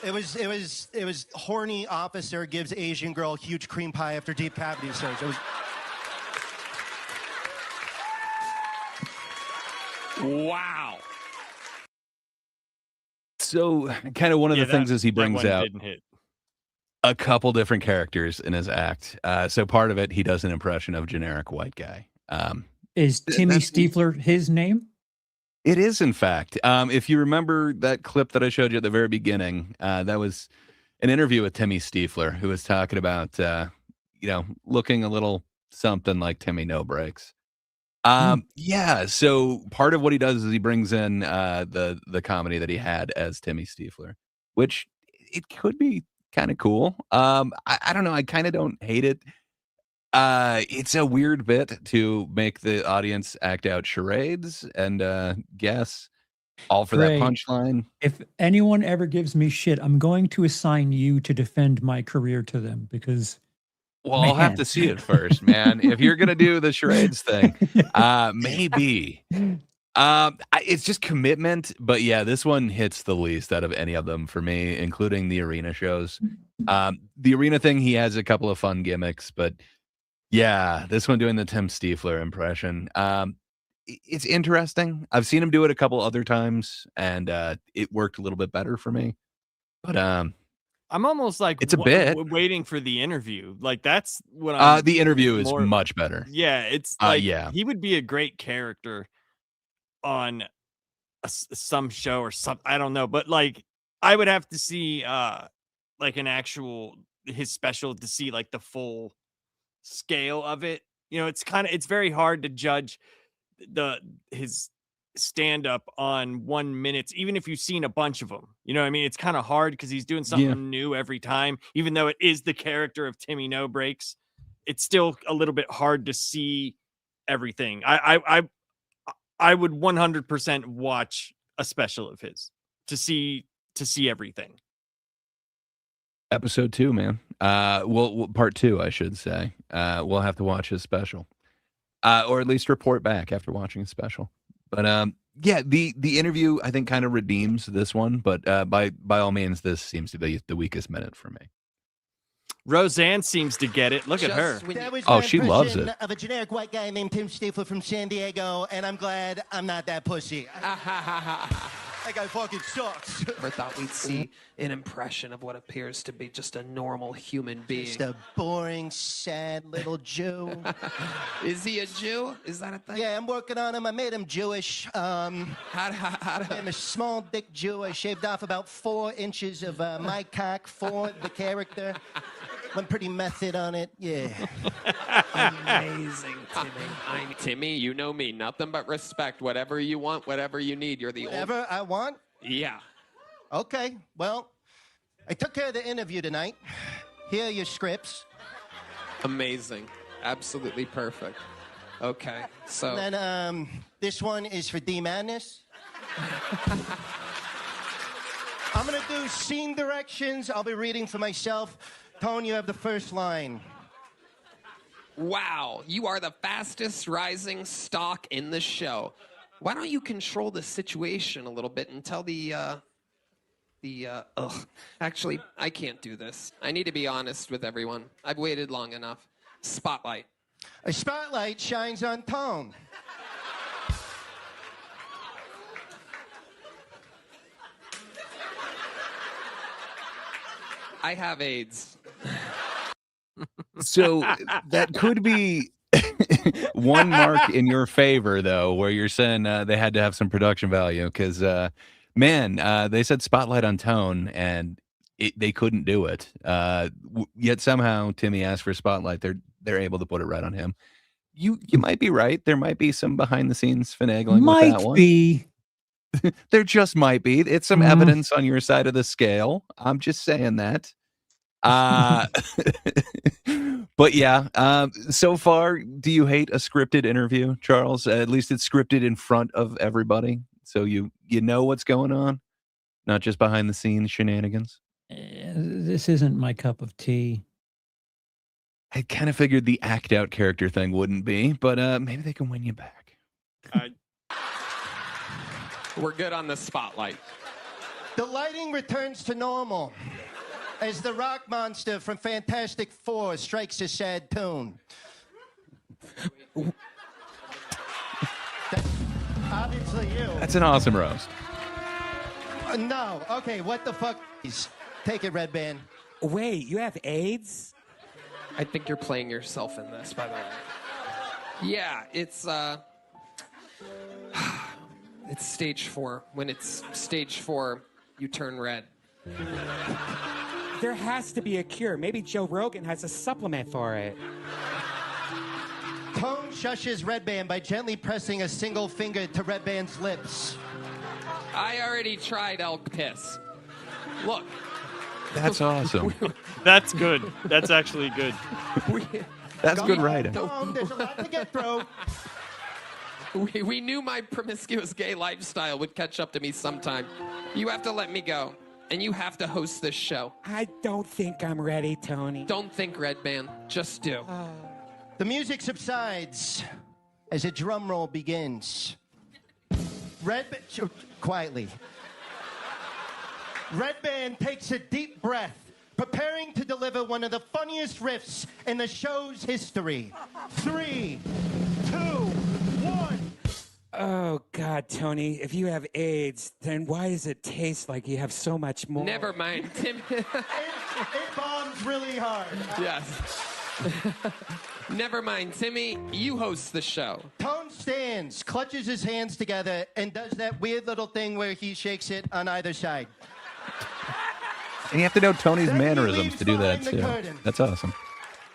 It was horny officer gives Asian girl huge cream pie after deep cavity search. It was. Wow. So, kind of one of the things is he brings out. Didn't hit. a couple different characters in his act. So part of it, he does an impression of generic white guy. Is Timmy that's- Stiefler his name? It is, in fact. If you remember that clip that I showed you at the very beginning, that was an interview with Timmy Stiefler, who was talking about, looking a little something like Timmy No Breaks. Yeah. So part of what he does is he brings in the comedy that he had as Timmy Stiefler, which it could be kind of cool. I don't know. I kind of don't hate it. It's a weird bit to make the audience act out charades and guess, all for that Great. punchline. If anyone ever gives me shit, I'm going to assign you to defend my career to them because. Well, I'll have Man. to see it first, man. If you're gonna do the charades thing, maybe. It's just commitment, but yeah, this one hits the least out of any of them for me, including the arena shows. The arena thing, he has a couple of fun gimmicks, but yeah, this one doing the Tim Stiefler impression. It's interesting. I've seen him do it a couple other times, and it worked a little bit better for me. But I'm almost like it's a bit waiting for the interview. Like that's what I'm. The interview is much better. Yeah, it's like yeah. he would be a great character on some show or something. I don't know, but like I would have to see like an actual his special to see like the full scale of it. It's very hard to judge his stand up on 1 minute, even if you've seen a bunch of them. You know what I mean? It's kind of hard because he's doing something new every time, even though it is the character of Timmy No Breaks. It's still a little bit hard to see everything. I would 100% watch a special of his to see everything. Episode 2, man. Well, part 2, I should say. We'll have to watch his special, or at least report back after watching his special. But yeah, the interview I think kind of redeems this one, but by all means, this seems to be the weakest minute for me. Roseanne seems to get it. Look at her. That was Oh, my she loves impression it. Of a generic white guy named Tim Stiefler from San Diego, and I'm glad I'm not that pussy. That guy fucking sucks. Never thought we'd see an impression of what appears to be just a normal human being. Just a boring, sad little Jew. Is he a Jew? Is that a thing? Yeah, I'm working on him. I made him Jewish. I'm a small dick Jew. I shaved off about 4 inches of my cock for the character. I'm pretty method on it. Yeah. Amazing, Timmy. Timmy, you know me. Nothing but respect. Whatever you want, whatever you need. You're the Whatever I want? Yeah. Okay, well, I took care of the interview tonight. Here are your scripts. Amazing. Absolutely perfect. Okay, so. And then this one is for D Madness. I'm gonna do scene directions. I'll be reading for myself. Tone, you have the first line. Wow, you are the fastest rising stock in the show. Why don't you control the situation a little bit and tell actually, I can't do this. I need to be honest with everyone. I've waited long enough. Spotlight. A spotlight shines on Tone. I have AIDS. So that could be one mark in your favor, though, where you're saying they had to have some production value because, they said spotlight on Tone and they couldn't do it. Yet somehow Timmy asked for spotlight. They're able to put it right on him. You might be right. There might be some behind the scenes finagling with that one. Might be. There just might be. It's some evidence on your side of the scale. I'm just saying that. But yeah, so far, do you hate a scripted interview, Charles? At least it's scripted in front of everybody, so you know what's going on, not just behind the scenes shenanigans. This isn't my cup of tea. I kind of figured the act out character thing wouldn't be, but maybe they can win you back. We're good on the spotlight. The lighting returns to normal as the rock monster from Fantastic Four strikes a sad tune. That's obviously you. That's an awesome roast. No. Okay, what the fuck? Take it, Red Band. Wait, you have AIDS? I think you're playing yourself in this, by the way. Yeah, it's it's stage 4. When it's stage 4, you turn red. There has to be a cure. Maybe Joe Rogan has a supplement for it. Tone shushes Redband by gently pressing a single finger to Redband's lips. I already tried elk piss. Look. That's awesome. That's good. That's actually good. That's good writing. Tone, there's a lot to get through. We knew my promiscuous gay lifestyle would catch up to me sometime. You have to let me go. And you have to host this show. I don't think I'm ready, Tony. Don't think, Redband. Just do. The music subsides as a drum roll begins. Quietly. Redband takes a deep breath, preparing to deliver one of the funniest riffs in the show's history. 3, 2, 1. Oh, God, Tony, if you have AIDS, then why does it taste like you have so much more? Never mind, Tim. It bombs really hard. Yes. Never mind, Timmy. You host the show. Tone stands, clutches his hands together, and does that weird little thing where he shakes it on either side. And you have to know Tony's Then he mannerisms leaves to do that, behind the too. curtain. That's awesome.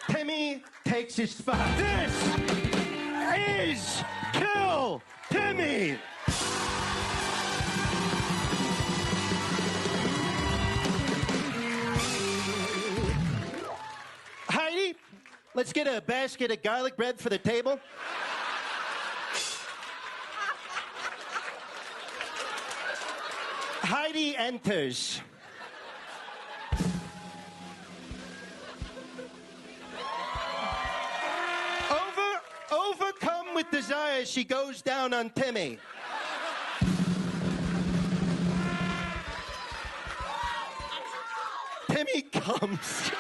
Timmy takes his spot. This is Kill Timmy. Heidi, let's get a basket of garlic bread for the table. Heidi enters. Overcome with desire, she goes down on Timmy. Timmy comes.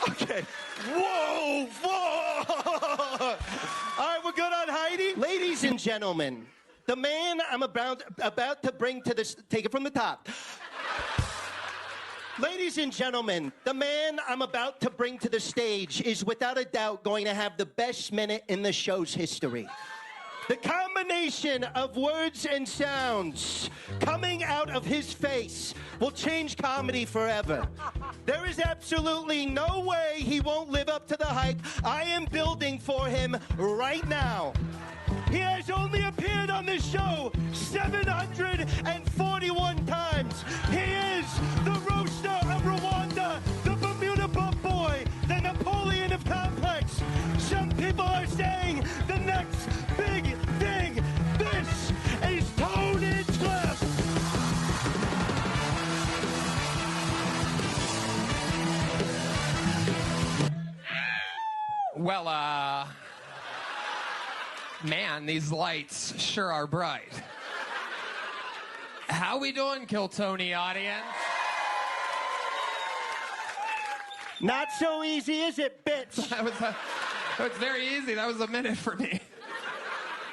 Okay. Whoa! All right, we're good on Heidi? Ladies and gentlemen, the man I'm about to bring to this, take it from the top. Ladies and gentlemen, the man I'm about to bring to the stage is without a doubt going to have the best minute in the show's history. The combination of words and sounds coming out of his face will change comedy forever. There is absolutely no way he won't live up to the hype I am building for him right now. He has only appeared on this show 741 times. He is the roaster of Rwanda, the Bermuda Bump Boy, the Napoleon of Complex. Some people are saying the next big thing. This is Tone Hinchcliffe. Well, man, these lights sure are bright. How we doing, Kill Tony audience? Not so easy, is it, bitch? That was very easy. That was a minute for me.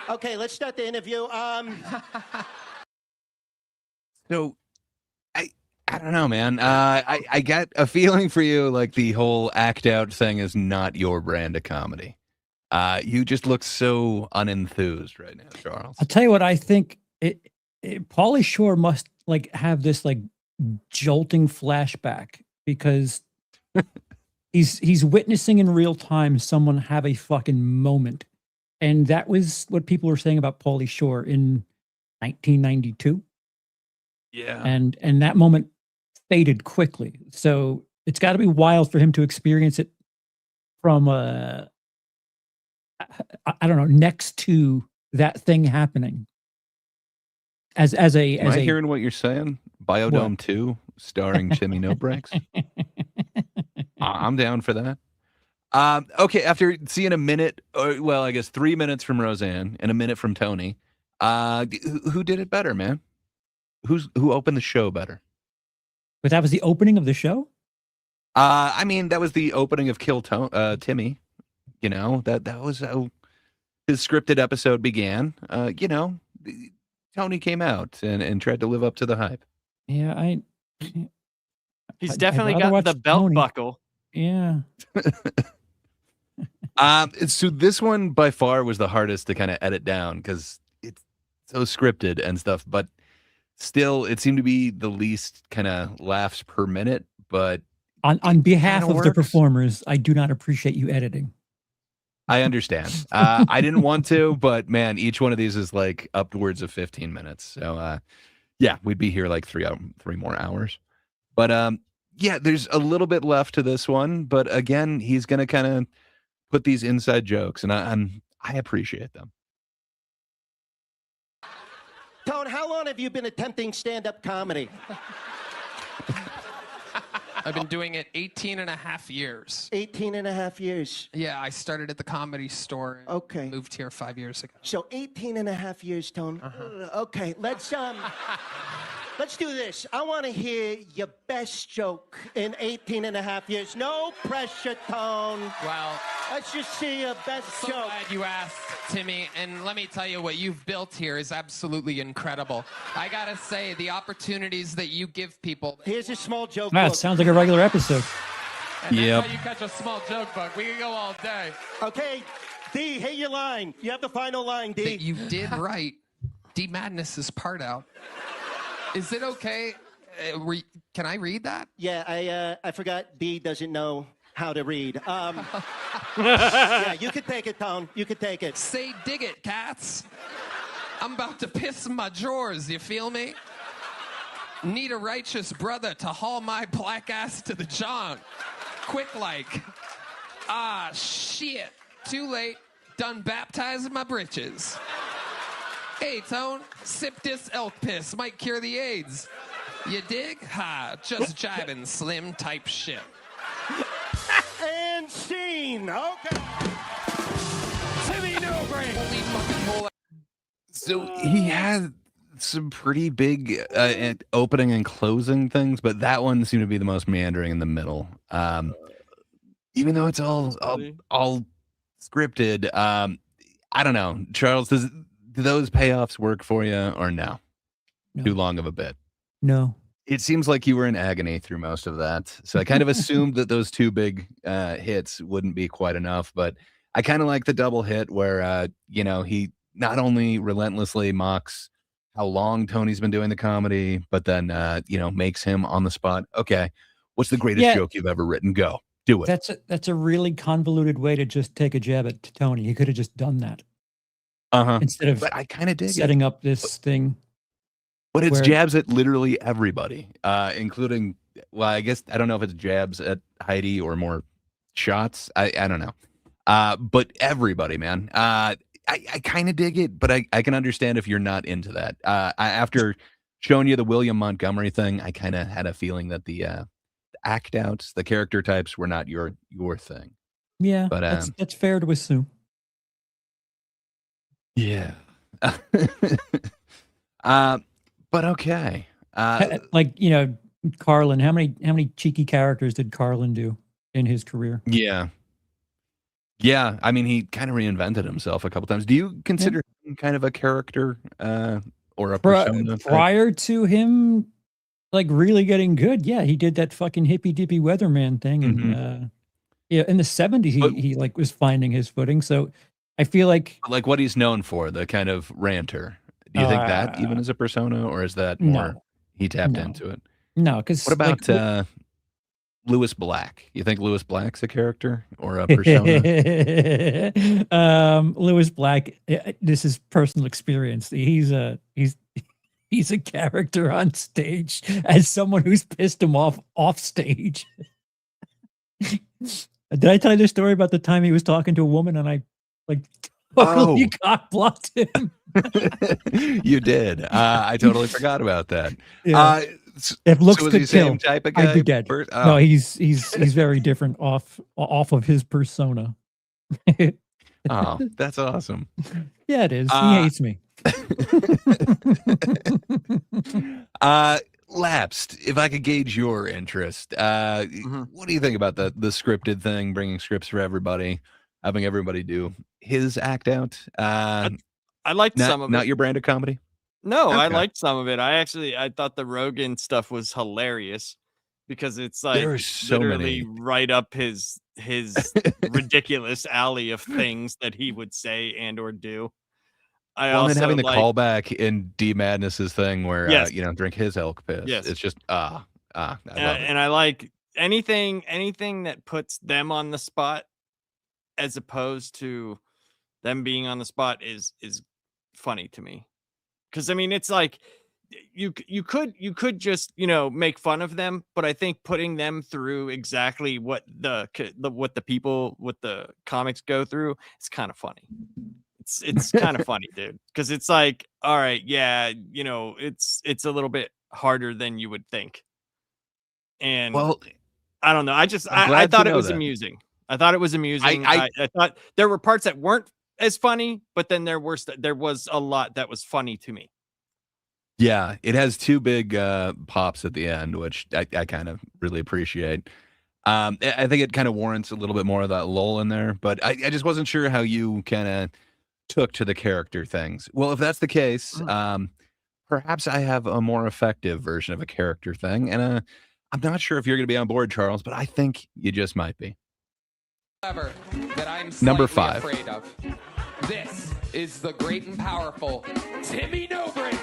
Okay, let's start the interview. So, I don't know, man. I get a feeling for you, like the whole act out thing is not your brand of comedy. You just look so unenthused right now, Charles. I'll tell you what I think. Pauly Shore must like have this like jolting flashback because he's witnessing in real time someone have a fucking moment, and that was what people were saying about Pauly Shore in 1992. Yeah, and that moment faded quickly. So it's got to be wild for him to experience it from I don't know, next to that thing happening. Am I hearing what you're saying? Biodome 2, starring Timmy No Breaks. I'm down for that. Okay, after seeing a minute, or well, I guess 3 minutes from Roseanne and a minute from Tony, who did it better, man? Who opened the show better? But that was the opening of the show? I mean, that was the opening of Kill Timmy. You know, that was how his scripted episode began. You know, Tony came out and tried to live up to the hype. Yeah, He's I'd definitely rather got watch the belt Tony. buckle. Yeah. So this one by far was the hardest to kind of edit down because it's so scripted and stuff, but still it seemed to be the least kind of laughs per minute. But On behalf kinda of the works. performers, I do not appreciate you editing. I understand. I didn't want to, but man, each one of these is like upwards of 15 minutes. So yeah, we'd be here like 3 more hours. But yeah, there's a little bit left to this one, but again, he's gonna kind of put these inside jokes, and I appreciate them. Tone, how long have you been attempting stand-up comedy? I've been doing it 18 and a half years. 18 and a half years. Yeah, I started at the Comedy Store. And Okay. Moved here 5 years ago. So 18 and a half years, Tone. Okay, let's do this. I want to hear your best joke in 18 and a half years. No pressure, Tone. Well, Let's just see your best so joke. glad you asked, Timmy. And let me tell you, what you've built here is absolutely incredible. I gotta say, the opportunities that you give people. Here's a small joke. Wow, it book. sounds like a regular episode. And that's Yep. how you catch a small joke book. We can go all day. Okay, D, hit your line. You have the final line, D. That you did right. D Madness is part out. Is it okay? Can I read that? Yeah, I forgot D doesn't know how to read. Yeah, you can take it, Tone. You can take it. Say dig it, cats. I'm about to piss in my drawers, you feel me? Need a righteous brother to haul my black ass to the John. Quick like. Ah, shit. Too late. Done baptizing my britches. Hey, Tone, sip this elk piss. Might cure the AIDS. You dig? Ha, just jibing slim type shit. And scene. Okay. Timmy Newbrain. Holy fucking hole. So he had some pretty big opening and closing things, but that one seemed to be the most meandering in the middle. Even though it's all scripted, I don't know. Charles, do those payoffs work for you or no? Too long of a bit. No. It seems like you were in agony through most of that. So I kind of assumed that those two big hits wouldn't be quite enough, but I kind of like the double hit where, he not only relentlessly mocks how long Tony's been doing the comedy, but then, makes him on the spot. Okay, what's the greatest joke you've ever written? Go, do it. That's a really convoluted way to just take a jab at Tony. He could have just done that. Instead of but I kind of dig setting up this thing. But it's where- jabs at literally everybody, including, well, I guess, I don't know if it's jabs at Heidi or more shots. I don't know. But everybody, man. I kind of dig it, but I can understand if you're not into that. After showing you the William Montgomery thing, I kind of had a feeling that the act outs, the character types were not your thing. Yeah, But that's fair to assume. yeah. But okay. Carlin, how many cheeky characters did Carlin do in his career? Yeah. Yeah, I mean, he kind of reinvented himself a couple times. Do you consider him kind of a character or a persona? Prior to him, like, really getting good, yeah, he did that fucking hippy dippy weatherman thing, and in the 70s, he like was finding his footing. So I feel like what he's known for, the kind of ranter. Do you think that even is a persona, or is that more he tapped into it? No, because what about Lewis Black? You think Lewis Black's a character or a persona? Lewis Black, this is personal experience. He's a character on stage as someone who's pissed him off stage. Did I tell you the story about the time he was talking to a woman and I totally cock blocked him? You did. I totally forgot about that. Yeah. If looks so could is he kill, same type of guy? I'd be dead. No, he's very different off of his persona. Oh, that's awesome. Yeah, it is. He hates me. Lapsed, if I could gauge your interest, what do you think about the scripted thing, bringing scripts for everybody, having everybody do his act out? I liked some of it. Not your brand of comedy? No, I Okay. liked some of it. I thought the Rogan stuff was hilarious. because it's like There are so literally many. right up his ridiculous alley of things that he would say and or do. I Well, and then also having the like callback in D Madness's thing where yes, drink his elk piss. yes, It's just I love it. and I like anything that puts them on the spot as opposed to them being on the spot is funny to me. Because I mean, it's like you could just make fun of them, but I think putting them through exactly what the comics go through, it's kind of funny. It's kind of funny, dude, because it's like, all right, yeah, it's a little bit harder than you would think, and Well, I don't know. I I'm glad to thought it know was that. amusing. I thought it was amusing. I I thought there were parts that weren't as funny, but then there was a lot that was funny to me. Yeah, it has two big pops at the end, which I kind of really appreciate. I think it kind of warrants a little bit more of that lull in there, but I just wasn't sure how you kind of took to the character things. Well, if that's the case, perhaps I have a more effective version of a character thing, and I'm not sure if you're going to be on board, Charles, but I think you just might be. That I'm Number slightly 5. afraid of. This is the great and powerful Timmy Nobrace.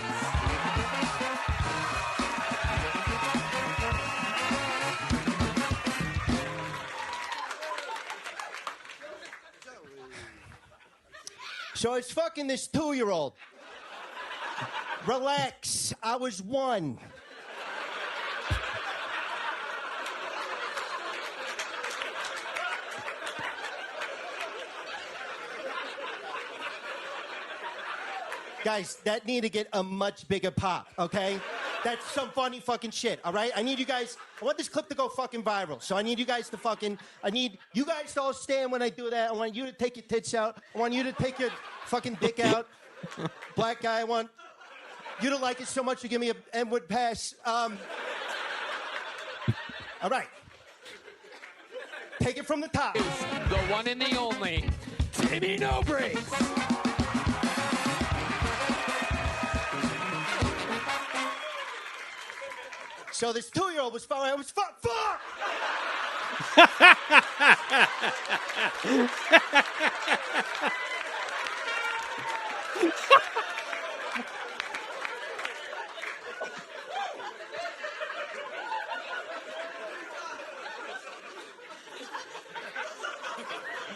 So it's fucking this 2-year-old. Relax, I was 1. Guys, that need to get a much bigger pop, okay? That's some funny fucking shit, all right? I want this clip to go fucking viral. So I need you guys to all stand when I do that. I want you to take your tits out. I want you to take your fucking dick out. Black guy, I want you to like it so much you give me a N-word pass. All right. Take it from the top. The one and the only Timmy Nobrace. So this 2-year-old was following. I was fuck.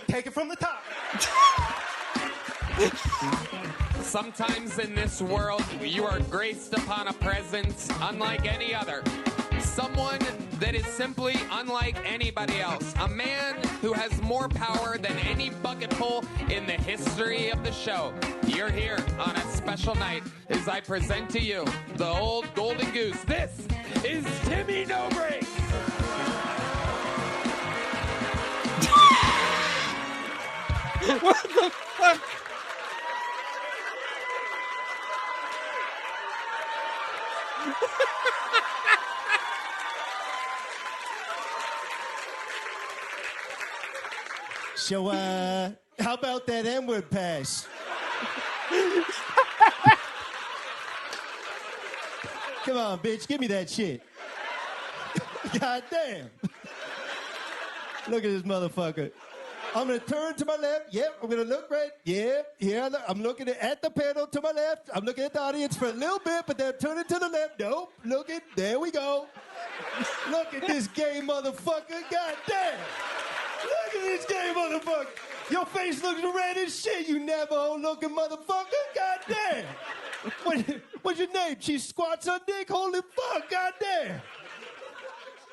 Take it from the top. Sometimes in this world, you are graced upon a presence unlike any other. Someone that is simply unlike anybody else. A man who has more power than any bucket full in the history of the show. You're here on a special night as I present to you the old golden goose. This is Timmy Nobrace. What the fuck? So, how about that N-word pass? Come on, bitch, give me that shit. God damn. Look at this motherfucker. I'm gonna turn to my left. Yep, I'm gonna look right. Yeah, here. I'm looking at the panel to my left. I'm looking at the audience for a little bit, but then turning to the left. Nope, there we go. Look at this gay motherfucker. God damn. Look at this gay motherfucker. Your face looks red as shit, you Navajo-looking motherfucker. God damn. What's your name? She squats her dick. Holy fuck. God damn.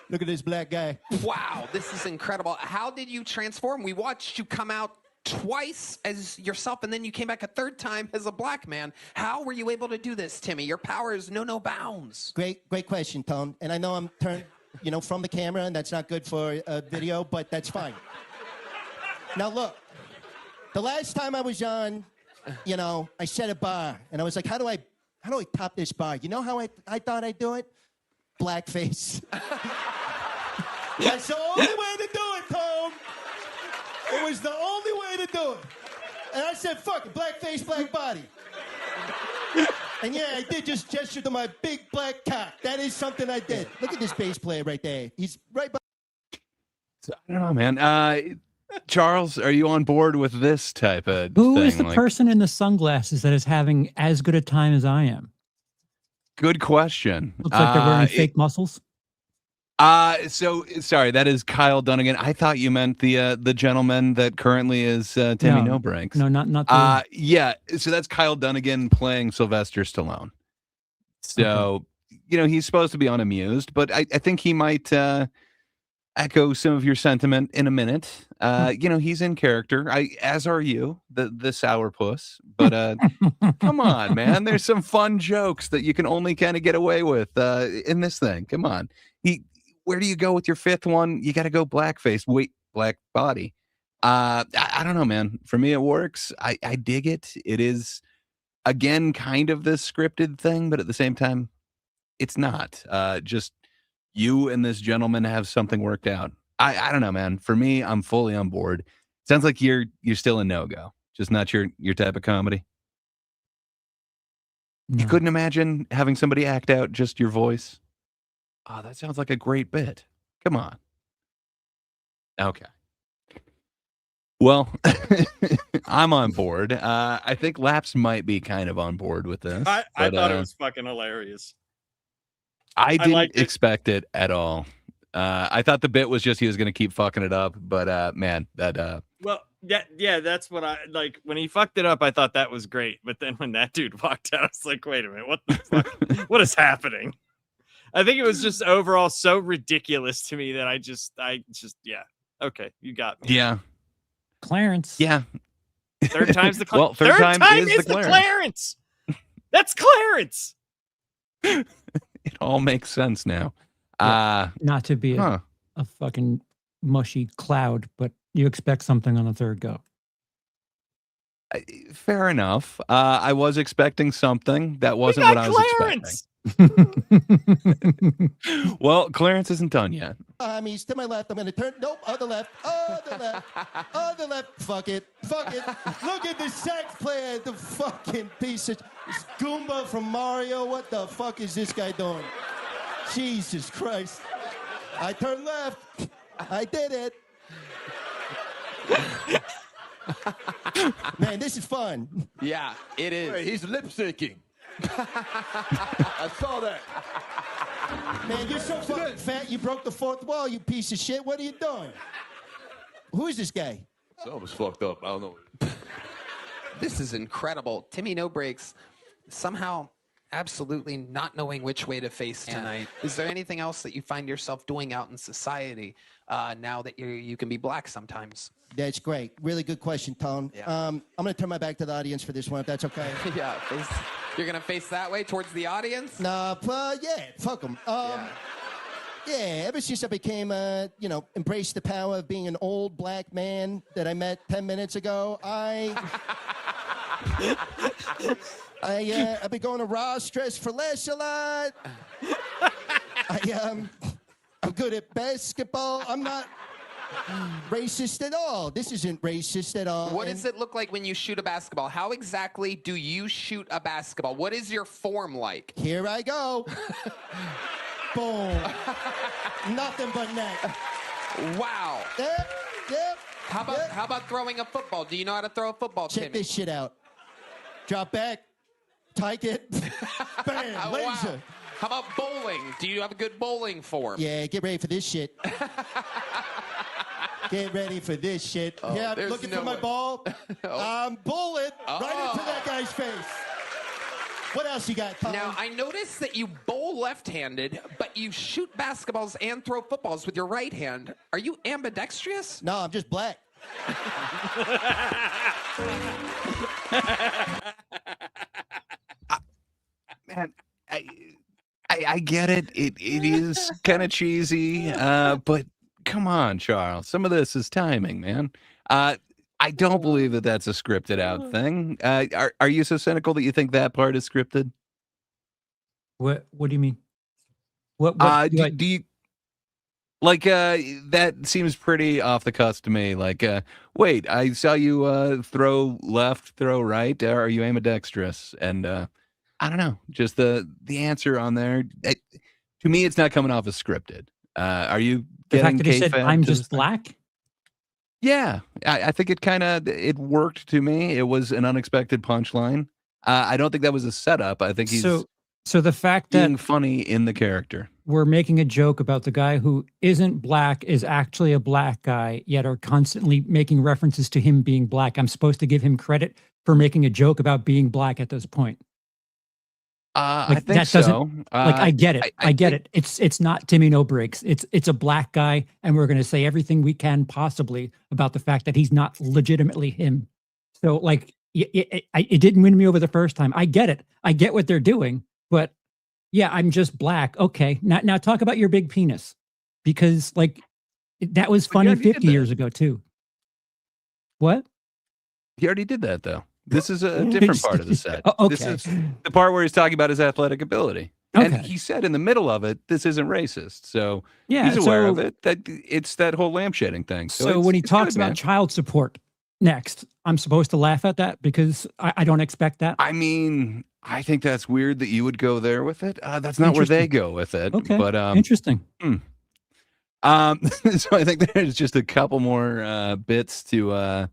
Look at this black guy. Wow, this is incredible. How did you transform? We watched you come out twice as yourself, and then you came back a third time as a black man. How were you able to do this, Timmy? Your power is no bounds. Great question, Tom. And I know I'm turned, from the camera, and that's not good for a video, but that's fine. Now look, the last time I was on, I set a bar, and I was like, how do I top this bar? You know how I thought I'd do it? Blackface. That's the only way to do it, Tom. It was the only way to do it. And I said, fuck it, blackface, black body. And yeah, I did just gesture to my big black cock. That is something I did. Look at this bass player right there. He's right by. So, I don't know, man. Charles, are you on board with this type of Who thing? is the person in the sunglasses that is having as good a time as I am? Good question. Looks like they're wearing fake muscles. So sorry, that is Kyle Dunnigan. I thought you meant the gentleman that currently is Timmy No Brakes. No, not the. Yeah. So that's Kyle Dunnigan playing Sylvester Stallone. So he's supposed to be unamused, but I think he might echo some of your sentiment in a minute. He's in character. As are you, the sourpuss. But come on, man. There's some fun jokes that you can only kind of get away with in this thing. Come on. Where do you go with your fifth one? You got to go blackface. Wait, black body. I don't know, man. For me, it works. I dig it. It is, again, kind of this scripted thing, but at the same time, it's not. Just you and this gentleman have something worked out. I don't know, man. For me, I'm fully on board. Sounds like you're still a no-go. Just not your type of comedy. No. You couldn't imagine having somebody act out just your voice? Oh, that sounds like a great bit. Come on. Okay. Well, I'm on board. I think Laps might be kind of on board with this. I thought it was fucking hilarious. I didn't expect it at all. I thought the bit was just he was going to keep fucking it up, but man, that Well, yeah, that's what I like. When he fucked it up, I thought that was great. But then when that dude walked out, I was like, wait a minute, what the fuck? What is happening? I think it was just overall so ridiculous to me that I just yeah. Okay, you got me. Yeah. Clarence. Yeah. Third time's the Well, third time is the Clarence. That's Clarence. It all makes sense now. Not to be a fucking mushy cloud, but you expect something on the third go. Fair enough. I was expecting something. That wasn't what I was expecting. Well, Clarence isn't done yet. He's to my left. I'm going to turn. Nope, other left. Other left. Other left. Fuck it. Fuck it. Look at the sax player. The fucking piece of this Goomba from Mario. What the fuck is this guy doing? Jesus Christ. I turned left. I did it. Man, this is fun. Yeah, it is. Wait, he's lip syncing. I saw that. Man, you're so fucking fat, you broke the fourth wall, you piece of shit. What are you doing? Who is this guy? Something's fucked up. I don't know. This is incredible. Timmy No Brakes somehow absolutely not knowing which way to face tonight. Is there anything else that you find yourself doing out in society now that you can be black sometimes? That's great. Really good question, Tone. Yeah. I'm going to turn my back to the audience for this one, if that's okay. Yeah, you're going to face that way towards the audience? Nah, yeah, fuck them. Yeah, ever since I became, embraced the power of being an old black man that I met 10 minutes ago, I've been going to Ross Dress for Less a lot. I'm good at basketball. I'm not racist at all. This isn't racist at all. What does it look like when you shoot a basketball? How exactly do you shoot a basketball? What is your form like? Here I go. Boom. Nothing but net. Wow. Yep. How about throwing a football? Do you know how to throw a football, Check Timmy? this shit out. Drop back. Tyke it. Bam. Laser. Wow. How about bowling? Do you have a good bowling form? Yeah, get ready for this shit. Get ready for this shit. Oh, yeah, I'm there's looking no for my way. ball. I'm bullet right into that guy's face. What else you got, Tom? Now, I noticed that you bowl left-handed, but you shoot basketballs and throw footballs with your right hand. Are you ambidextrous? No, I'm just black. Man, I get it. It is kind of cheesy, but come on, Charles. Some of this is timing, man. I don't believe that that's a scripted out thing. Are you so cynical that you think that part is scripted? What do you mean? What do you like that seems pretty off the cusp to me. Like, wait, I saw you throw left, throw right. Are you ambidextrous? And I don't know, just the answer on there. To me, it's not coming off as scripted. Are you The fact getting that he said, kayfabe "I'm to just this thing? black." Yeah, I think it worked to me. It was an unexpected punchline. I don't think that was a setup. I think he's So the fact that being funny in the character. we're making a joke about the guy who isn't black is actually a black guy, yet are constantly making references to him being black. I'm supposed to give him credit for making a joke about being black at this point. I Like think that doesn't so. like I get it. I get think- it. It's not Timmy No Breaks. It's a black guy, and we're going to say everything we can possibly about the fact that he's not legitimately him. So like it didn't win me over the first time. I get it. I get what they're doing, but yeah, I'm just black. Okay, now talk about your big penis, because like that was But funny you already did 50 that. years ago too. What? He already did that though. This is a different part of the set. Oh, This okay. is the part where he's talking about his athletic ability. And Okay. he said in the middle of it, this isn't racist. So Yeah, he's aware of so- it. That it's that whole lampshading thing. So when he it's talks good, about man. child support next, I'm supposed to laugh at that because I don't expect that. I mean, I think that's weird that you would go there with it. That's not where they Interesting. go with it. Okay, But interesting. so I think there's just a couple more bits to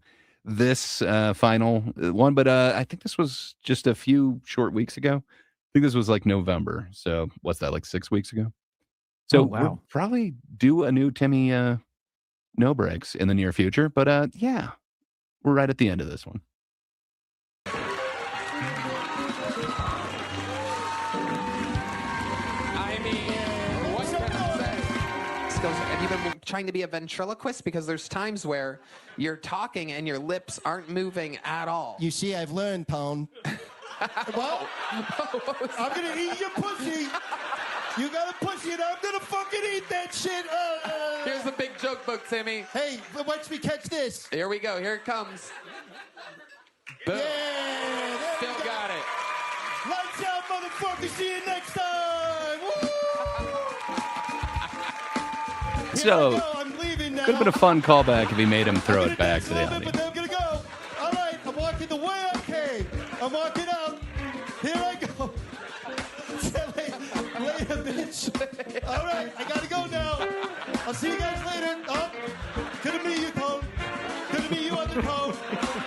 this final one, but I think this was just a few short weeks ago. I think this was like November. So what's that, like 6 weeks ago? So Oh, wow. we'll probably do a new Timmy No Breaks in the near future. But yeah, we're right at the end of this one. I mean, what can I say? Skills. Have you been trying to be a ventriloquist? Because there's times where you're talking and your lips aren't moving at all. You see, I've learned, Pone. Well, I'm gonna eat your pussy. You got a pussy and I'm gonna fucking eat that shit. Here's the big joke book, Timmy. Hey, watch me catch this. Here we go. Here it comes. Boom. Yeah, there Still we go. got it. Lights out, motherfucker. See you next time. Woo! So Here I go. I'm leaving now. could have been a fun callback if he made him throw I'm it gonna back dance to a the little bit, audience. but then I'm gonna go. All right, I'm walking the way I came. I'm walking out. Here I go. Later, bitch. All right, I gotta go now. I'll see you guys later. Oh, good to meet you, Tone. Good to meet you, other Tone.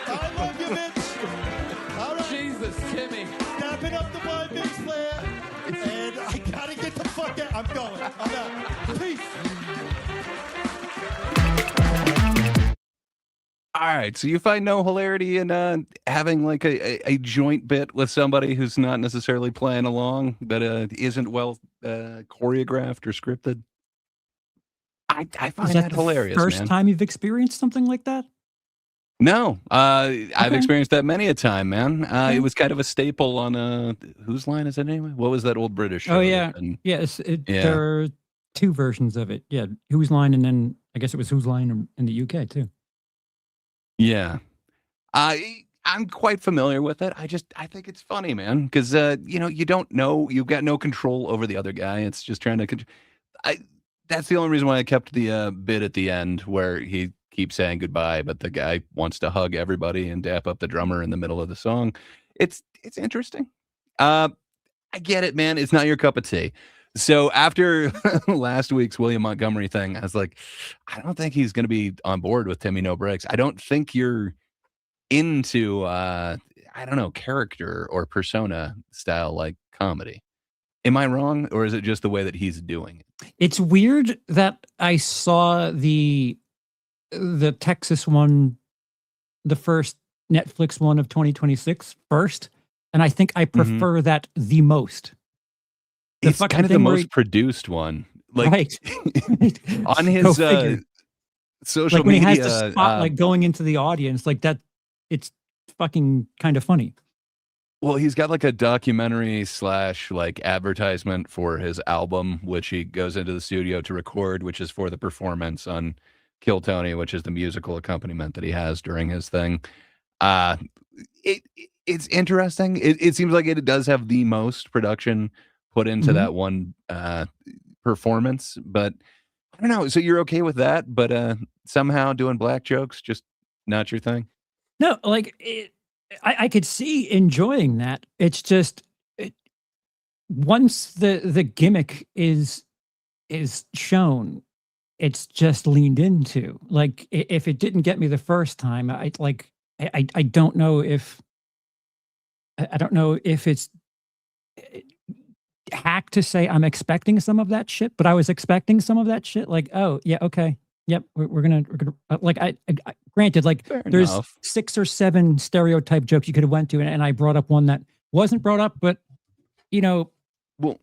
I love you, bitch. All right. Jesus, Timmy. Dapping up the blind bitch flare. And I gotta get the fuck out. I'm going. I'm out. Peace. All right, so you find no hilarity in having like a joint bit with somebody who's not necessarily playing along, but isn't well choreographed or scripted. I find Is that that the hilarious, first man. time you've experienced something like that? No, I've Okay. experienced that many a time, man. Okay. It was kind of a staple on whose line is it anyway? What was that old British show? Oh that- yeah, and- yes. Yeah. There are two versions of it. Yeah, Whose Line, and then I guess it was Whose Line in the UK too. Yeah. I'm quite familiar with it. I think it's funny, man, because you don't know, you've got no control over the other guy. It's just trying to. That's the only reason why I kept the bit at the end where he keeps saying goodbye, but the guy wants to hug everybody and dap up the drummer in the middle of the song. It's interesting. I get it, man. It's not your cup of tea. So after last week's William Montgomery thing, I was like, I don't think he's going to be on board with Timmy No Breaks. I don't think you're into, I don't know, character or persona style like comedy. Am I wrong? Or is it just the way that he's doing it? It's weird that I saw the Texas one, the first Netflix one of 2026 first, and I think I prefer that the most. The It's fucking kind of the thing where most he- produced one. Like right. on Go his figure. social Like when media. he has the spotlight going into the audience, like that, it's fucking kind of funny. Well, he's got like a documentary / like advertisement for his album, which he goes into the studio to record, which is for the performance on Kill Tony, which is the musical accompaniment that he has during his thing. It's interesting. It seems like it does have the most production put into that one performance, but I don't know. So you're okay with that, but somehow doing black jokes just not your thing? No, like I could see enjoying that. It's just once the gimmick is shown, it's just leaned into. Like if it didn't get me the first time, I don't know if I don't know if it's hack to say I'm expecting some of that shit, but I was expecting some of that shit. Like, oh yeah, okay, yep, we're gonna like I granted, like Fair there's enough. 6 or 7 stereotype jokes you could have went to, and I brought up one that wasn't brought up, but you know, Well,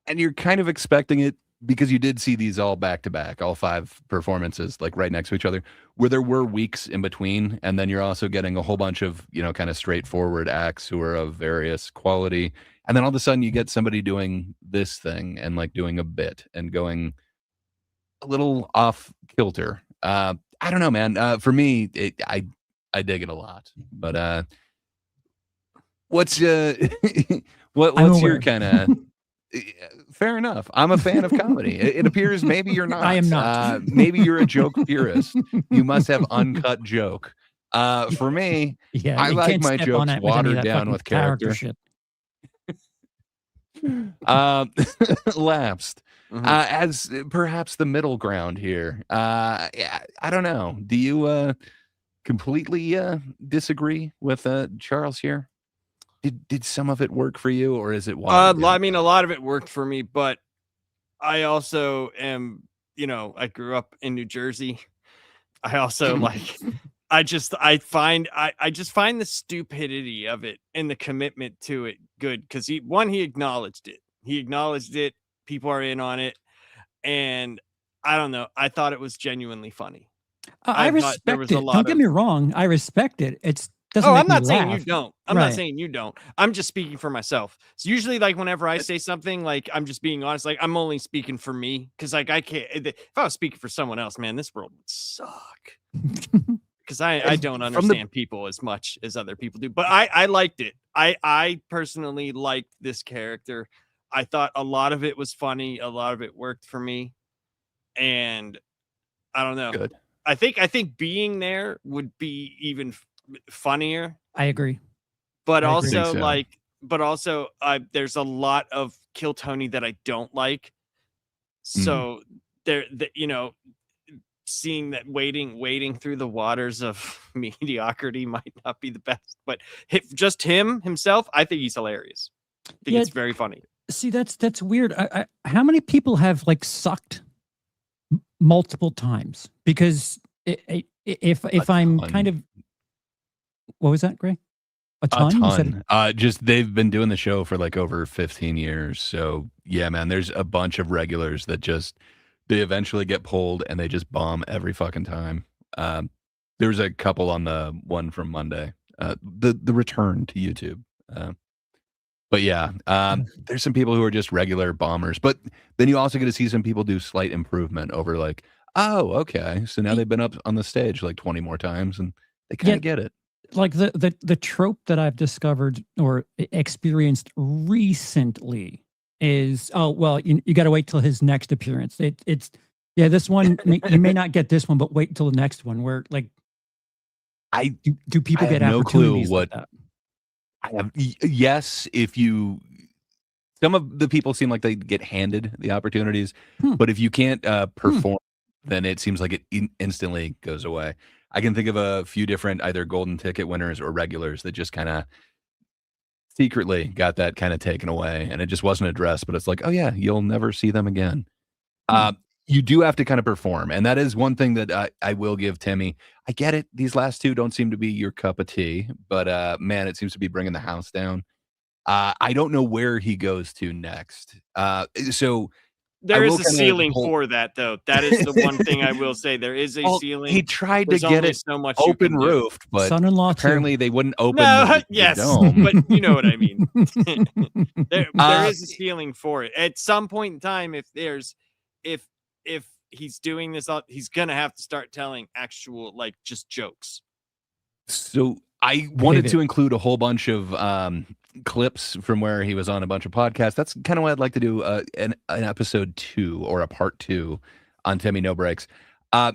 and you're kind of expecting it because you did see these all back to back, all 5 performances like right next to each other, where there were weeks in between, and then you're also getting a whole bunch of, you know, kind of straightforward acts who are of various quality, and then all of a sudden you get somebody doing this thing and like doing a bit and going a little off kilter. I don't know, man. For me, I dig it a lot, but what's what's your aware. kind of fair enough. I'm a fan of comedy. It appears maybe you're not. I am not. Maybe you're a joke purist. You must have uncut joke. For me, Yeah, I you like can't my step on jokes it with any of watered that down fucking with character. shit. Lapsed. Mhm. As perhaps the middle ground here. Yeah, I don't know. Do you completely disagree with Charles here? Did some of it work for you, or is it watered I down? mean, a lot of it worked for me, but I also am, you know, I grew up in New Jersey. I also like, I just find the stupidity of it and the commitment to it good because he acknowledged it. He acknowledged it. People are in on it, and I don't know. I thought it was genuinely funny. I I thought there respect was a it. lot Don't get of me wrong. I respect it. It's doesn't Oh, make I'm me not saying you laugh. don't. I'm not Right. saying you don't. I'm just speaking for myself. So usually, like whenever I say something, like I'm just being honest. Like I'm only speaking for me because, like, I can't. If I was speaking for someone else, man, this world would suck. Because I don't from the- understand people as much as other people do. But I liked it. I personally liked this character. I thought a lot of it was funny. A lot of it worked for me, and I don't know. Good. I think being there would be even funnier. I agree. But I agree. Think also, so. like, there's a lot of Kill Tony that I don't like. So you know, seeing that wading through the waters of mediocrity might not be the best, but just himself, I think he's hilarious. I think Yeah, it's very funny. See, that's weird. How many people have like sucked multiple times? Because if I'm ton. kind of, what was that, Gray? A A ton? You said- ton. Just they've been doing the show for like over 15 years. So yeah, man, there's a bunch of regulars that just they eventually get pulled and they just bomb every fucking time. There's a couple on the one from Monday, the return to YouTube. But yeah, there's some people who are just regular bombers. But then you also get to see some people do slight improvement over like, oh, okay, so now they've been up on the stage like 20 more times and they kind Yeah. of get it. like the trope that I've discovered or experienced recently is, oh well, you got to wait till his next appearance. It's yeah, this one you may not get this one, but wait until the next one. Where like, do people I get have no clue opportunities what like that? I have. Yes, if you, some of the people seem like they get handed the opportunities, but if you can't perform, then it seems like it instantly goes away. I can think of a few different either golden ticket winners or regulars that just kind of secretly got that kind of taken away, and it just wasn't addressed. But it's like, oh yeah, you'll never see them again. You do have to kind of perform, and that is one thing that I will give Timmy. I get it; these last two don't seem to be your cup of tea, but man, it seems to be bringing the house down. I don't know where he goes to next. So There I is will a kinda ceiling hold- for that, though. That is the one thing I will say. There is a Well, ceiling. he tried There's to get only it so much you open can do. roofed, but Son-in-law too. apparently they wouldn't open No, the yes, dome. but you know what I mean. There is a ceiling for it. At some point in time, if he's doing this, he's gonna have to start telling actual like just jokes. So I wanted Pivot. to include a whole bunch of clips from where he was on a bunch of podcasts. That's kind of what I'd like to do an episode 2 or a part 2 on Timmy No Breaks.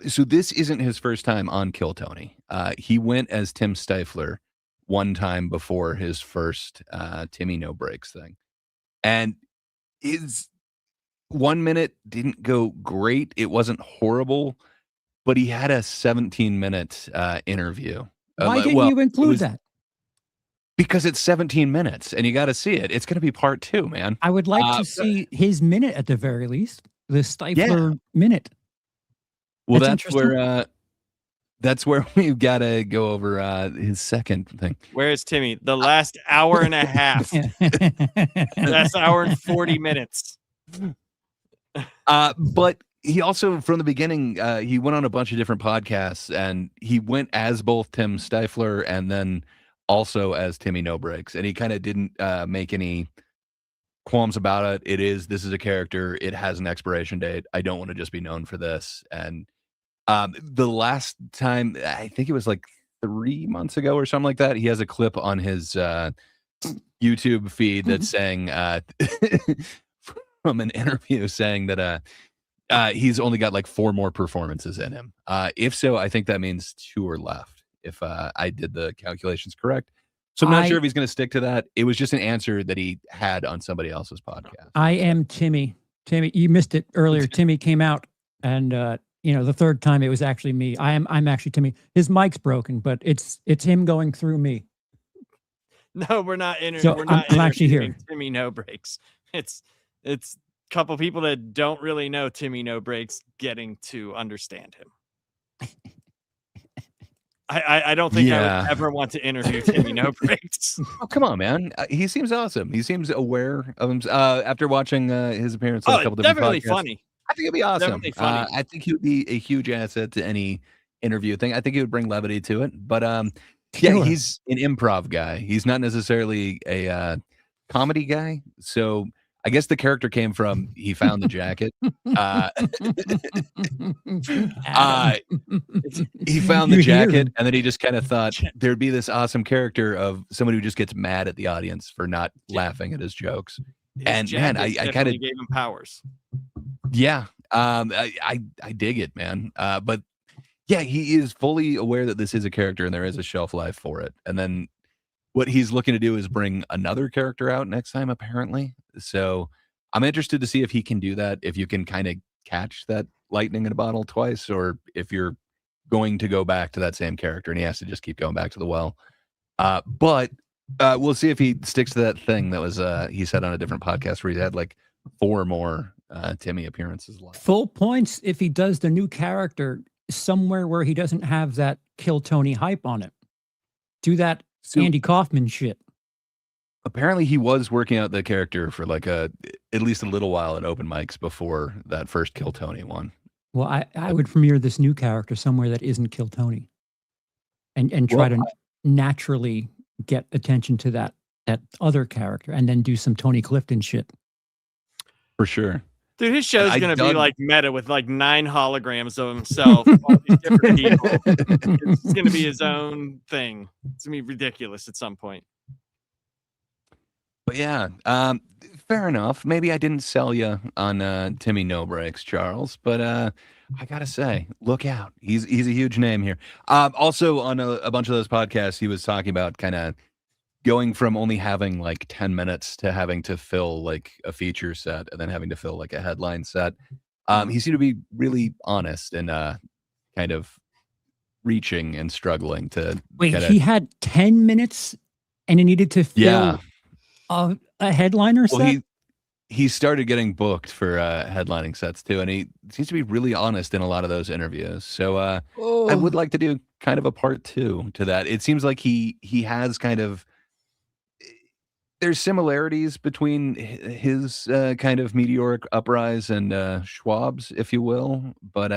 So this isn't his first time on Kill Tony. He went as Tim Stifler one time before his first Timmy No Breaks thing. and his 1 minute didn't go great. It wasn't horrible, but he had a 17-minute interview. Why didn't you include that? Because it's 17 minutes, and you got to see it. It's going to be part 2, man. I would like to see his minute at the very least. The Stifler minute. Well, that's where we've got to go over his second thing. Where's Timmy? The last hour and a half. Last hour and 40 minutes. But he also, from the beginning, he went on a bunch of different podcasts, and he went as both Tim Stifler and then also as Timmy No Breaks, and he kind of didn't make any qualms about it. This is a character. It has an expiration date. I don't want to just be known for this. And the last time, I think it was like 3 months ago or something like that, he has a clip on his YouTube feed that's saying from an interview saying that he's only got like 4 more performances in him. If so, I think that means 2 are left, if I did the calculations correct. So I'm not sure if he's going to stick to that. It was just an answer that he had on somebody else's podcast. I am Timmy. Timmy, you missed it earlier. Timmy came out, and the third time it was actually me. I'm actually Timmy. His mic's broken, but it's him going through me. No, we're not I'm actually here. Timmy No Breaks. It's a couple people that don't really know Timmy No Breaks getting to understand him. I don't think I would ever want to interview Timmy No Breaks. Oh, come on, man. He seems awesome. He seems aware of him. After watching his appearance on a couple different definitely podcasts, funny. I think it'd be awesome. Definitely funny. I think he would be a huge asset to any interview thing. I think he would bring levity to it. But yeah, he's an improv guy. He's not necessarily a comedy guy. So I guess the character came from he found the jacket. He found the jacket, and then he just kind of thought there'd be this awesome character of somebody who just gets mad at the audience for not laughing at his jokes. And man, I kind of gave him powers. Yeah, I dig it, man. But yeah, he is fully aware that this is a character and there is a shelf life for it. And then what he's looking to do is bring another character out next time, apparently. So I'm interested to see if he can do that, if you can kind of catch that lightning in a bottle twice, or if you're going to go back to that same character and he has to just keep going back to the well. But we'll see if he sticks to that thing that was he said on a different podcast where he had like 4 more Timmy appearances left. Full points if he does the new character somewhere where he doesn't have that Kill Tony hype on it. Do that Andy Kaufman shit. Apparently he was working out the character for like at least a little while at open mics before that first Kill Tony one. Well, I would premiere this new character somewhere that isn't Kill Tony, and try to naturally get attention to that other character, and then do some Tony Clifton shit. For sure. Dude, his show's going to be like meta with like 9 holograms of himself, all these different people. It's going to be his own thing. It's going to be ridiculous at some point. But yeah, fair enough. Maybe I didn't sell you on Timmy No Breaks, Charles, but I gotta say, look out. He's a huge name here. Also, on a bunch of those podcasts, he was talking about kind of going from only having like 10 minutes to having to fill like a feature set and then having to fill like a headline set. He seemed to be really honest and kind of reaching and struggling to. Wait, he had 10 minutes and he needed to fill a headliner set? He started getting booked for headlining sets too, and he seems to be really honest in a lot of those interviews. So I would like to do kind of a part 2 to that. It seems like he has kind of, there's similarities between his kind of meteoric uprise and Schwab's, if you will, but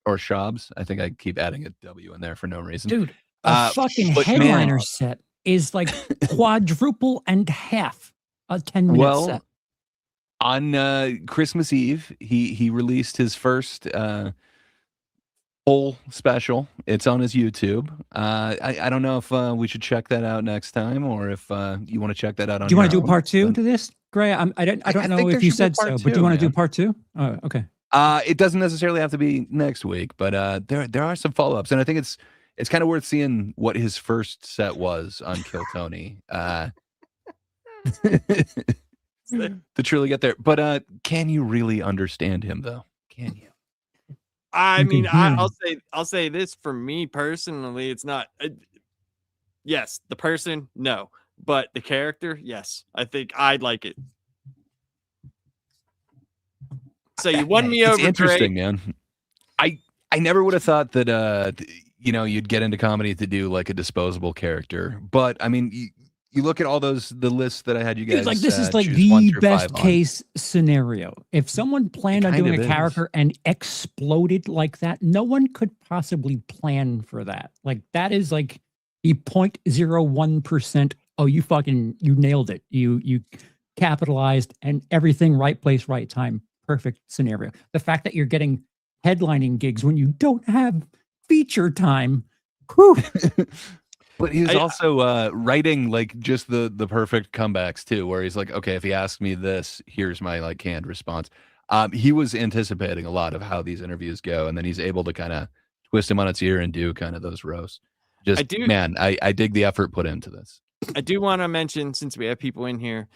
or Schwab's. I think I keep adding a W in there for no reason. Dude, a fucking headliner set is like quadruple and half a 10-minute set. On Christmas Eve, he released his first full special. It's on his YouTube. I don't know if we should check that out next time, or if you want to check that out on. Do you want to do part 2 to this, Gray? I don't know if you said so, but do you want to do part 2? Oh, okay. It doesn't necessarily have to be next week, but there are some follow-ups, and I think it's kind of worth seeing what his first set was on Kill Tony. to truly get there. But can you really understand him though? Can you? I You mean, can hear I'll say this for me personally, it's not. Yes, the person, no, but the character, yes. I think I'd like it. So you won me It's over, interesting, Gray. man. I never would have thought that you'd get into comedy to do like a disposable character. But I mean, you look at all the lists that I had you guys. It's like this is like choose 1 the through best 5 on. case scenario. If someone planned on kind doing of a is. character and exploded like that, no one could possibly plan for that. Like that is like the 0.01%. Oh, you nailed it. You capitalized and everything right place, right time. Perfect scenario. The fact that you're getting headlining gigs when you don't have feature time. Whew. But he's also writing like just the perfect comebacks too, where he's like, okay, if he asks me this, here's my like canned response. He was anticipating a lot of how these interviews go, and then he's able to kind of twist him on its ear and do kind of those roasts. Man, I dig the effort put into this. I do want to mention, since we have people in here,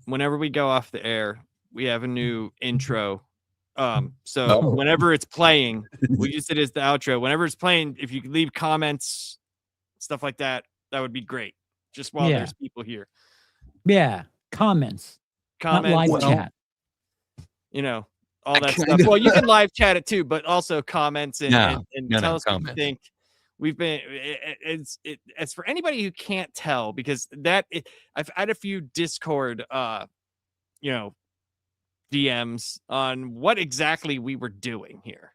whenever we go off the air, we have a new intro. So whenever it's playing, we use it as the outro. Whenever it's playing, if you could leave comments, stuff like that, that would be great. Just while there's people here. Yeah, comments. Not live chat. You know, all that stuff. Well, you can live chat it too, but also comments and tell us what you think. We've been it's for anybody who can't tell, because I've had a few Discord DMs on what exactly we were doing here.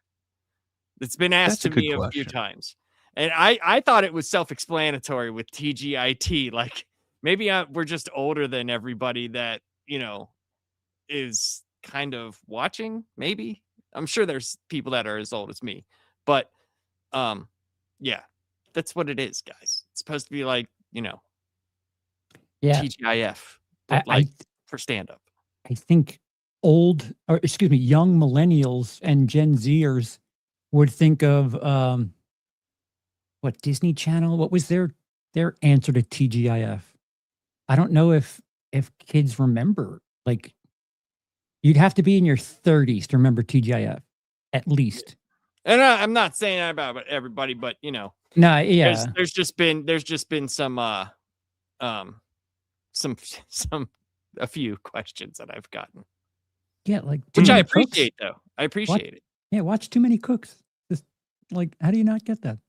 It's been asked to me a few times, and I thought it was self-explanatory with TGIT. Like maybe we're just older than everybody that is kind of watching. Maybe I'm sure there's people that are as old as me, but yeah, that's what it is, guys. It's supposed to be like TGIF, but for stand-up. I think young millennials and Gen Zers would think of what Disney Channel? What was their answer to TGIF? I don't know if kids remember. Like, you'd have to be in your 30s to remember TGIF, at least. And I'm not saying that about everybody, but no, yeah, there's just been some a few questions that I've gotten. Yeah, like which I appreciate though. I appreciate it. Yeah, watch Too Many Cooks. Just like, how do you not get that?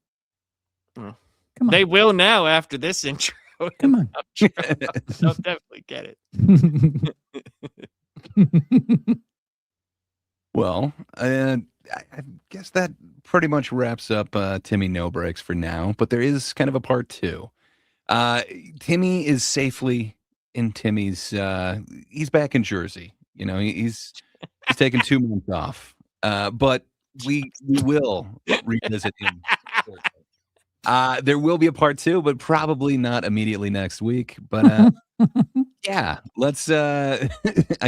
Come on. They will now after this intro. Come on. They'll definitely get it. Well, I guess that pretty much wraps up Timmy No Breaks for now, but there is kind of a part 2. Timmy is safely in Timmy's he's back in Jersey. He's taken 2 months off. But we will revisit him. There will be a part 2, but probably not immediately next week. But yeah, let's I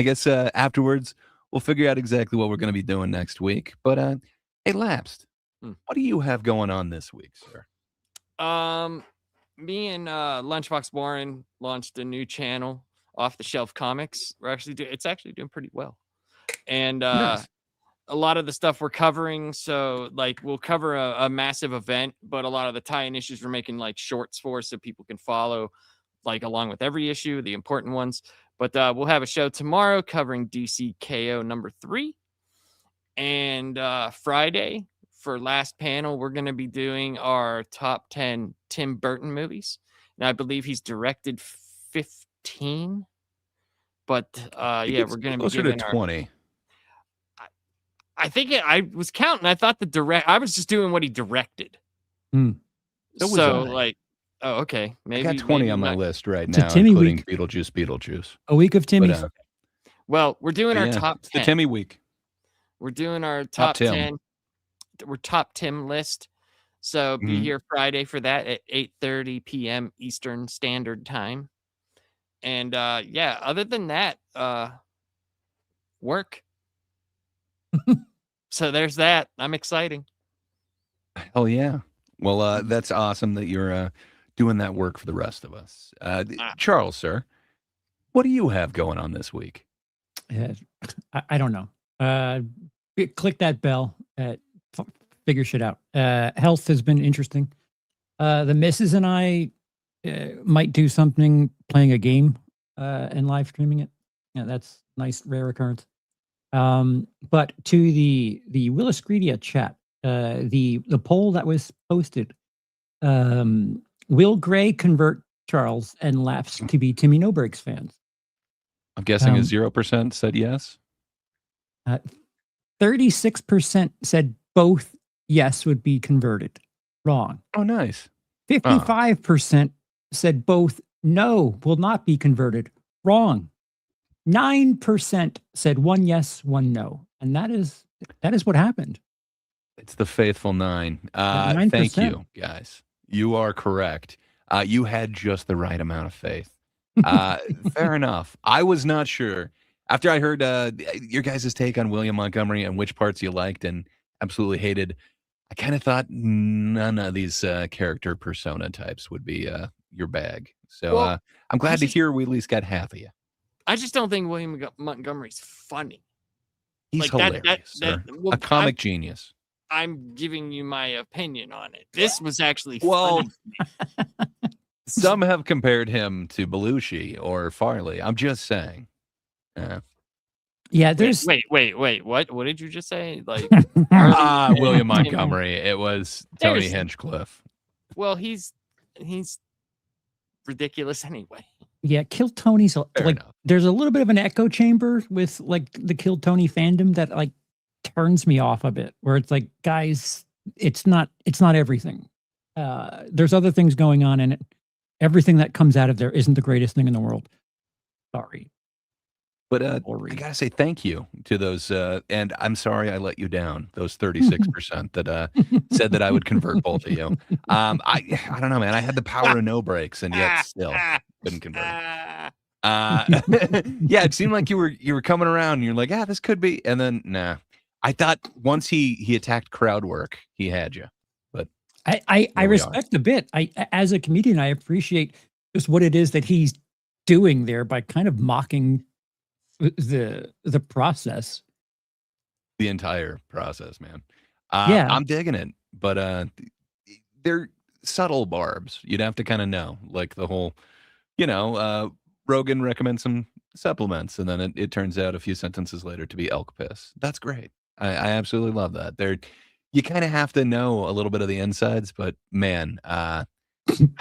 guess afterwards we'll figure out exactly what we're going to be doing next week. But hey, Lapsed, what do you have going on this week, sir? Me and Lunchbox Warren launched a new channel, Off the Shelf Comics. It's actually doing pretty well, and Nice. a lot of the stuff we're covering. So like we'll cover a massive event, but a lot of the tie-in issues we're making like shorts for, so people can follow like along with every issue, the important ones. But we'll have a show tomorrow covering DC KO number 3, and Friday for last panel we're going to be doing our top 10 Tim Burton movies, and I believe he's directed 15. But yeah, we're going to be closer to 20. I think I was counting. I thought I was just doing what he directed. So was I. Like, oh, okay. Maybe I got 20 maybe on my not. list right It's a now, Timmy including week. Beetlejuice. A week of Timmy's. But, Well, we're doing our yeah, top it's 10. the Timmy week. We're doing our top Tim. 10. We're top Tim list. So be Mhm. here Friday for that at 8:30 p.m. Eastern Standard Time. And yeah, other than that, work. So there's that. I'm exciting. Hell yeah. Well, that's awesome that you're doing that work for the rest of us. Charles, sir, What do you have going on this week? I don't know. Click that bell. Figure shit out. Health has been interesting. The missus and I might do something, playing a game and live streaming it. Yeah, that's nice, rare occurrence. But to the WILIscredia chat, the poll that was posted, will Grey convert Charles and Laps to be Timmy No Breaks fans? I'm guessing a 0% said yes. 36% said both yes would be converted. Wrong. Oh, nice. 55% said both no will not be converted. Wrong. 9% said one yes, one no. And that is what happened. It's the faithful 9. 9%. Thank you, guys. You are correct. You had just the right amount of faith. Fair enough. I was not sure. After I heard your guys' take on William Montgomery and which parts you liked and absolutely hated, I kind of thought none of these character persona types would be your bag. So Well, I'm glad to hear we at least got half of you. I just don't think William Montgomery's funny. He's Like, hilarious, sir. well, A comic genius. I'm giving you my opinion on it. This was actually Well, funny. some have compared him to Belushi or Farley. I'm just saying. Yeah, there's Wait. What did you just say? Like William Montgomery. It was Tony There's- Hinchcliffe. Well, he's ridiculous anyway. Yeah, Kill Tony's Fair like enough. there's a little bit of an echo chamber with like the Kill Tony fandom that like turns me off a bit. Where it's like, guys, it's not everything. There's other things going on in it. Everything that comes out of there isn't the greatest thing in the world. Sorry. But I gotta say thank you to those, and I'm sorry I let you down. Those 36% that said that I would convert both of you. I don't know, man. I had the power of no breaks, and yet still couldn't convert. Yeah, it seemed like you were coming around. And you're like, this could be, and then nah. I thought once he attacked crowd work, he had you. But I respect a bit. As a comedian, I appreciate just what it is that he's doing there by kind of mocking the process. The entire process, man. Yeah. I'm digging it, but they're subtle barbs. You'd have to kind of know, like the whole, Rogan recommends some supplements, and then it turns out a few sentences later to be elk piss. That's great. I absolutely love that. You kind of have to know a little bit of the insides, but man, I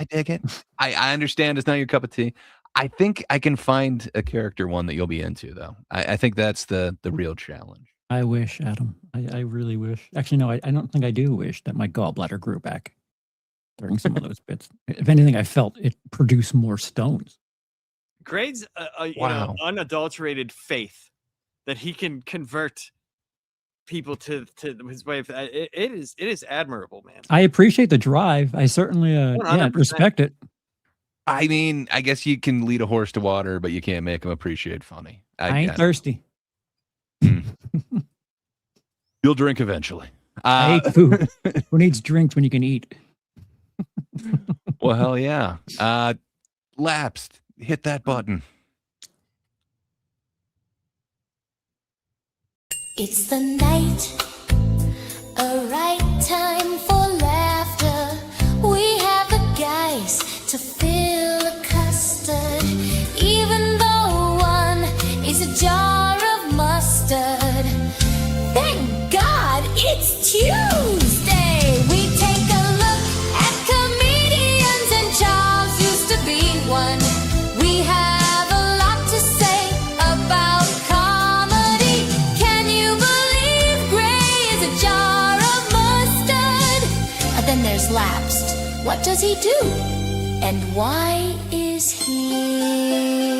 dig it. I understand it's not your cup of tea. I think I can find a character one that you'll be into, though. I think that's the real challenge. I wish, Adam. I really wish. Actually, no, I don't think I do wish that my gallbladder grew back during some of those bits. If anything, I felt it produced more stones. Gray's Wow. unadulterated faith that he can convert people to his way of it is admirable, man. I appreciate the drive. I certainly 100%. respect it. I mean, I guess you can lead a horse to water, but you can't make him appreciate funny. I ain't guess. thirsty. You'll drink eventually. I hate food. Who needs drinks when you can eat? Well, hell yeah. Lapsed. Hit that button. It's the night, a right time for laughter. We have the guys to fill a custard, even though one is a jar of mustard. Thank God it's Tuesday. We take a look at comedians, and Charles used to be one. We have a lot to say about comedy. Can you believe Grey is a jar of mustard? Then there's Lapsed. What does he do? And why is he